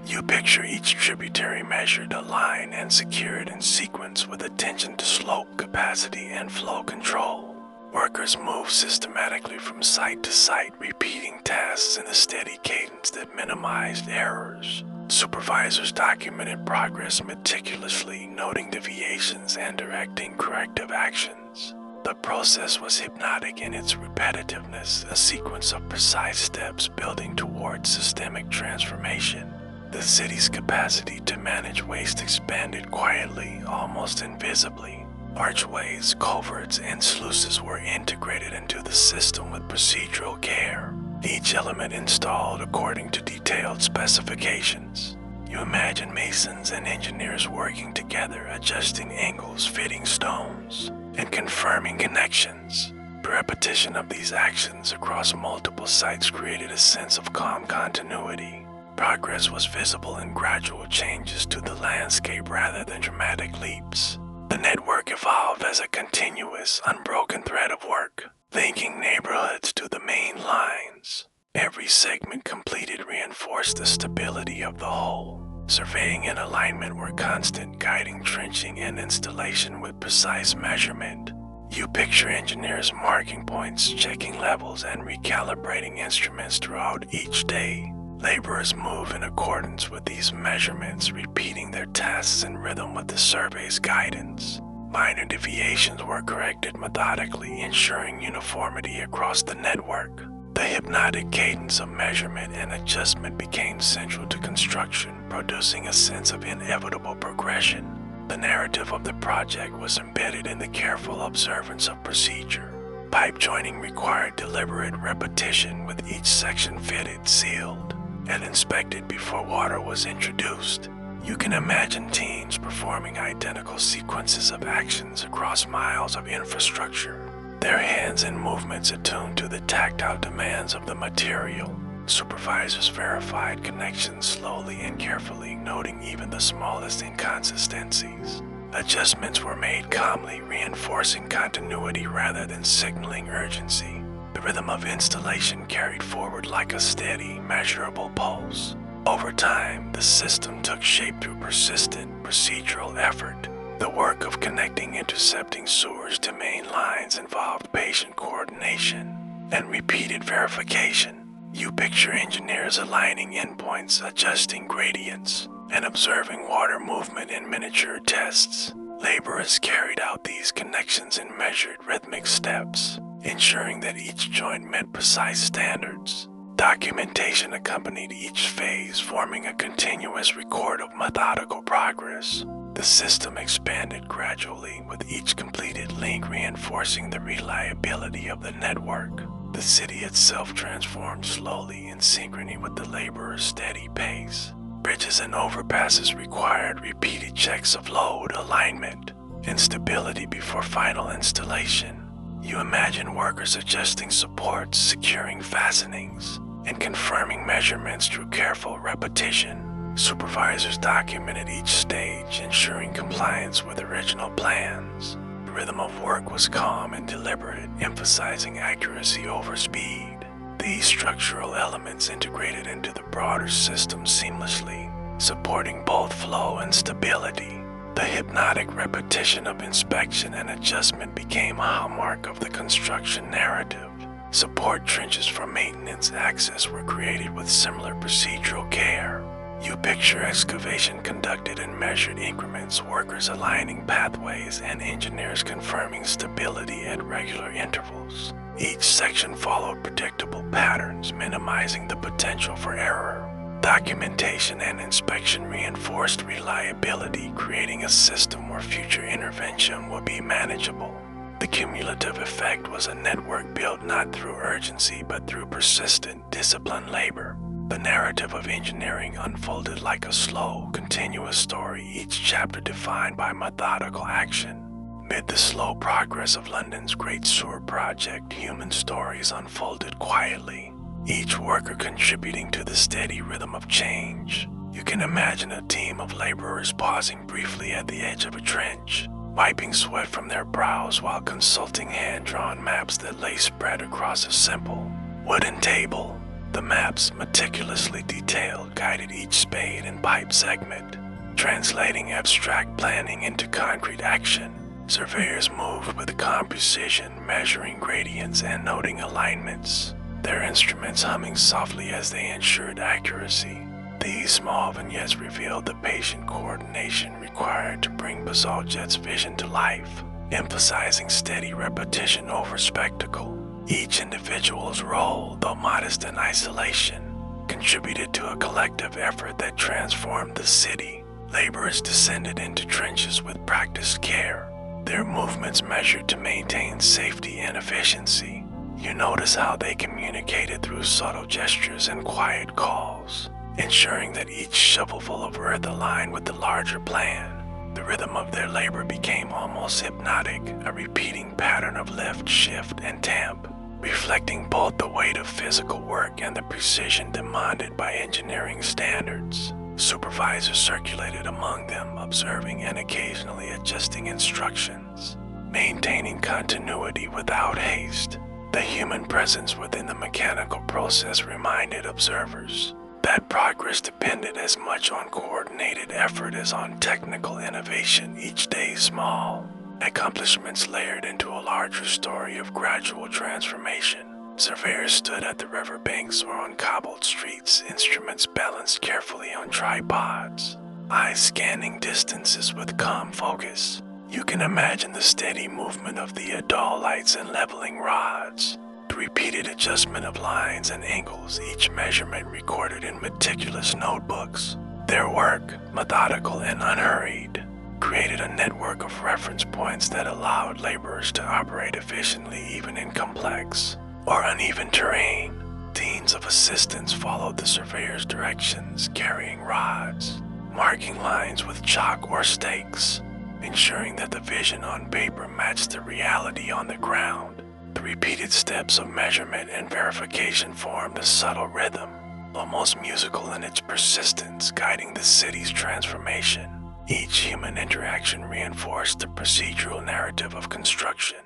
You picture each tributary measured, aligned, and secured in sequence with attention to slope, capacity, and flow control. Workers moved systematically from site to site, repeating tasks in a steady cadence that minimized errors. Supervisors documented progress meticulously, noting deviations and directing corrective actions. The process was hypnotic in its repetitiveness, a sequence of precise steps building towards systemic transformation. The city's capacity to manage waste expanded quietly, almost invisibly. Archways, culverts, and sluices were integrated into the system with procedural care, each element installed according to detailed specifications. You imagine masons and engineers working together, adjusting angles, fitting stones, and confirming connections. The repetition of these actions across multiple sites created a sense of calm continuity. Progress was visible in gradual changes to the landscape rather than dramatic leaps. The network evolved as a continuous, unbroken thread of work, linking neighborhoods to the main lines. Every segment completed reinforced the stability of the whole. Surveying and alignment were constant, guiding trenching and installation with precise measurement. You picture engineers marking points, checking levels, and recalibrating instruments throughout each day. Laborers move in accordance with these measurements, repeating their tasks in rhythm with the survey's guidance. Minor deviations were corrected methodically, ensuring uniformity across the network. The hypnotic cadence of measurement and adjustment became central to construction, producing a sense of inevitable progression. The narrative of the project was embedded in the careful observance of procedure. Pipe joining required deliberate repetition, with each section fitted, sealed, and inspected before water was introduced. You can imagine teams performing identical sequences of actions across miles of infrastructure, their hands and movements attuned to the tactile demands of the material. Supervisors verified connections slowly and carefully, noting even the smallest inconsistencies. Adjustments were made calmly, reinforcing continuity rather than signaling urgency. The rhythm of installation carried forward like a steady, measurable pulse. Over time, the system took shape through persistent, procedural effort. The work of connecting intercepting sewers to main lines involved patient coordination and repeated verification. You picture engineers aligning endpoints, adjusting gradients, and observing water movement in miniature tests. Laborers carried out these connections in measured, rhythmic steps, ensuring that each joint met precise standards. Documentation accompanied each phase, forming a continuous record of methodical progress. The system expanded gradually, with each completed link reinforcing the reliability of the network. The city itself transformed slowly in synchrony with the laborers' steady pace. Bridges and overpasses required repeated checks of load, alignment, and stability before final installation. You imagine workers adjusting supports, securing fastenings, and confirming measurements through careful repetition. Supervisors documented each stage, ensuring compliance with original plans. The rhythm of work was calm and deliberate, emphasizing accuracy over speed. These structural elements integrated into the broader system seamlessly, supporting both flow and stability. The hypnotic repetition of inspection and adjustment became a hallmark of the construction narrative. Support trenches for maintenance access were created with similar procedural care. You picture excavation conducted in measured increments, workers aligning pathways, and engineers confirming stability at regular intervals. Each section followed predictable patterns, minimizing the potential for error. Documentation and inspection reinforced reliability, creating a system where future intervention would be manageable. The cumulative effect was a network built not through urgency but through persistent, disciplined labor. The narrative of engineering unfolded like a slow, continuous story, each chapter defined by methodical action. Amid the slow progress of London's Great Sewer Project, human stories unfolded quietly, each worker contributing to the steady rhythm of change. You can imagine a team of laborers pausing briefly at the edge of a trench, wiping sweat from their brows while consulting hand-drawn maps that lay spread across a simple wooden table. The maps, meticulously detailed, guided each spade and pipe segment, translating abstract planning into concrete action. Surveyors moved with calm precision, measuring gradients and noting alignments, their instruments humming softly as they ensured accuracy. These small vignettes revealed the patient coordination required to bring Basalt Jet's vision to life, emphasizing steady repetition over spectacle. Each individual's role, though modest in isolation, contributed to a collective effort that transformed the city. Laborers descended into trenches with practiced care, their movements measured to maintain safety and efficiency. You notice how they communicated through subtle gestures and quiet calls, ensuring that each shovelful of earth aligned with the larger plan. The rhythm of their labor became almost hypnotic, a repeating pattern of lift, shift, and tamp, reflecting both the weight of physical work and the precision demanded by engineering standards. Supervisors circulated among them, observing and occasionally adjusting instructions, maintaining continuity without haste. The human presence within the mechanical process reminded observers that progress depended as much on coordinated effort as on technical innovation, each day small. Accomplishments layered into a larger story of gradual transformation. Surveyors stood at the riverbanks or on cobbled streets, instruments balanced carefully on tripods, eyes scanning distances with calm focus. You can imagine the steady movement of the adol lights and leveling rods, the repeated adjustment of lines and angles, each measurement recorded in meticulous notebooks. Their work, methodical and unhurried, created a network of reference points that allowed laborers to operate efficiently even in complex or uneven terrain. Teams of assistants followed the surveyor's directions, carrying rods, marking lines with chalk or stakes, ensuring that the vision on paper matched the reality on the ground. The repeated steps of measurement and verification formed a subtle rhythm, almost musical in its persistence, guiding the city's transformation. Each human interaction reinforced the procedural narrative of construction.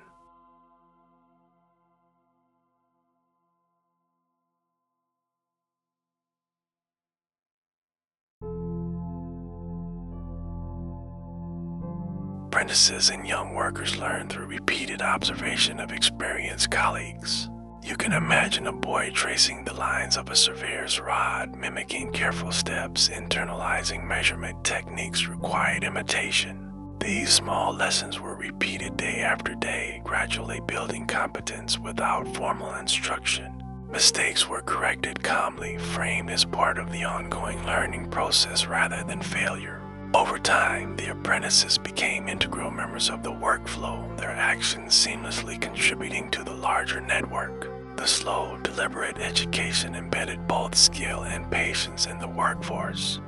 Apprentices and young workers learn through repeated observation of experienced colleagues. You can imagine a boy tracing the lines of a surveyor's rod, mimicking careful steps, internalizing measurement techniques through quiet imitation. These small lessons were repeated day after day, gradually building competence without formal instruction. Mistakes were corrected calmly, framed as part of the ongoing learning process rather than failure. Over time, the apprentices became integral members of the workflow, their actions seamlessly contributing to the larger network. The slow, deliberate education embedded both skill and patience in the workforce.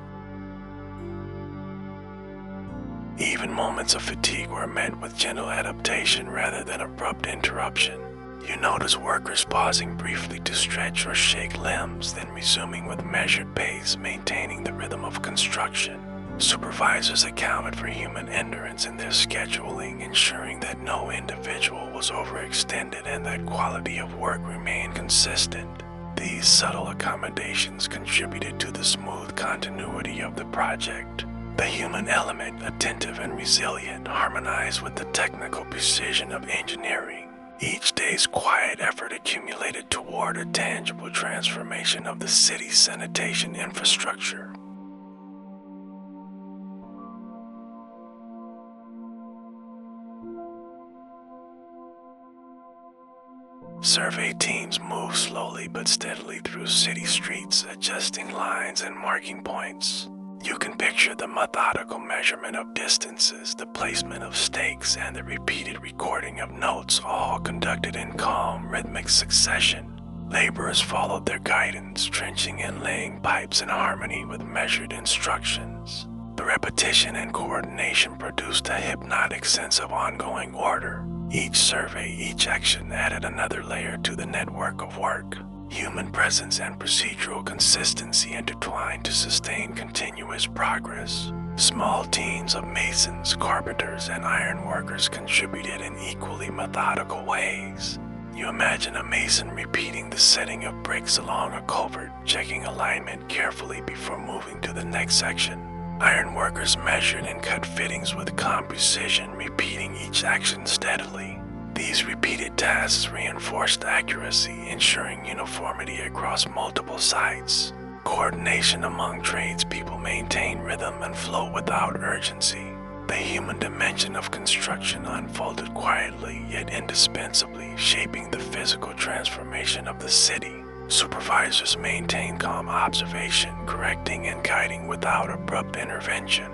Even moments of fatigue were met with gentle adaptation rather than abrupt interruption. You notice workers pausing briefly to stretch or shake limbs, then resuming with measured pace, maintaining the rhythm of construction. Supervisors accounted for human endurance in their scheduling, ensuring that no individual was overextended and that quality of work remained consistent. These subtle accommodations contributed to the smooth continuity of the project. The human element, attentive and resilient, harmonized with the technical precision of engineering. Each day's quiet effort accumulated toward a tangible transformation of the city's sanitation infrastructure. Survey teams move slowly but steadily through city streets, adjusting lines and marking points. You can picture the methodical measurement of distances, the placement of stakes, and the repeated recording of notes, all conducted in calm, rhythmic succession. Laborers followed their guidance, trenching and laying pipes in harmony with measured instructions. The repetition and coordination produced a hypnotic sense of ongoing order. Each survey, each action added another layer to the network of work. Human presence and procedural consistency intertwined to sustain continuous progress. Small teams of masons, carpenters, and ironworkers contributed in equally methodical ways. You imagine a mason repeating the setting of bricks along a culvert, checking alignment carefully before moving to the next section. Ironworkers measured and cut fittings with calm precision, repeating each action steadily. These repeated tasks reinforced accuracy, ensuring uniformity across multiple sites. Coordination among tradespeople maintained rhythm and flow without urgency. The human dimension of construction unfolded quietly yet indispensably, shaping the physical transformation of the city. Supervisors maintained calm observation, correcting and guiding without abrupt intervention.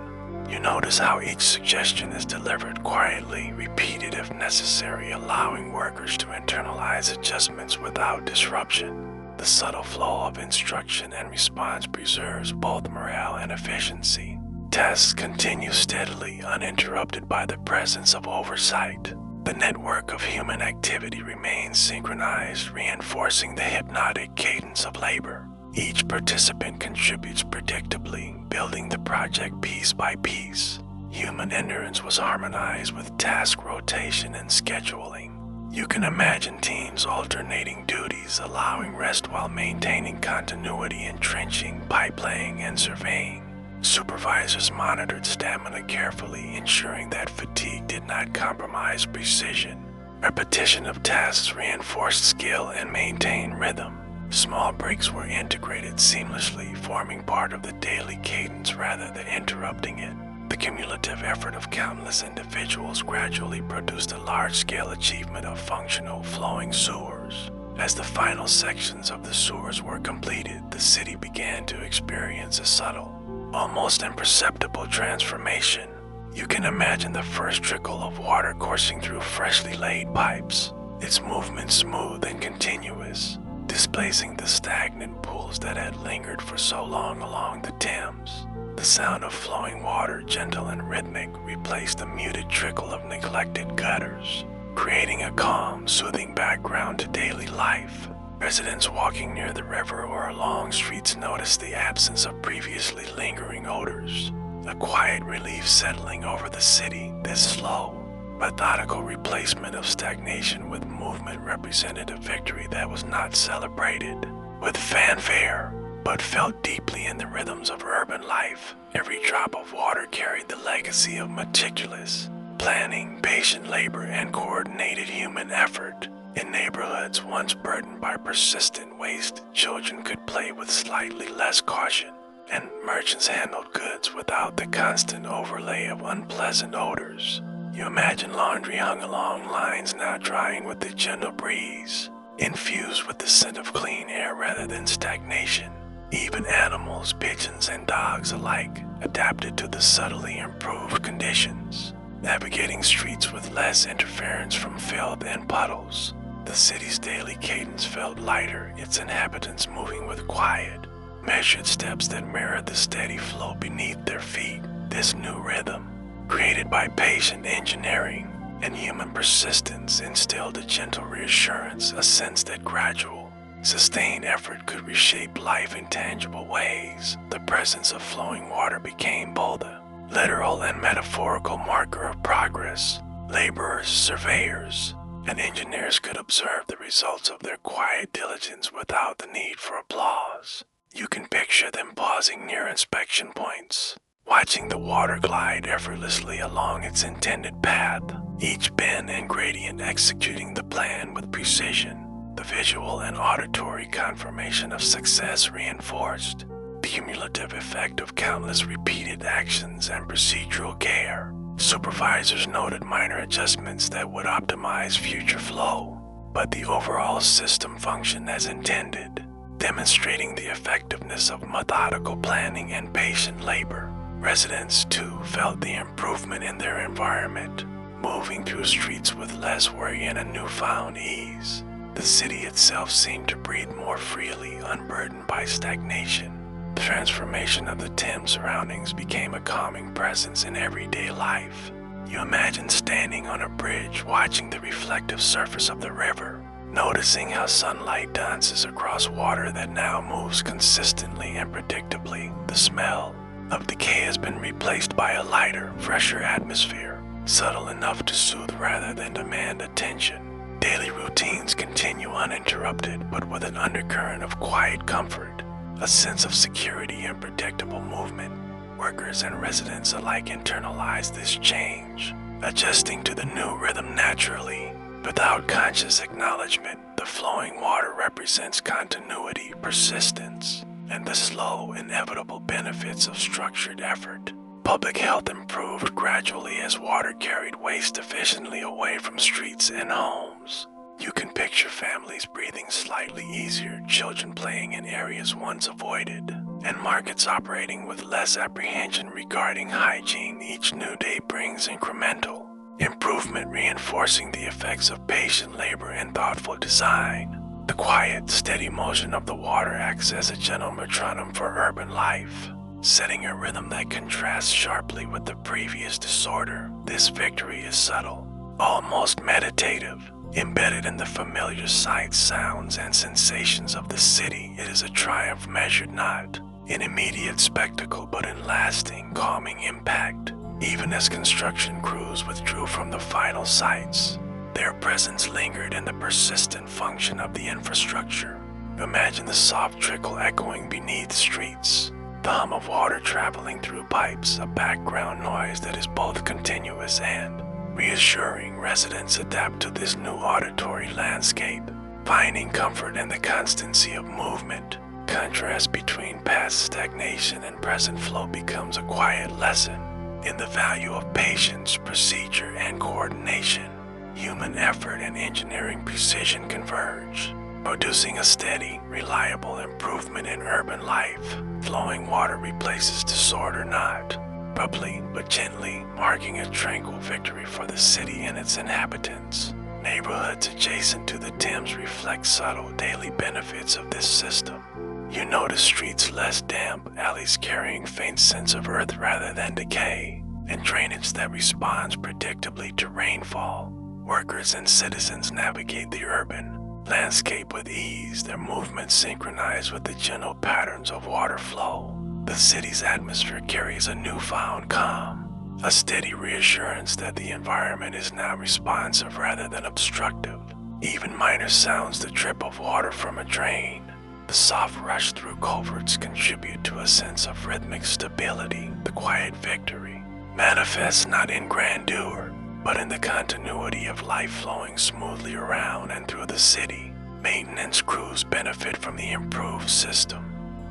You notice how each suggestion is delivered quietly, repeated if necessary, allowing workers to internalize adjustments without disruption. The subtle flow of instruction and response preserves both morale and efficiency. Tasks continue steadily, uninterrupted by the presence of oversight. The network of human activity remains synchronized, reinforcing the hypnotic cadence of labor. Each participant contributes predictably, building the project piece by piece. Human endurance was harmonized with task rotation and scheduling. You can imagine teams alternating duties, allowing rest while maintaining continuity in trenching, pipe laying, and surveying. Supervisors monitored stamina carefully, ensuring that fatigue did not compromise precision. Repetition of tasks reinforced skill and maintained rhythm. Small breaks were integrated seamlessly, forming part of the daily cadence rather than interrupting it. The cumulative effort of countless individuals gradually produced a large-scale achievement of functional, flowing sewers. As the final sections of the sewers were completed, the city began to experience a subtle, almost imperceptible transformation. You can imagine the first trickle of water coursing through freshly laid pipes, its movement smooth and continuous, displacing the stagnant pools that had lingered for so long along the Thames. The sound of flowing water, gentle and rhythmic, replaced the muted trickle of neglected gutters, creating a calm, soothing background to daily life. Residents walking near the river or along streets noticed the absence of previously lingering odors, a quiet relief settling over the city. This slow, methodical replacement of stagnation with movement represented a victory that was not celebrated with fanfare, but felt deeply in the rhythms of urban life. Every drop of water carried the legacy of meticulous planning, patient labor, and coordinated human effort. In neighborhoods once burdened by persistent waste, children could play with slightly less caution, and merchants handled goods without the constant overlay of unpleasant odors. You imagine laundry hung along lines now drying with the gentle breeze, infused with the scent of clean air rather than stagnation. Even animals, pigeons and dogs alike, adapted to the subtly improved conditions, navigating streets with less interference from filth and puddles. The city's daily cadence felt lighter, its inhabitants moving with quiet, measured steps that mirrored the steady flow beneath their feet. This new rhythm, created by patient engineering and human persistence, instilled a gentle reassurance, a sense that gradual, sustained effort could reshape life in tangible ways. The presence of flowing water became both a literal and metaphorical marker of progress. Laborers, surveyors, and engineers could observe the results of their quiet diligence without the need for applause. You can picture them pausing near inspection points, watching the water glide effortlessly along its intended path, each bend and gradient executing the plan with precision. The visual and auditory confirmation of success reinforced the cumulative effect of countless repeated actions and procedural care. Supervisors noted minor adjustments that would optimize future flow, but the overall system functioned as intended, demonstrating the effectiveness of methodical planning and patient labor. Residents, too, felt the improvement in their environment, moving through streets with less worry and a newfound ease. The city itself seemed to breathe more freely, unburdened by stagnation. The transformation of the Thames surroundings became a calming presence in everyday life. You imagine standing on a bridge, watching the reflective surface of the river, noticing how sunlight dances across water that now moves consistently and predictably. The smell of decay has been replaced by a lighter, fresher atmosphere, subtle enough to soothe rather than demand attention. Daily routines continue uninterrupted, but with an undercurrent of quiet comfort, a sense of security and predictable movement. Workers and residents alike internalize this change, adjusting to the new rhythm naturally. Without conscious acknowledgement, the flowing water represents continuity, persistence, and the slow, inevitable benefits of structured effort. Public health improved gradually as water carried waste efficiently away from streets and homes. You can picture families breathing slightly easier, children playing in areas once avoided, and markets operating with less apprehension regarding hygiene. Each new day brings incremental improvement, reinforcing the effects of patient labor and thoughtful design. The quiet, steady motion of the water acts as a gentle metronome for urban life, setting a rhythm that contrasts sharply with the previous disorder. This victory is subtle, almost meditative. Embedded in the familiar sights, sounds, and sensations of the city, it is a triumph measured not in immediate spectacle but in lasting, calming impact. Even as construction crews withdrew from the final sites, their presence lingered in the persistent function of the infrastructure. Imagine the soft trickle echoing beneath streets, the hum of water traveling through pipes, a background noise that is both continuous and reassuring. Residents adapt to this new auditory landscape, finding comfort in the constancy of movement. Contrast between past stagnation and present flow becomes a quiet lesson in the value of patience, procedure, and coordination. Human effort and engineering precision converge, producing a steady, reliable improvement in urban life. Flowing water replaces disorder not abruptly but gently, marking a tranquil victory for the city and its inhabitants. Neighborhoods adjacent to the Thames reflect subtle daily benefits of this system. You notice streets less damp, alleys carrying faint scents of earth rather than decay, and drainage that responds predictably to rainfall. Workers and citizens navigate the urban landscape with ease, their movements synchronized with the gentle patterns of water flow. The city's atmosphere carries a newfound calm, a steady reassurance that the environment is now responsive rather than obstructive. Even minor sounds, the drip of water from a drain, the soft rush through culverts contribute to a sense of rhythmic stability. The quiet victory manifests not in grandeur, but in the continuity of life flowing smoothly around and through the city. Maintenance crews benefit from the improved system,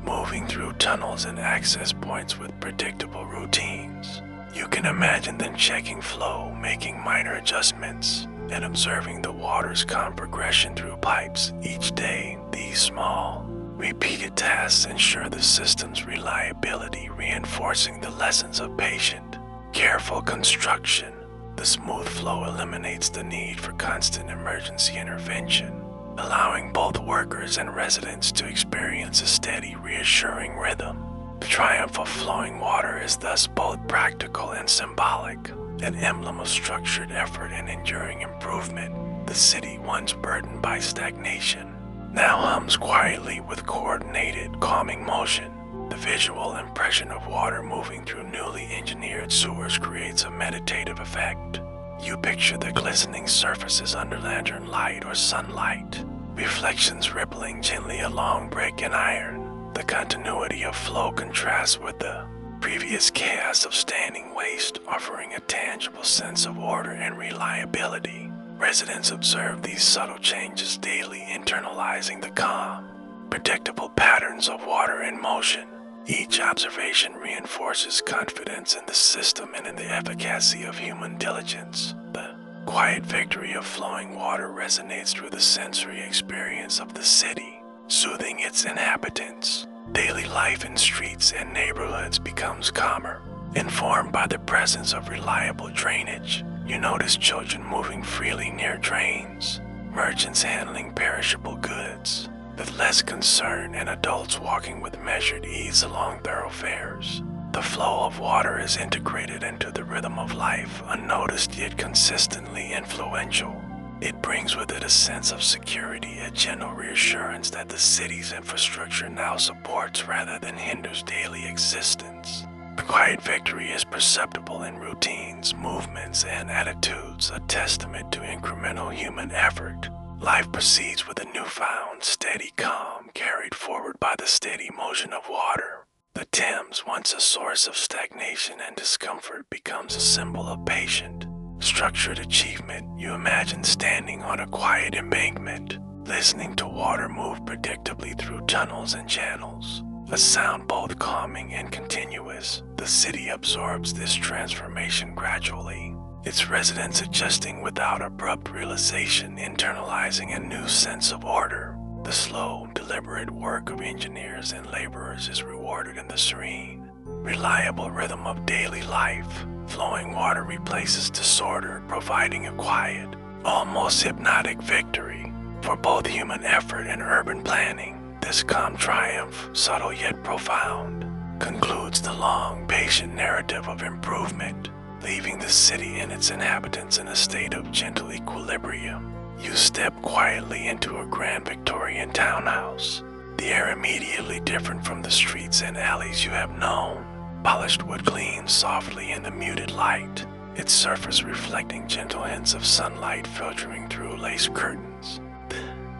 moving through tunnels and access points with predictable routines. You can imagine them checking flow, making minor adjustments, and observing the water's calm progression through pipes. Each day, these small, repeated tasks ensure the system's reliability, reinforcing the lessons of patient, careful construction. The smooth flow eliminates the need for constant emergency intervention, allowing both workers and residents to experience a steady, reassuring rhythm. The triumph of flowing water is thus both practical and symbolic, an emblem of structured effort and enduring improvement. The city, once burdened by stagnation, now hums quietly with coordinated, calming motion. The visual impression of water moving through newly engineered sewers creates a meditative effect. You picture the glistening surfaces under lantern light or sunlight, reflections rippling gently along brick and iron. The continuity of flow contrasts with the previous chaos of standing waste, offering a tangible sense of order and reliability. Residents observe these subtle changes daily, internalizing the calm, predictable patterns of water in motion. Each observation reinforces confidence in the system and in the efficacy of human diligence. The quiet victory of flowing water resonates through the sensory experience of the city, soothing its inhabitants. Daily life in streets and neighborhoods becomes calmer, informed by the presence of reliable drainage. You notice children moving freely near drains, merchants handling perishable goods with less concern, and adults walking with measured ease along thoroughfares. The flow of water is integrated into the rhythm of life, unnoticed yet consistently influential. It brings with it a sense of security, a gentle reassurance that the city's infrastructure now supports rather than hinders daily existence. The quiet victory is perceptible in routines, movements, and attitudes, a testament to incremental human effort. Life proceeds with a newfound, steady calm carried forward by the steady motion of water. The Thames, once a source of stagnation and discomfort, becomes a symbol of patient, structured achievement. You imagine standing on a quiet embankment, listening to water move predictably through tunnels and channels, a sound both calming and continuous. The city absorbs this transformation gradually, its residents adjusting without abrupt realization, internalizing a new sense of order. The slow, deliberate work of engineers and laborers is rewarded in the serene, reliable rhythm of daily life. Flowing water replaces disorder, providing a quiet, almost hypnotic victory. For both human effort and urban planning, this calm triumph, subtle yet profound, concludes the long, patient narrative of improvement, leaving the city and its inhabitants in a state of gentle equilibrium. You step quietly into a grand Victorian townhouse, the air immediately different from the streets and alleys you have known. Polished wood gleams softly in the muted light, its surface reflecting gentle hints of sunlight filtering through lace curtains. The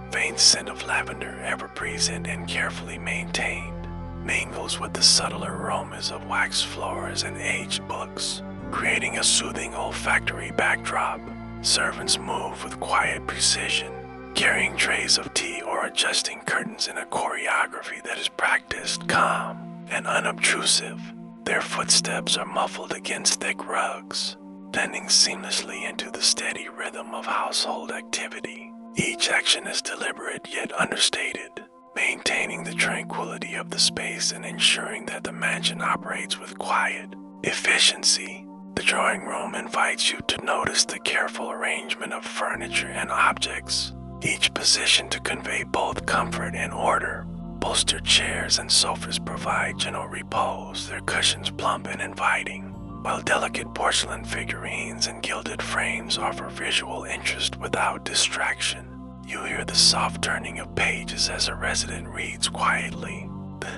faint scent of lavender, ever present and carefully maintained, mingles with the subtler aromas of waxed floors and aged books, creating a soothing olfactory backdrop. Servants move with quiet precision, carrying trays of tea or adjusting curtains in a choreography that is practiced, calm, and unobtrusive. Their footsteps are muffled against thick rugs, blending seamlessly into the steady rhythm of household activity. Each action is deliberate yet understated, maintaining the tranquility of the space and ensuring that the mansion operates with quiet efficiency. The drawing room invites you to notice the careful arrangement of furniture and objects, each positioned to convey both comfort and order. Bolstered chairs and sofas provide gentle repose, their cushions plump and inviting, while delicate porcelain figurines and gilded frames offer visual interest without distraction. You hear the soft turning of pages as a resident reads quietly, the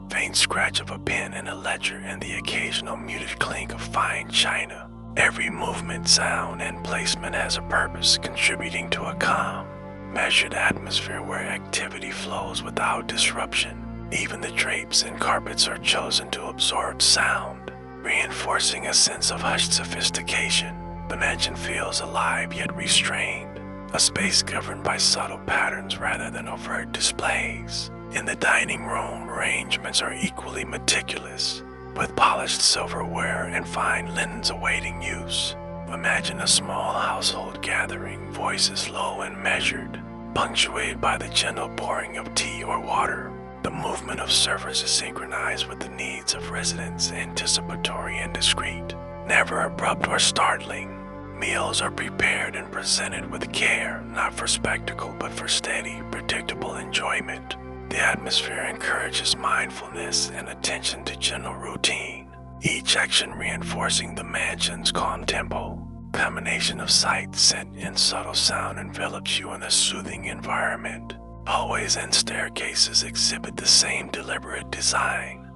faint scratch of a pen in a ledger, and the occasional muted clink of fine china. Every movement, sound, and placement has a purpose, contributing to a calm, measured atmosphere where activity flows without disruption. Even the drapes and carpets are chosen to absorb sound, reinforcing a sense of hushed sophistication. The mansion feels alive yet restrained, a space governed by subtle patterns rather than overt displays. In the dining room, arrangements are equally meticulous, with polished silverware and fine linens awaiting use. Imagine a small household gathering, voices low and measured, punctuated by the gentle pouring of tea or water. The movement of servers is synchronized with the needs of residents, anticipatory and discreet, never abrupt or startling. Meals are prepared and presented with care, not for spectacle, but for steady, predictable enjoyment. The atmosphere encourages mindfulness and attention to gentle routine, each action reinforcing the mansion's calm tempo. Combination of sight, scent, and subtle sound envelops you in a soothing environment. Hallways and staircases exhibit the same deliberate design.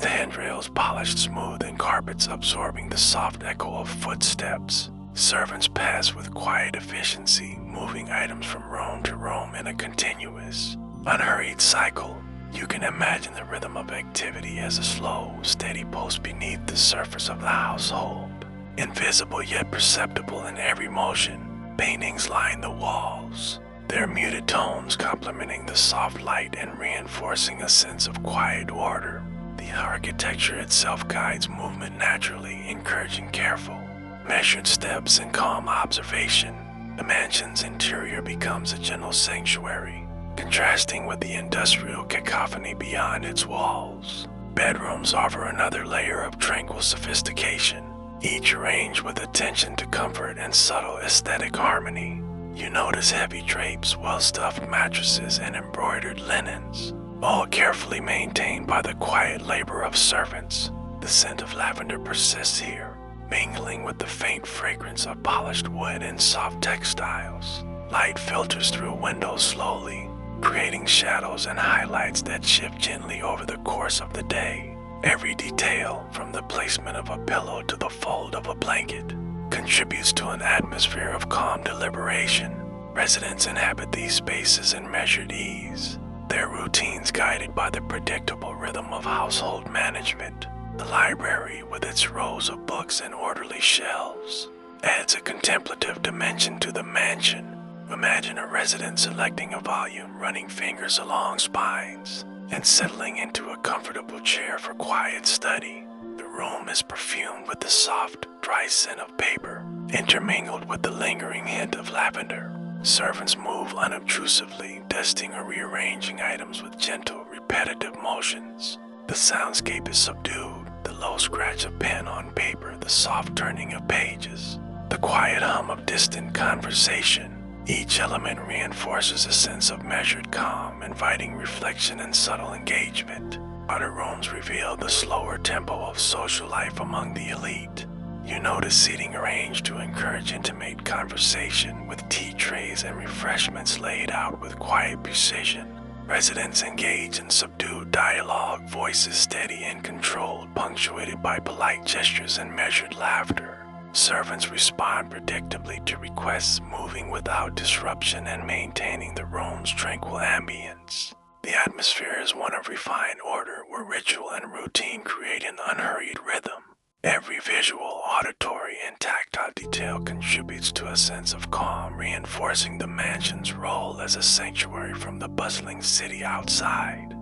The handrails polished smooth and carpets absorbing the soft echo of footsteps. Servants pass with quiet efficiency, moving items from room to room in a continuous, unhurried cycle. You can imagine the rhythm of activity as a slow, steady pulse beneath the surface of the household. Invisible yet perceptible in every motion, paintings line the walls, their muted tones complementing the soft light and reinforcing a sense of quiet order. The architecture itself guides movement naturally, encouraging careful, measured steps and calm observation. The mansion's interior becomes a gentle sanctuary, contrasting with the industrial cacophony beyond its walls. Bedrooms offer another layer of tranquil sophistication, each arranged with attention to comfort and subtle aesthetic harmony. You notice heavy drapes, well-stuffed mattresses, and embroidered linens, all carefully maintained by the quiet labor of servants. The scent of lavender persists here, mingling with the faint fragrance of polished wood and soft textiles. Light filters through windows slowly, creating shadows and highlights that shift gently over the course of the day. Every detail, from the placement of a pillow to the fold of a blanket, contributes to an atmosphere of calm deliberation. Residents inhabit these spaces in measured ease, their routines guided by the predictable rhythm of household management. The library, with its rows of books and orderly shelves, adds a contemplative dimension to the mansion. Imagine a resident selecting a volume, running fingers along spines, and settling into a comfortable chair for quiet study. The room is perfumed with the soft, dry scent of paper, intermingled with the lingering hint of lavender. Servants move unobtrusively, dusting or rearranging items with gentle, repetitive motions. The soundscape is subdued, the low scratch of pen on paper, the soft turning of pages, the quiet hum of distant conversation. Each element reinforces a sense of measured calm, inviting reflection and subtle engagement. Other rooms reveal the slower tempo of social life among the elite. You notice seating arranged to encourage intimate conversation, with tea trays and refreshments laid out with quiet precision. Residents engage in subdued dialogue, voices steady and controlled, punctuated by polite gestures and measured laughter. Servants respond predictably to requests, moving without disruption and maintaining the room's tranquil ambience. The atmosphere is one of refined order, where ritual and routine create an unhurried rhythm. Every visual, auditory, and tactile detail contributes to a sense of calm, reinforcing the mansion's role as a sanctuary from the bustling city outside.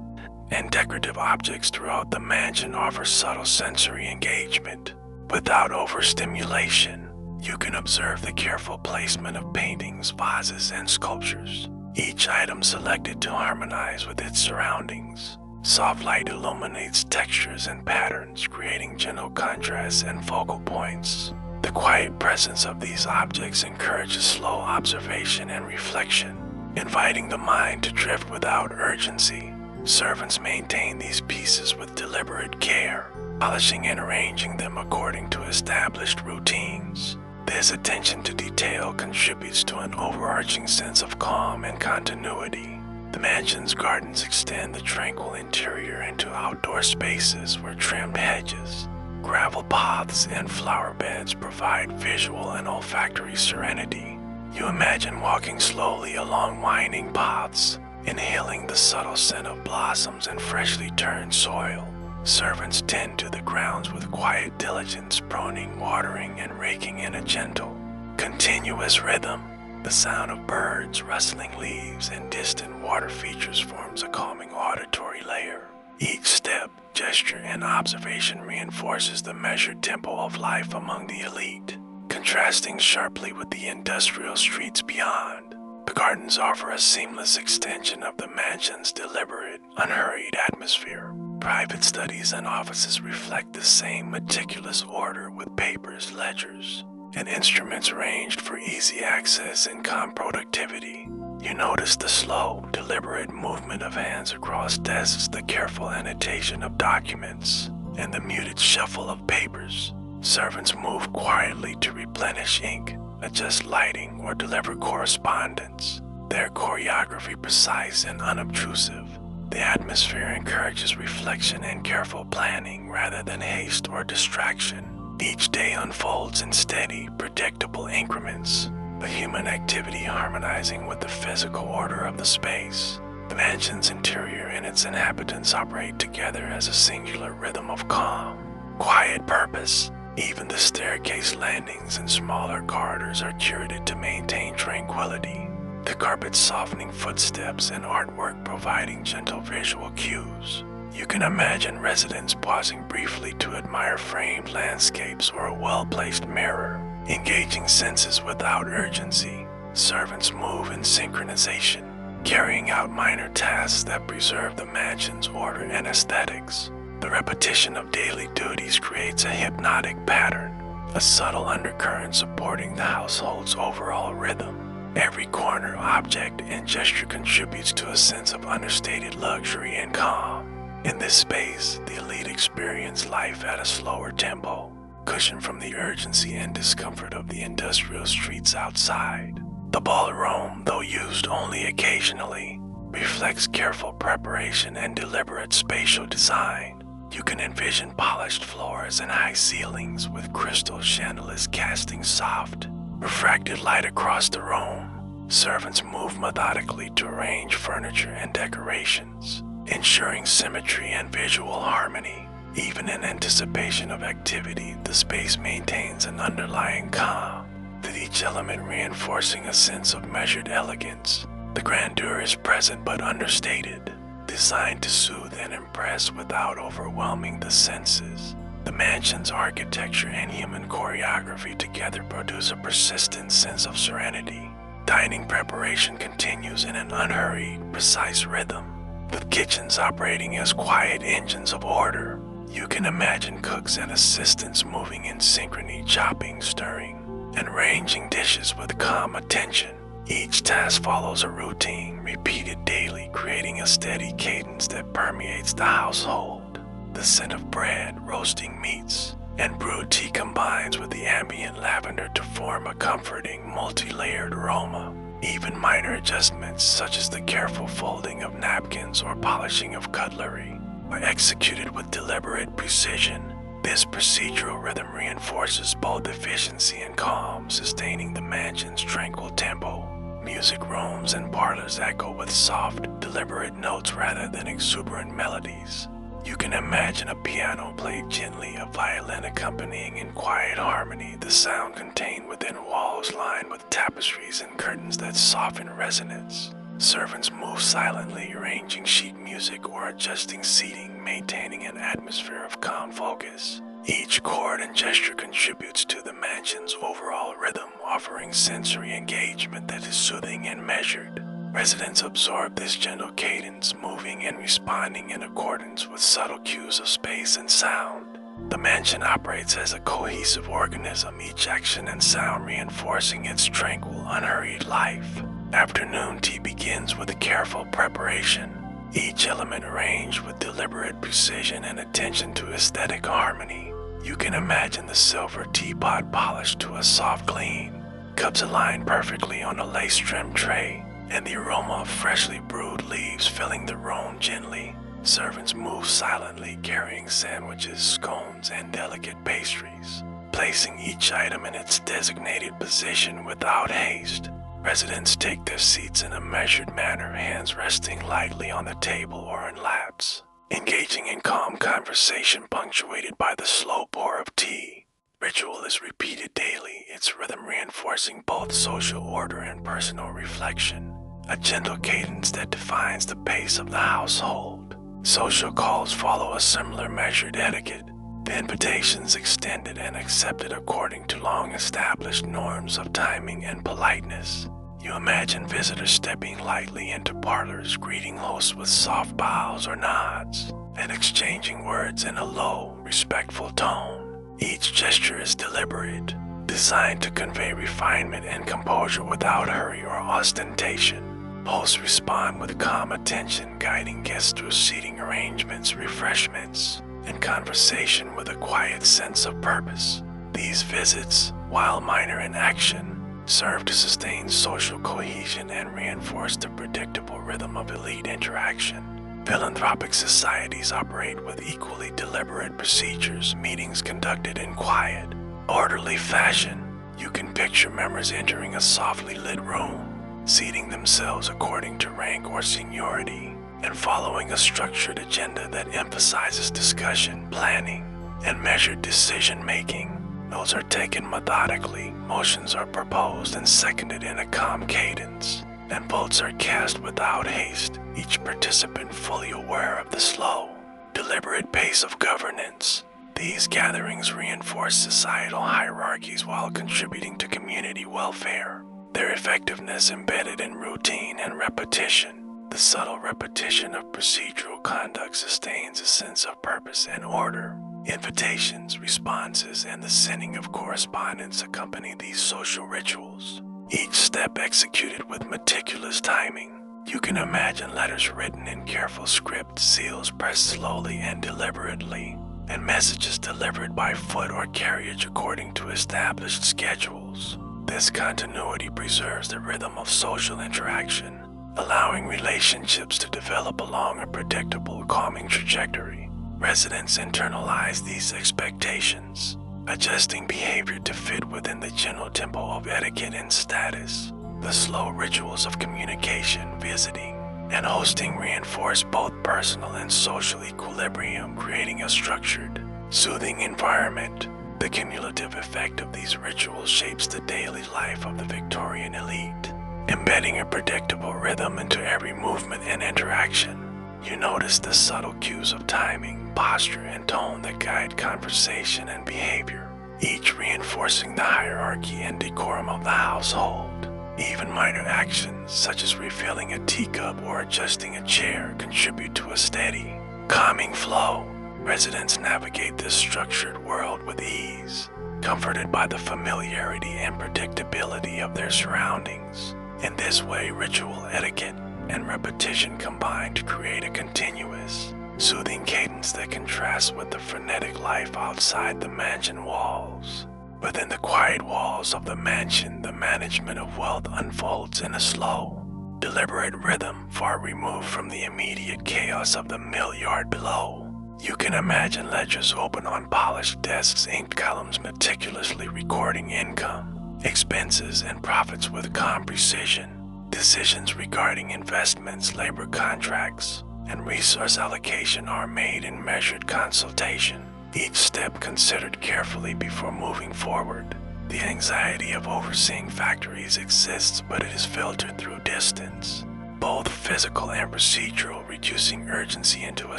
And decorative objects throughout the mansion offer subtle sensory engagement. Without overstimulation, you can observe the careful placement of paintings, vases, and sculptures, each item selected to harmonize with its surroundings. Soft light illuminates textures and patterns, creating gentle contrasts and focal points. The quiet presence of these objects encourages slow observation and reflection, inviting the mind to drift without urgency. Servants maintain these pieces with deliberate care, polishing and arranging them according to established routines. This attention to detail contributes to an overarching sense of calm and continuity. The mansion's gardens extend the tranquil interior into outdoor spaces where trimmed hedges, gravel paths, and flower beds provide visual and olfactory serenity. You imagine walking slowly along winding paths, inhaling the subtle scent of blossoms and freshly turned soil. Servants tend to the grounds with quiet diligence, pruning, watering, and raking in a gentle, continuous rhythm. The sound of birds, rustling leaves, and distant water features forms a calming auditory layer. Each step, gesture, and observation reinforces the measured tempo of life among the elite, contrasting sharply with the industrial streets beyond. The gardens offer a seamless extension of the mansion's deliberate, unhurried atmosphere. Private studies and offices reflect the same meticulous order, with papers, ledgers, and instruments arranged for easy access and calm productivity. You notice the slow, deliberate movement of hands across desks, the careful annotation of documents, and the muted shuffle of papers. Servants move quietly to replenish ink, adjust lighting, or deliver correspondence. Their choreography precise and unobtrusive. The atmosphere encourages reflection and careful planning rather than haste or distraction. Each day unfolds in steady, predictable increments, a human activity harmonizing with the physical order of the space. The mansion's interior and its inhabitants operate together as a singular rhythm of calm, quiet purpose. Even the staircase landings and smaller corridors are curated to maintain tranquility, the carpet softening footsteps and artwork providing gentle visual cues. You can imagine residents pausing briefly to admire framed landscapes or a well-placed mirror, engaging senses without urgency. Servants move in synchronization, carrying out minor tasks that preserve the mansion's order and aesthetics. The repetition of daily duties creates a hypnotic pattern, a subtle undercurrent supporting the household's overall rhythm. Every corner, object, and gesture contributes to a sense of understated luxury and calm. In this space, the elite experience life at a slower tempo, cushioned from the urgency and discomfort of the industrial streets outside. The ballroom, though used only occasionally, reflects careful preparation and deliberate spatial design. You can envision polished floors and high ceilings with crystal chandeliers casting soft, refracted light across the room. Servants move methodically to arrange furniture and decorations, ensuring symmetry and visual harmony. Even in anticipation of activity, the space maintains an underlying calm, with each element reinforcing a sense of measured elegance. The grandeur is present but understated, designed to soothe and impress without overwhelming the senses. The mansion's architecture and human choreography together produce a persistent sense of serenity. Dining preparation continues in an unhurried, precise rhythm, with kitchens operating as quiet engines of order. You can imagine cooks and assistants moving in synchrony, chopping, stirring, and arranging dishes with calm attention. Each task follows a routine, repeated daily, creating a steady cadence that permeates the household. The scent of bread, roasting meats, and brewed tea combines with the ambient lavender to form a comforting, multi-layered aroma. Even minor adjustments, such as the careful folding of napkins or polishing of cutlery, are executed with deliberate precision. This procedural rhythm reinforces both efficiency and calm, sustaining the mansion's tranquil tempo. Music rooms and parlors echo with soft, deliberate notes rather than exuberant melodies. You can imagine a piano played gently, a violin accompanying in quiet harmony, the sound contained within walls lined with tapestries and curtains that soften resonance. Servants move silently, arranging sheet music or adjusting seating, maintaining an atmosphere of calm focus. Each chord and gesture contributes to the mansion's overall rhythm, offering sensory engagement that is soothing and measured. Residents absorb this gentle cadence, moving and responding in accordance with subtle cues of space and sound. The mansion operates as a cohesive organism, each action and sound reinforcing its tranquil, unhurried life. Afternoon tea begins with a careful preparation, each element arranged with deliberate precision and attention to aesthetic harmony. You can imagine the silver teapot polished to a soft gleam, cups aligned perfectly on a lace-trimmed tray, and the aroma of freshly brewed leaves filling the room gently. Servants move silently, carrying sandwiches, scones, and delicate pastries, placing each item in its designated position without haste. Residents take their seats in a measured manner, hands resting lightly on the table or in laps, engaging in calm conversation punctuated by the slow pour of tea. Ritual is repeated daily, its rhythm reinforcing both social order and personal reflection, a gentle cadence that defines the pace of the household. Social calls follow a similar measured etiquette, the invitations extended and accepted according to long-established norms of timing and politeness. You imagine visitors stepping lightly into parlors, greeting hosts with soft bows or nods, and exchanging words in a low, respectful tone. Each gesture is deliberate, Designed to convey refinement and composure without hurry or ostentation, hosts respond with calm attention, guiding guests through seating arrangements, refreshments, and conversation with a quiet sense of purpose. These visits, while minor in action, serve to sustain social cohesion and reinforce the predictable rhythm of elite interaction. Philanthropic societies operate with equally deliberate procedures, meetings conducted in quiet, orderly fashion. You can picture members entering a softly lit room, seating themselves according to rank or seniority, and following a structured agenda that emphasizes discussion, planning, and measured decision-making. Notes are taken methodically, motions are proposed and seconded in a calm cadence, and votes are cast without haste, each participant fully aware of the slow, deliberate pace of governance. These gatherings reinforce societal hierarchies while contributing to community welfare, their effectiveness embedded in routine and repetition. The subtle repetition of procedural conduct sustains a sense of purpose and order. Invitations, responses, and the sending of correspondence accompany these social rituals, each step executed with meticulous timing. You can imagine letters written in careful script, seals pressed slowly and deliberately, and messages delivered by foot or carriage according to established schedules. This continuity preserves the rhythm of social interaction, allowing relationships to develop along a predictable, calming trajectory. Residents internalize these expectations, adjusting behavior to fit within the general tempo of etiquette and status. The slow rituals of communication, visiting, and hosting reinforce both personal and social equilibrium, creating a structured, soothing environment. The cumulative effect of these rituals shapes the daily life of the Victorian elite, embedding a predictable rhythm into every movement and interaction. You notice the subtle cues of timing, posture, and tone that guide conversation and behavior, each reinforcing the hierarchy and decorum of the household. Even minor actions, such as refilling a teacup or adjusting a chair, contribute to a steady, calming flow. Residents navigate this structured world with ease, comforted by the familiarity and predictability of their surroundings. In this way, ritual, etiquette, and repetition combine to create a continuous, soothing cadence that contrasts with the frenetic life outside the mansion walls. Within the quiet walls of the mansion, the management of wealth unfolds in a slow, deliberate rhythm far removed from the immediate chaos of the mill yard below. You can imagine ledgers open on polished desks, inked columns meticulously recording income, expenses, and profits with calm precision. Decisions regarding investments, labor contracts, and resource allocation are made in measured consultation, each step considered carefully before moving forward. The anxiety of overseeing factories exists, but it is filtered through distance, both physical and procedural, reducing urgency into a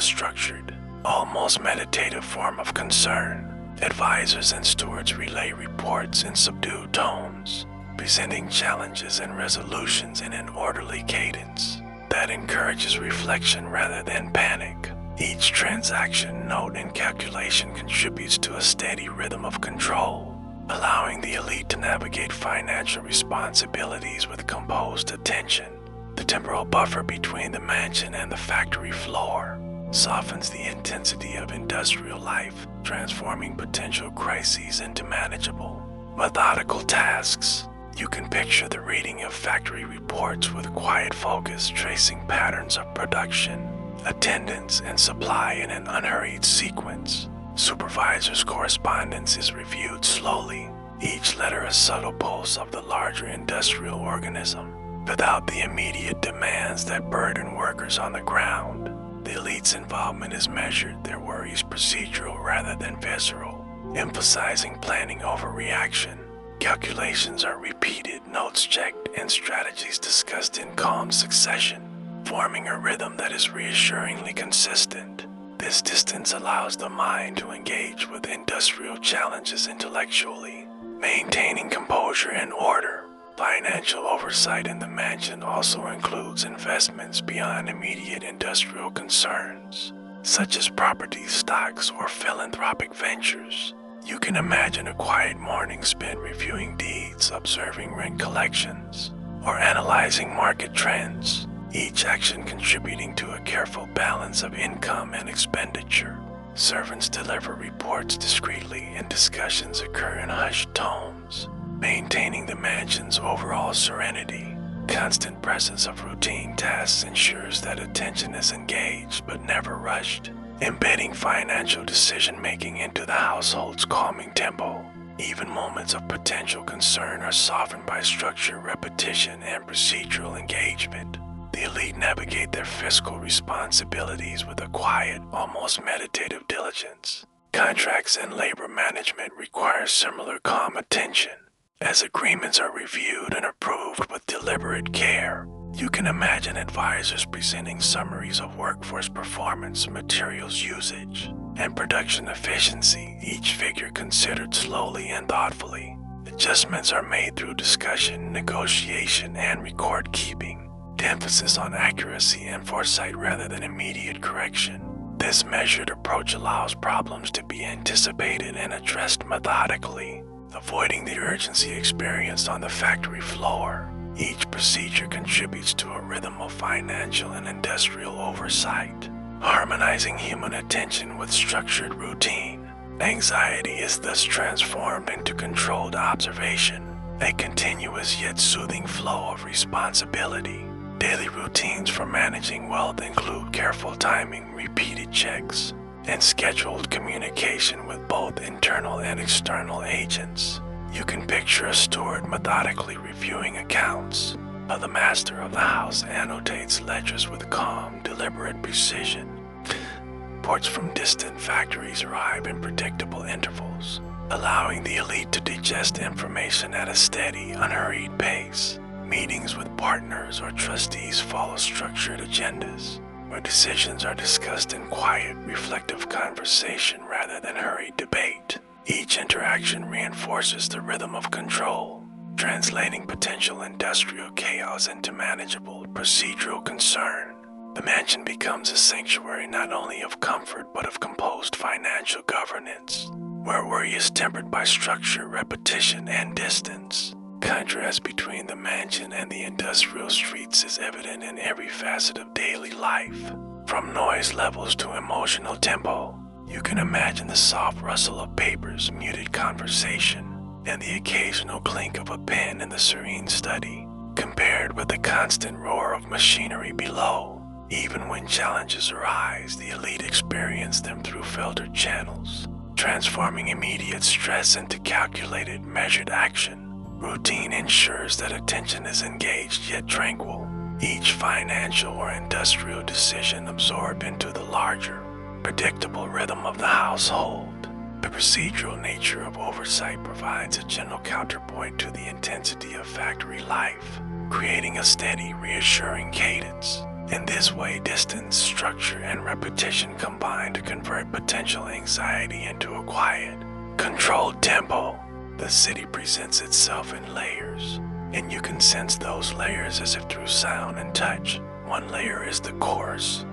structured, almost meditative form of concern. Advisors and stewards relay reports in subdued tones, presenting challenges and resolutions in an orderly cadence that encourages reflection rather than panic. Each transaction, note, and calculation contributes to a steady rhythm of control, allowing the elite to navigate financial responsibilities with composed attention. The temporal buffer between the mansion and the factory floor softens the intensity of industrial life, transforming potential crises into manageable, methodical tasks. You can picture the reading of factory reports with quiet focus, tracing patterns of production, attendance, and supply in an unhurried sequence. Supervisors' correspondence is reviewed slowly, each letter a subtle pulse of the larger industrial organism. Without the immediate demands that burden workers on the ground, the elite's involvement is measured, their worries procedural rather than visceral, emphasizing planning over reaction. Calculations are repeated, notes checked, and strategies discussed in calm succession, forming a rhythm that is reassuringly consistent. This distance allows the mind to engage with industrial challenges intellectually, maintaining composure and order. Financial oversight in the mansion also includes investments beyond immediate industrial concerns, such as property, stocks, or philanthropic ventures. You can imagine a quiet morning spent reviewing deeds, observing rent collections, or analyzing market trends, each action contributing to a careful balance of income and expenditure. Servants deliver reports discreetly and discussions occur in hushed tones, maintaining the mansion's overall serenity. Constant presence of routine tasks ensures that attention is engaged but never rushed, embedding financial decision-making into the household's calming tempo. Even moments of potential concern are softened by structure, repetition, and procedural engagement. The elite navigate their fiscal responsibilities with a quiet, almost meditative diligence. Contracts and labor management require similar calm attention, as agreements are reviewed and approved with deliberate care. You can imagine advisors presenting summaries of workforce performance, materials usage, and production efficiency, each figure considered slowly and thoughtfully. Adjustments are made through discussion, negotiation, and record keeping. The emphasis on accuracy and foresight rather than immediate correction. This measured approach allows problems to be anticipated and addressed methodically, avoiding the urgency experienced on the factory floor. Each procedure contributes to a rhythm of financial and industrial oversight, harmonizing human attention with structured routine. Anxiety is thus transformed into controlled observation, a continuous yet soothing flow of responsibility. Daily routines for managing wealth include careful timing, repeated checks, and scheduled communication with both internal and external agents. You can picture a steward methodically reviewing accounts, while the master of the house annotates ledgers with calm, deliberate precision. Reports from distant factories arrive in predictable intervals, allowing the elite to digest information at a steady, unhurried pace. Meetings with partners or trustees follow structured agendas, where decisions are discussed in quiet, reflective conversation rather than hurried debate. Each interaction reinforces the rhythm of control, translating potential industrial chaos into manageable, procedural concern. The mansion becomes a sanctuary not only of comfort but of composed financial governance, where worry is tempered by structure, repetition, and distance. Contrast between the mansion and the industrial streets is evident in every facet of daily life, from noise levels to emotional tempo. You can imagine the soft rustle of papers, muted conversation, and the occasional clink of a pen in the serene study, compared with the constant roar of machinery below. Even when challenges arise, the elite experience them through filtered channels, transforming immediate stress into calculated, measured action. Routine ensures that attention is engaged yet tranquil, each financial or industrial decision absorbed into the larger, predictable rhythm of the household. The procedural nature of oversight provides a gentle counterpoint to the intensity of factory life, creating a steady, reassuring cadence. In this way, distance, structure, and repetition combine to convert potential anxiety into a quiet, controlled tempo. The city presents itself in layers, and you can sense those layers as if through sound and touch. One layer is the coarse,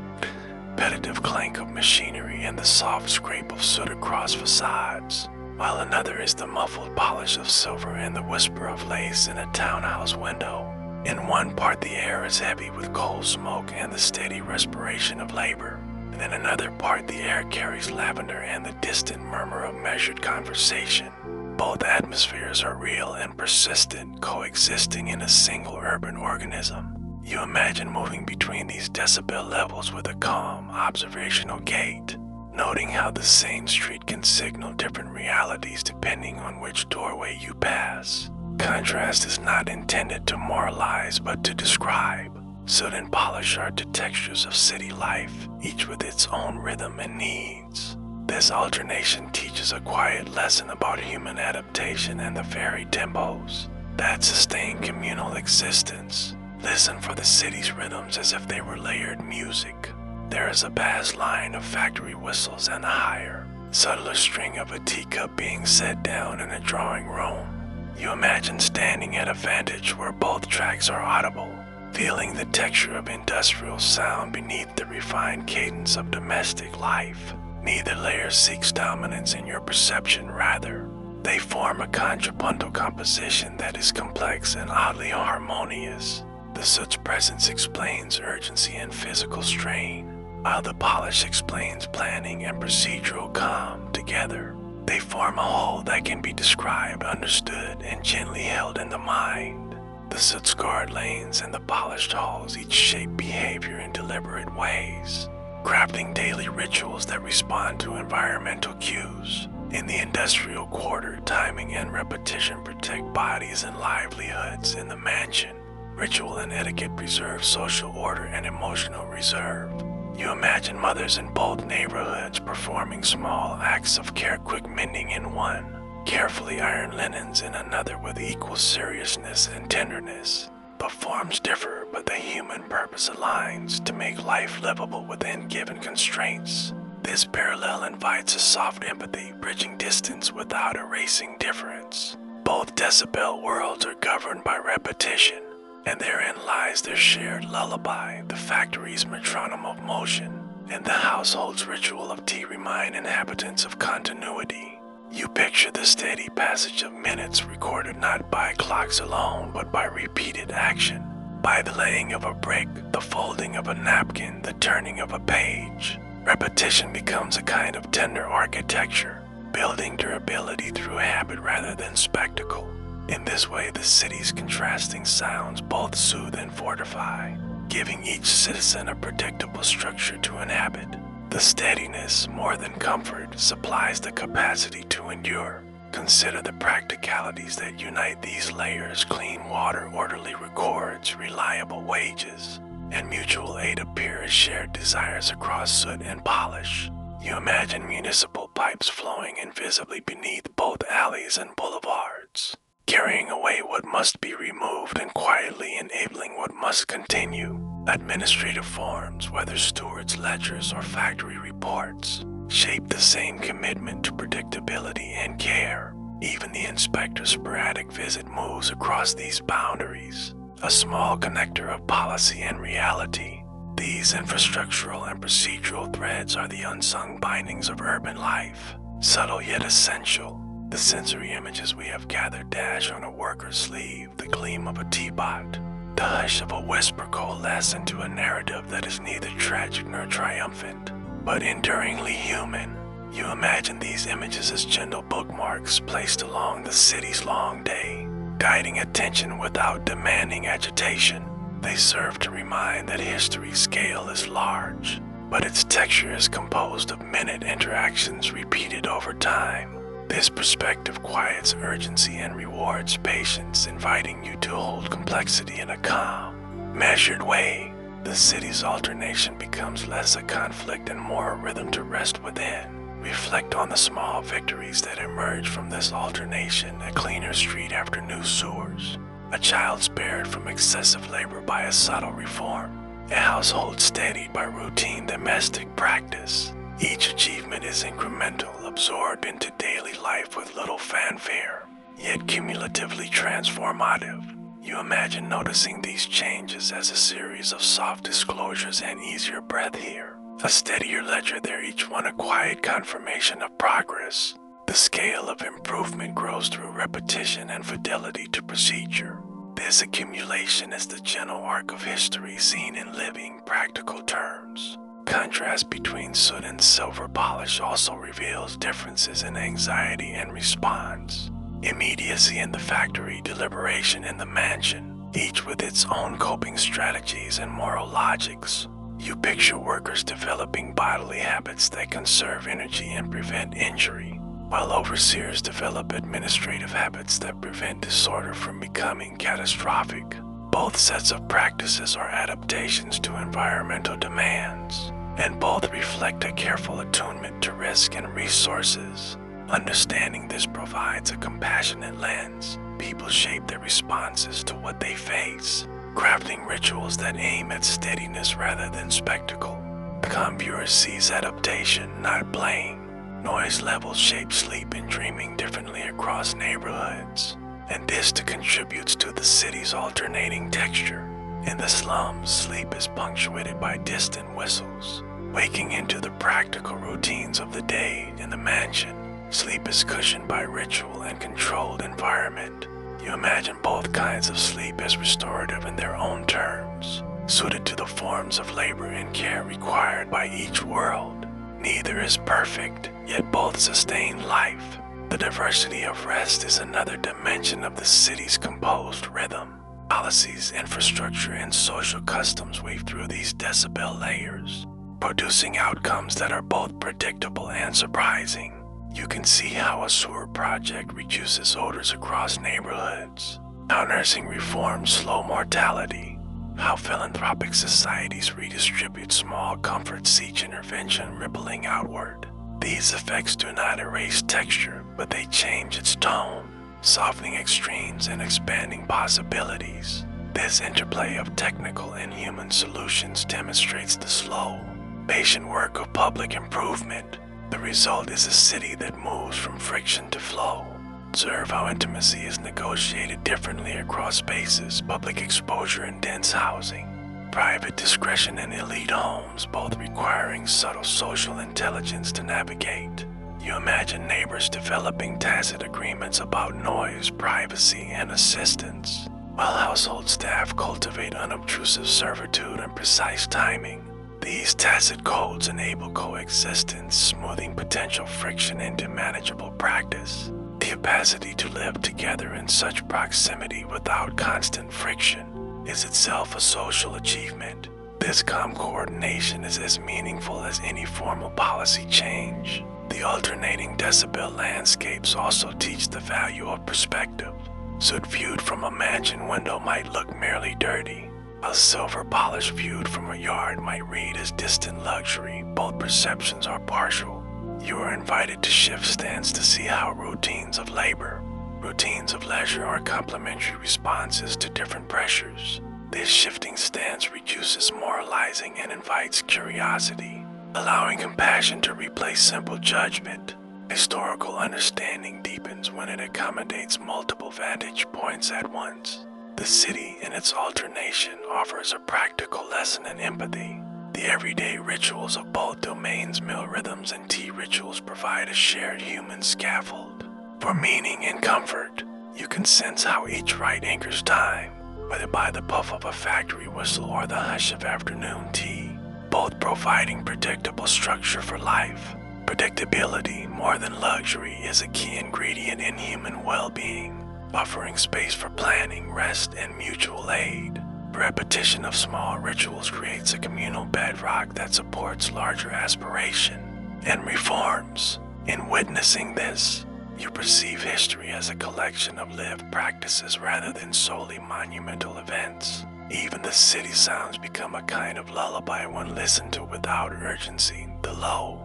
repetitive clank of machinery and the soft scrape of soot across facades, while another is the muffled polish of silver and the whisper of lace in a townhouse window. In one part the air is heavy with coal smoke and the steady respiration of labor, and in another part the air carries lavender and the distant murmur of measured conversation. Both atmospheres are real and persistent, coexisting in a single urban organism. You imagine moving between these decibel levels with a calm, observational gait, noting how the same street can signal different realities depending on which doorway you pass. Contrast is not intended to moralize but to describe. Soot and polish are the textures of city life, each with its own rhythm and needs. This alternation teaches a quiet lesson about human adaptation and the varied tempos that sustain communal existence. Listen for the city's rhythms as if they were layered music. There is a bass line of factory whistles and a higher, subtler string of a teacup being set down in a drawing room. You imagine standing at a vantage where both tracks are audible, feeling the texture of industrial sound beneath the refined cadence of domestic life. Neither layer seeks dominance in your perception, rather, they form a contrapuntal composition that is complex and oddly harmonious. The soot's presence explains urgency and physical strain, while the polish explains planning and procedural calm. Together, they form a whole that can be described, understood, and gently held in the mind. The soot-scarred lanes and the polished halls each shape behavior in deliberate ways, crafting daily rituals that respond to environmental cues. In the industrial quarter, timing and repetition protect bodies and livelihoods. In the mansion, ritual and etiquette preserve social order and emotional reserve. You imagine mothers in both neighborhoods performing small acts of care, quick mending in one, carefully ironed linens in another with equal seriousness and tenderness. The forms differ, but the human purpose aligns to make life livable within given constraints. This parallel invites a soft empathy, bridging distance without erasing difference. Both decibel worlds are governed by repetition, and therein lies their shared lullaby. The factory's metronome of motion and the household's ritual of tea remind inhabitants of continuity. You picture the steady passage of minutes recorded not by clocks alone, but by repeated action, by the laying of a brick, the folding of a napkin, the turning of a page. Repetition becomes a kind of tender architecture, building durability through habit rather than spectacle. In this way, the city's contrasting sounds both soothe and fortify, giving each citizen a predictable structure to inhabit. The steadiness, more than comfort, supplies the capacity to endure. Consider the practicalities that unite these layers: clean water, orderly records, reliable wages, and mutual aid appear as shared desires across soot and polish. You imagine municipal pipes flowing invisibly beneath both alleys and boulevards, carrying away what must be removed and quietly enabling what must continue. Administrative forms, whether stewards' ledgers or factory reports, shape the same commitment to predictability and care. Even the inspector's sporadic visit moves across these boundaries, a small connector of policy and reality. These infrastructural and procedural threads are the unsung bindings of urban life, subtle yet essential. The sensory images we have gathered dash on a worker's sleeve, the gleam of a teapot, the hush of a whisper coalesce into a narrative that is neither tragic nor triumphant, but enduringly human. You imagine these images as gentle bookmarks placed along the city's long day, guiding attention without demanding agitation. They serve to remind that history's scale is large, but its texture is composed of minute interactions repeated over time. This perspective quiets urgency and rewards patience, inviting you to hold complexity in a calm, measured way. The city's alternation becomes less a conflict and more a rhythm to rest within. Reflect on the small victories that emerge from this alternation: a cleaner street after new sewers, a child spared from excessive labor by a subtle reform, a household steadied by routine domestic practice. Each achievement is incremental, absorbed into daily life with little fanfare, yet cumulatively transformative. You imagine noticing these changes as a series of soft disclosures and easier breath here, a steadier ledger there, each one a quiet confirmation of progress. The scale of improvement grows through repetition and fidelity to procedure. This accumulation is the gentle arc of history seen in living, practical terms. Contrast between soot and silver polish also reveals differences in anxiety and response. Immediacy in the factory, deliberation in the mansion, each with its own coping strategies and moral logics. You picture workers developing bodily habits that conserve energy and prevent injury, while overseers develop administrative habits that prevent disorder from becoming catastrophic. Both sets of practices are adaptations to environmental demands, and both reflect a careful attunement to risk and resources. Understanding this provides a compassionate lens. People shape their responses to what they face, crafting rituals that aim at steadiness rather than spectacle. The conviewer sees adaptation, not blame. Noise levels shape sleep and dreaming differently across neighborhoods, and this contributes to the city's alternating texture. In the slums, sleep is punctuated by distant whistles, Waking into the practical routines of the day in the mansion, sleep is cushioned by ritual and controlled environment. You imagine both kinds of sleep as restorative in their own terms, suited to the forms of labor and care required by each world. Neither is perfect, yet both sustain life. The diversity of rest is another dimension of the city's composed rhythm. Policies, infrastructure, and social customs weave through these decibel layers, producing outcomes that are both predictable and surprising. You can see how a sewer project reduces odors across neighborhoods, how nursing reforms slow mortality, how philanthropic societies redistribute small comforts, each intervention rippling outward. These effects do not erase texture, but they change its tone, softening extremes and expanding possibilities. This interplay of technical and human solutions demonstrates the slow, patient work of public improvement. The result is a city that moves from friction to flow. Observe how intimacy is negotiated differently across spaces, public exposure and dense housing, private discretion and elite homes, both requiring subtle social intelligence to navigate. You imagine neighbors developing tacit agreements about noise, privacy, and assistance, while household staff cultivate unobtrusive servitude and precise timing. These tacit codes enable coexistence, smoothing potential friction into manageable practice. The capacity to live together in such proximity without constant friction is itself a social achievement. This calm coordination is as meaningful as any formal policy change. The alternating decibel landscapes also teach the value of perspective. Soot viewed from a mansion window might look merely dirty, while silver polish viewed from a yard might read as distant luxury. Both perceptions are partial. You are invited to shift stance to see how routines of labor, routines of leisure are complementary responses to different pressures. This shifting stance reduces moralizing and invites curiosity, allowing compassion to replace simple judgment. Historical understanding deepens when it accommodates multiple vantage points at once. The city, in its alternation, offers a practical lesson in empathy. The everyday rituals of both domains, meal rhythms and tea rituals, provide a shared human scaffold for meaning and comfort. You can sense how each rite anchors time, whether by the puff of a factory whistle or the hush of afternoon tea, both providing predictable structure for life. Predictability, more than luxury, is a key ingredient in human well-being, offering space for planning, rest, and mutual aid. Repetition of small rituals creates a communal bedrock that supports larger aspiration and reforms. In witnessing this, you perceive history as a collection of lived practices rather than solely monumental events. Even the city sounds become a kind of lullaby when listened to without urgency. The low,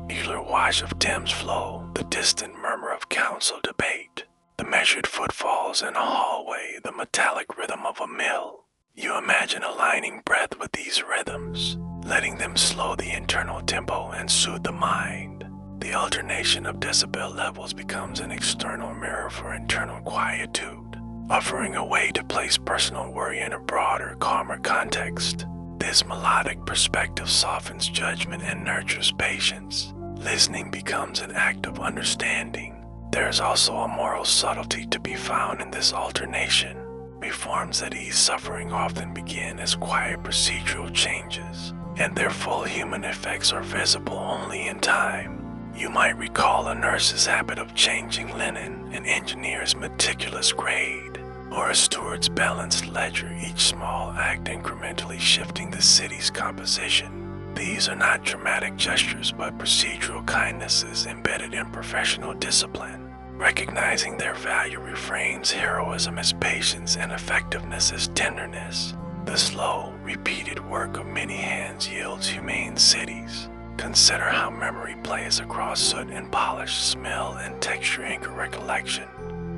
regular wash of Thames flow, the distant murmur of council debate, the measured footfalls in a hallway, the metallic rhythm of a mill. You imagine aligning breath with these rhythms, letting them slow the internal tempo and soothe the mind. The alternation of decibel levels becomes an external mirror for internal quietude, offering a way to place personal worry in a broader, calmer context. This melodic perspective softens judgment and nurtures patience. Listening becomes an act of understanding. There is also a moral subtlety to be found in this alternation. Reforms that ease suffering often begin as quiet procedural changes, and their full human effects are visible only in time. You might recall a nurse's habit of changing linen, an engineer's meticulous grade, or a steward's balanced ledger, each small act incrementally shifting the city's composition. These are not dramatic gestures, but procedural kindnesses embedded in professional discipline. Recognizing their value reframes heroism as patience and effectiveness as tenderness. The slow, repeated work of many hands yields humane cities. Consider how memory plays across soot and polish, smell and texture anchor recollection,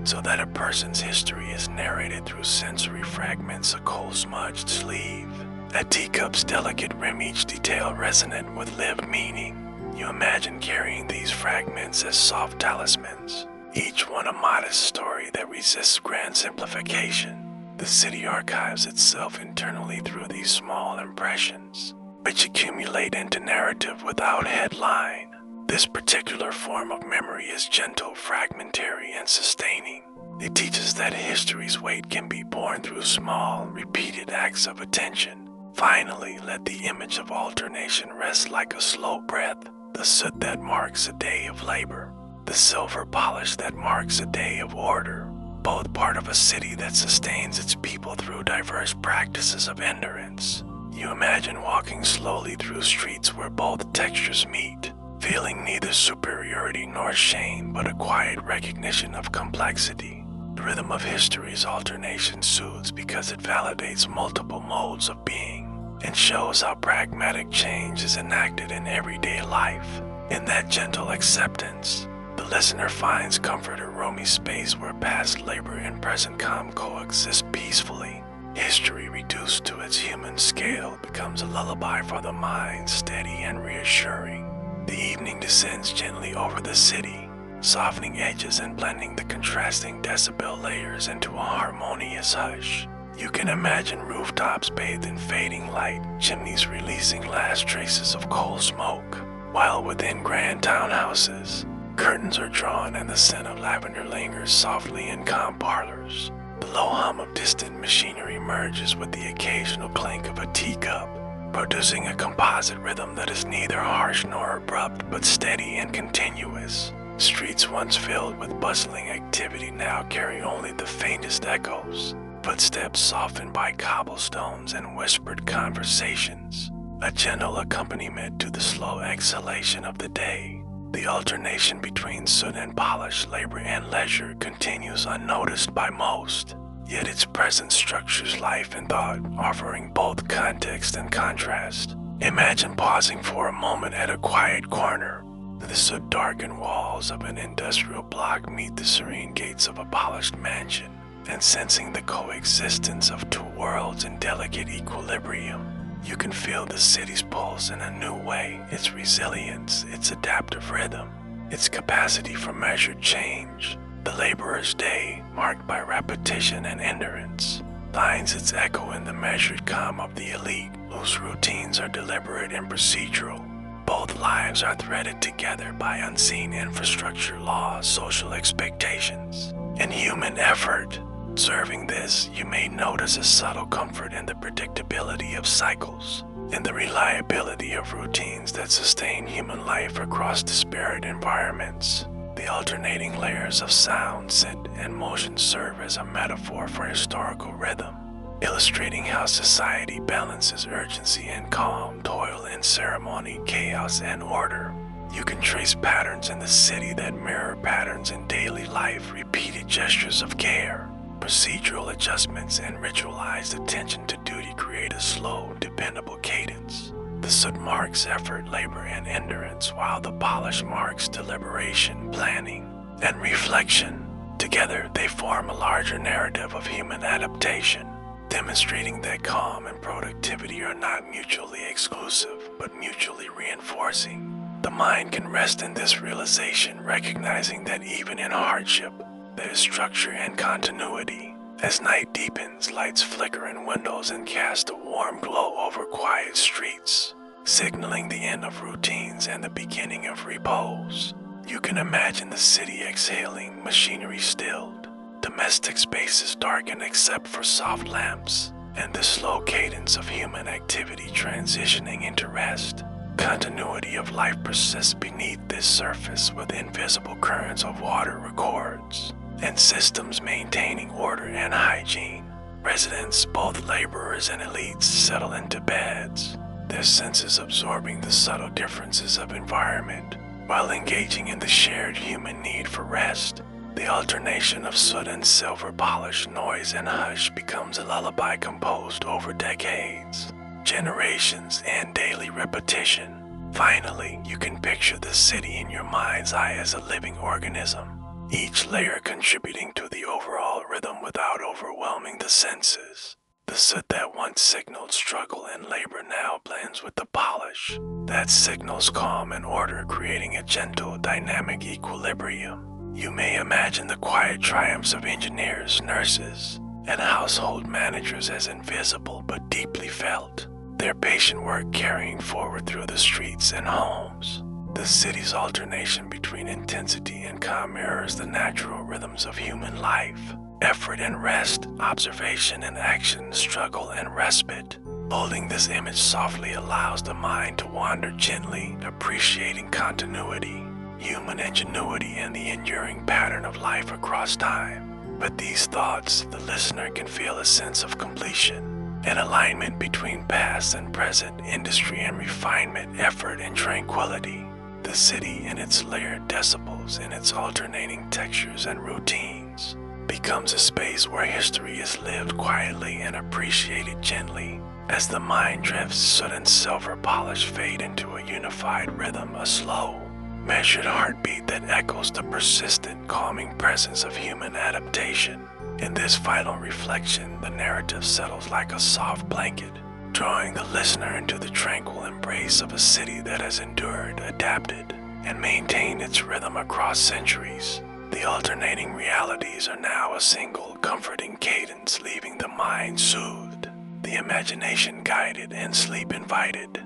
so that a person's history is narrated through sensory fragments, a coal-smudged sleeve, a teacup's delicate rim, each detail resonant with lived meaning. You imagine carrying these fragments as soft talismans, each one a modest story that resists grand simplification. The city archives itself internally through these small impressions, which accumulate into narrative without headline. This particular form of memory is gentle, fragmentary, and sustaining. It teaches that history's weight can be borne through small, repeated acts of attention. Finally, let the image of alternation rest like a slow breath, the soot that marks a day of labor, the silver polish that marks a day of order, both part of a city that sustains its people through diverse practices of endurance. You imagine walking slowly through streets where both textures meet, feeling neither superiority nor shame but a quiet recognition of complexity. The rhythm of history's alternation soothes because it validates multiple modes of being and shows how pragmatic change is enacted in everyday life. In that gentle acceptance, the listener finds comfort in roomy space where past labor and present calm coexist peacefully. History reduced to its human scale becomes a lullaby for the mind, steady and reassuring. The evening descends gently over the city, softening edges and blending the contrasting decibel layers into a harmonious hush. You can imagine rooftops bathed in fading light, chimneys releasing last traces of coal smoke, while within grand townhouses, curtains are drawn and the scent of lavender lingers softly in calm parlors. The low hum of distant machinery merges with the occasional clink of a teacup, producing a composite rhythm that is neither harsh nor abrupt but steady and continuous. Streets once filled with bustling activity now carry only the faintest echoes, footsteps softened by cobblestones and whispered conversations, a gentle accompaniment to the slow exhalation of the day. The alternation between soot and polish, labor and leisure continues unnoticed by most, yet its presence structures life and thought, offering both context and contrast. Imagine pausing for a moment at a quiet corner. The soot-darkened walls of an industrial block meet the serene gates of a polished mansion, and sensing the coexistence of two worlds in delicate equilibrium. You can feel the city's pulse in a new way, its resilience, its adaptive rhythm, its capacity for measured change. The laborer's day, marked by repetition and endurance, finds its echo in the measured calm of the elite, whose routines are deliberate and procedural. Both lives are threaded together by unseen infrastructure laws, social expectations, and human effort. Observing this, you may notice a subtle comfort in the predictability of cycles, in the reliability of routines that sustain human life across disparate environments. The alternating layers of sound, scent, and motion serve as a metaphor for historical rhythm, illustrating how society balances urgency and calm, toil and ceremony, chaos and order. You can trace patterns in the city that mirror patterns in daily life, repeated gestures of care. Procedural adjustments and ritualized attention to duty create a slow, dependable cadence. The soot marks effort, labor, and endurance, while the polish marks deliberation, planning, and reflection. Together, they form a larger narrative of human adaptation, demonstrating that calm and productivity are not mutually exclusive, but mutually reinforcing. The mind can rest in this realization, recognizing that even in hardship, there is structure and continuity. As night deepens, lights flicker in windows and cast a warm glow over quiet streets, signaling the end of routines and the beginning of repose. You can imagine the city exhaling, machinery stilled, domestic spaces darkened except for soft lamps, and the slow cadence of human activity transitioning into rest. Continuity of life persists beneath this surface with invisible currents of water records, and systems maintaining order and hygiene. Residents, both laborers and elites, settle into beds, their senses absorbing the subtle differences of environment, while engaging in the shared human need for rest. The alternation of soot and silver polish, noise and hush becomes a lullaby composed over decades, generations, and daily repetition. Finally, you can picture the city in your mind's eye as a living organism, each layer contributing to the overall rhythm without overwhelming the senses. The soot that once signaled struggle and labor now blends with the polish that signals calm and order, creating a gentle, dynamic equilibrium. You may imagine the quiet triumphs of engineers, nurses, and household managers as invisible but deeply felt, their patient work carrying forward through the streets and homes. The city's alternation between intensity and calm mirrors the natural rhythms of human life. Effort and rest, observation and action, struggle and respite. Holding this image softly allows the mind to wander gently, appreciating continuity, human ingenuity, and the enduring pattern of life across time. With these thoughts, the listener can feel a sense of completion, an alignment between past and present, industry and refinement, effort and tranquility. The city in its layered decibels, in its alternating textures and routines, becomes a space where history is lived quietly and appreciated gently. As the mind drifts, soot and silver polish fade into a unified rhythm, a slow, measured heartbeat that echoes the persistent, calming presence of human adaptation. In this final reflection, the narrative settles like a soft blanket, drawing the listener into the tranquil embrace of a city that has endured, adapted, and maintained its rhythm across centuries. The alternating realities are now a single, comforting cadence, leaving the mind soothed, the imagination guided, and sleep invited.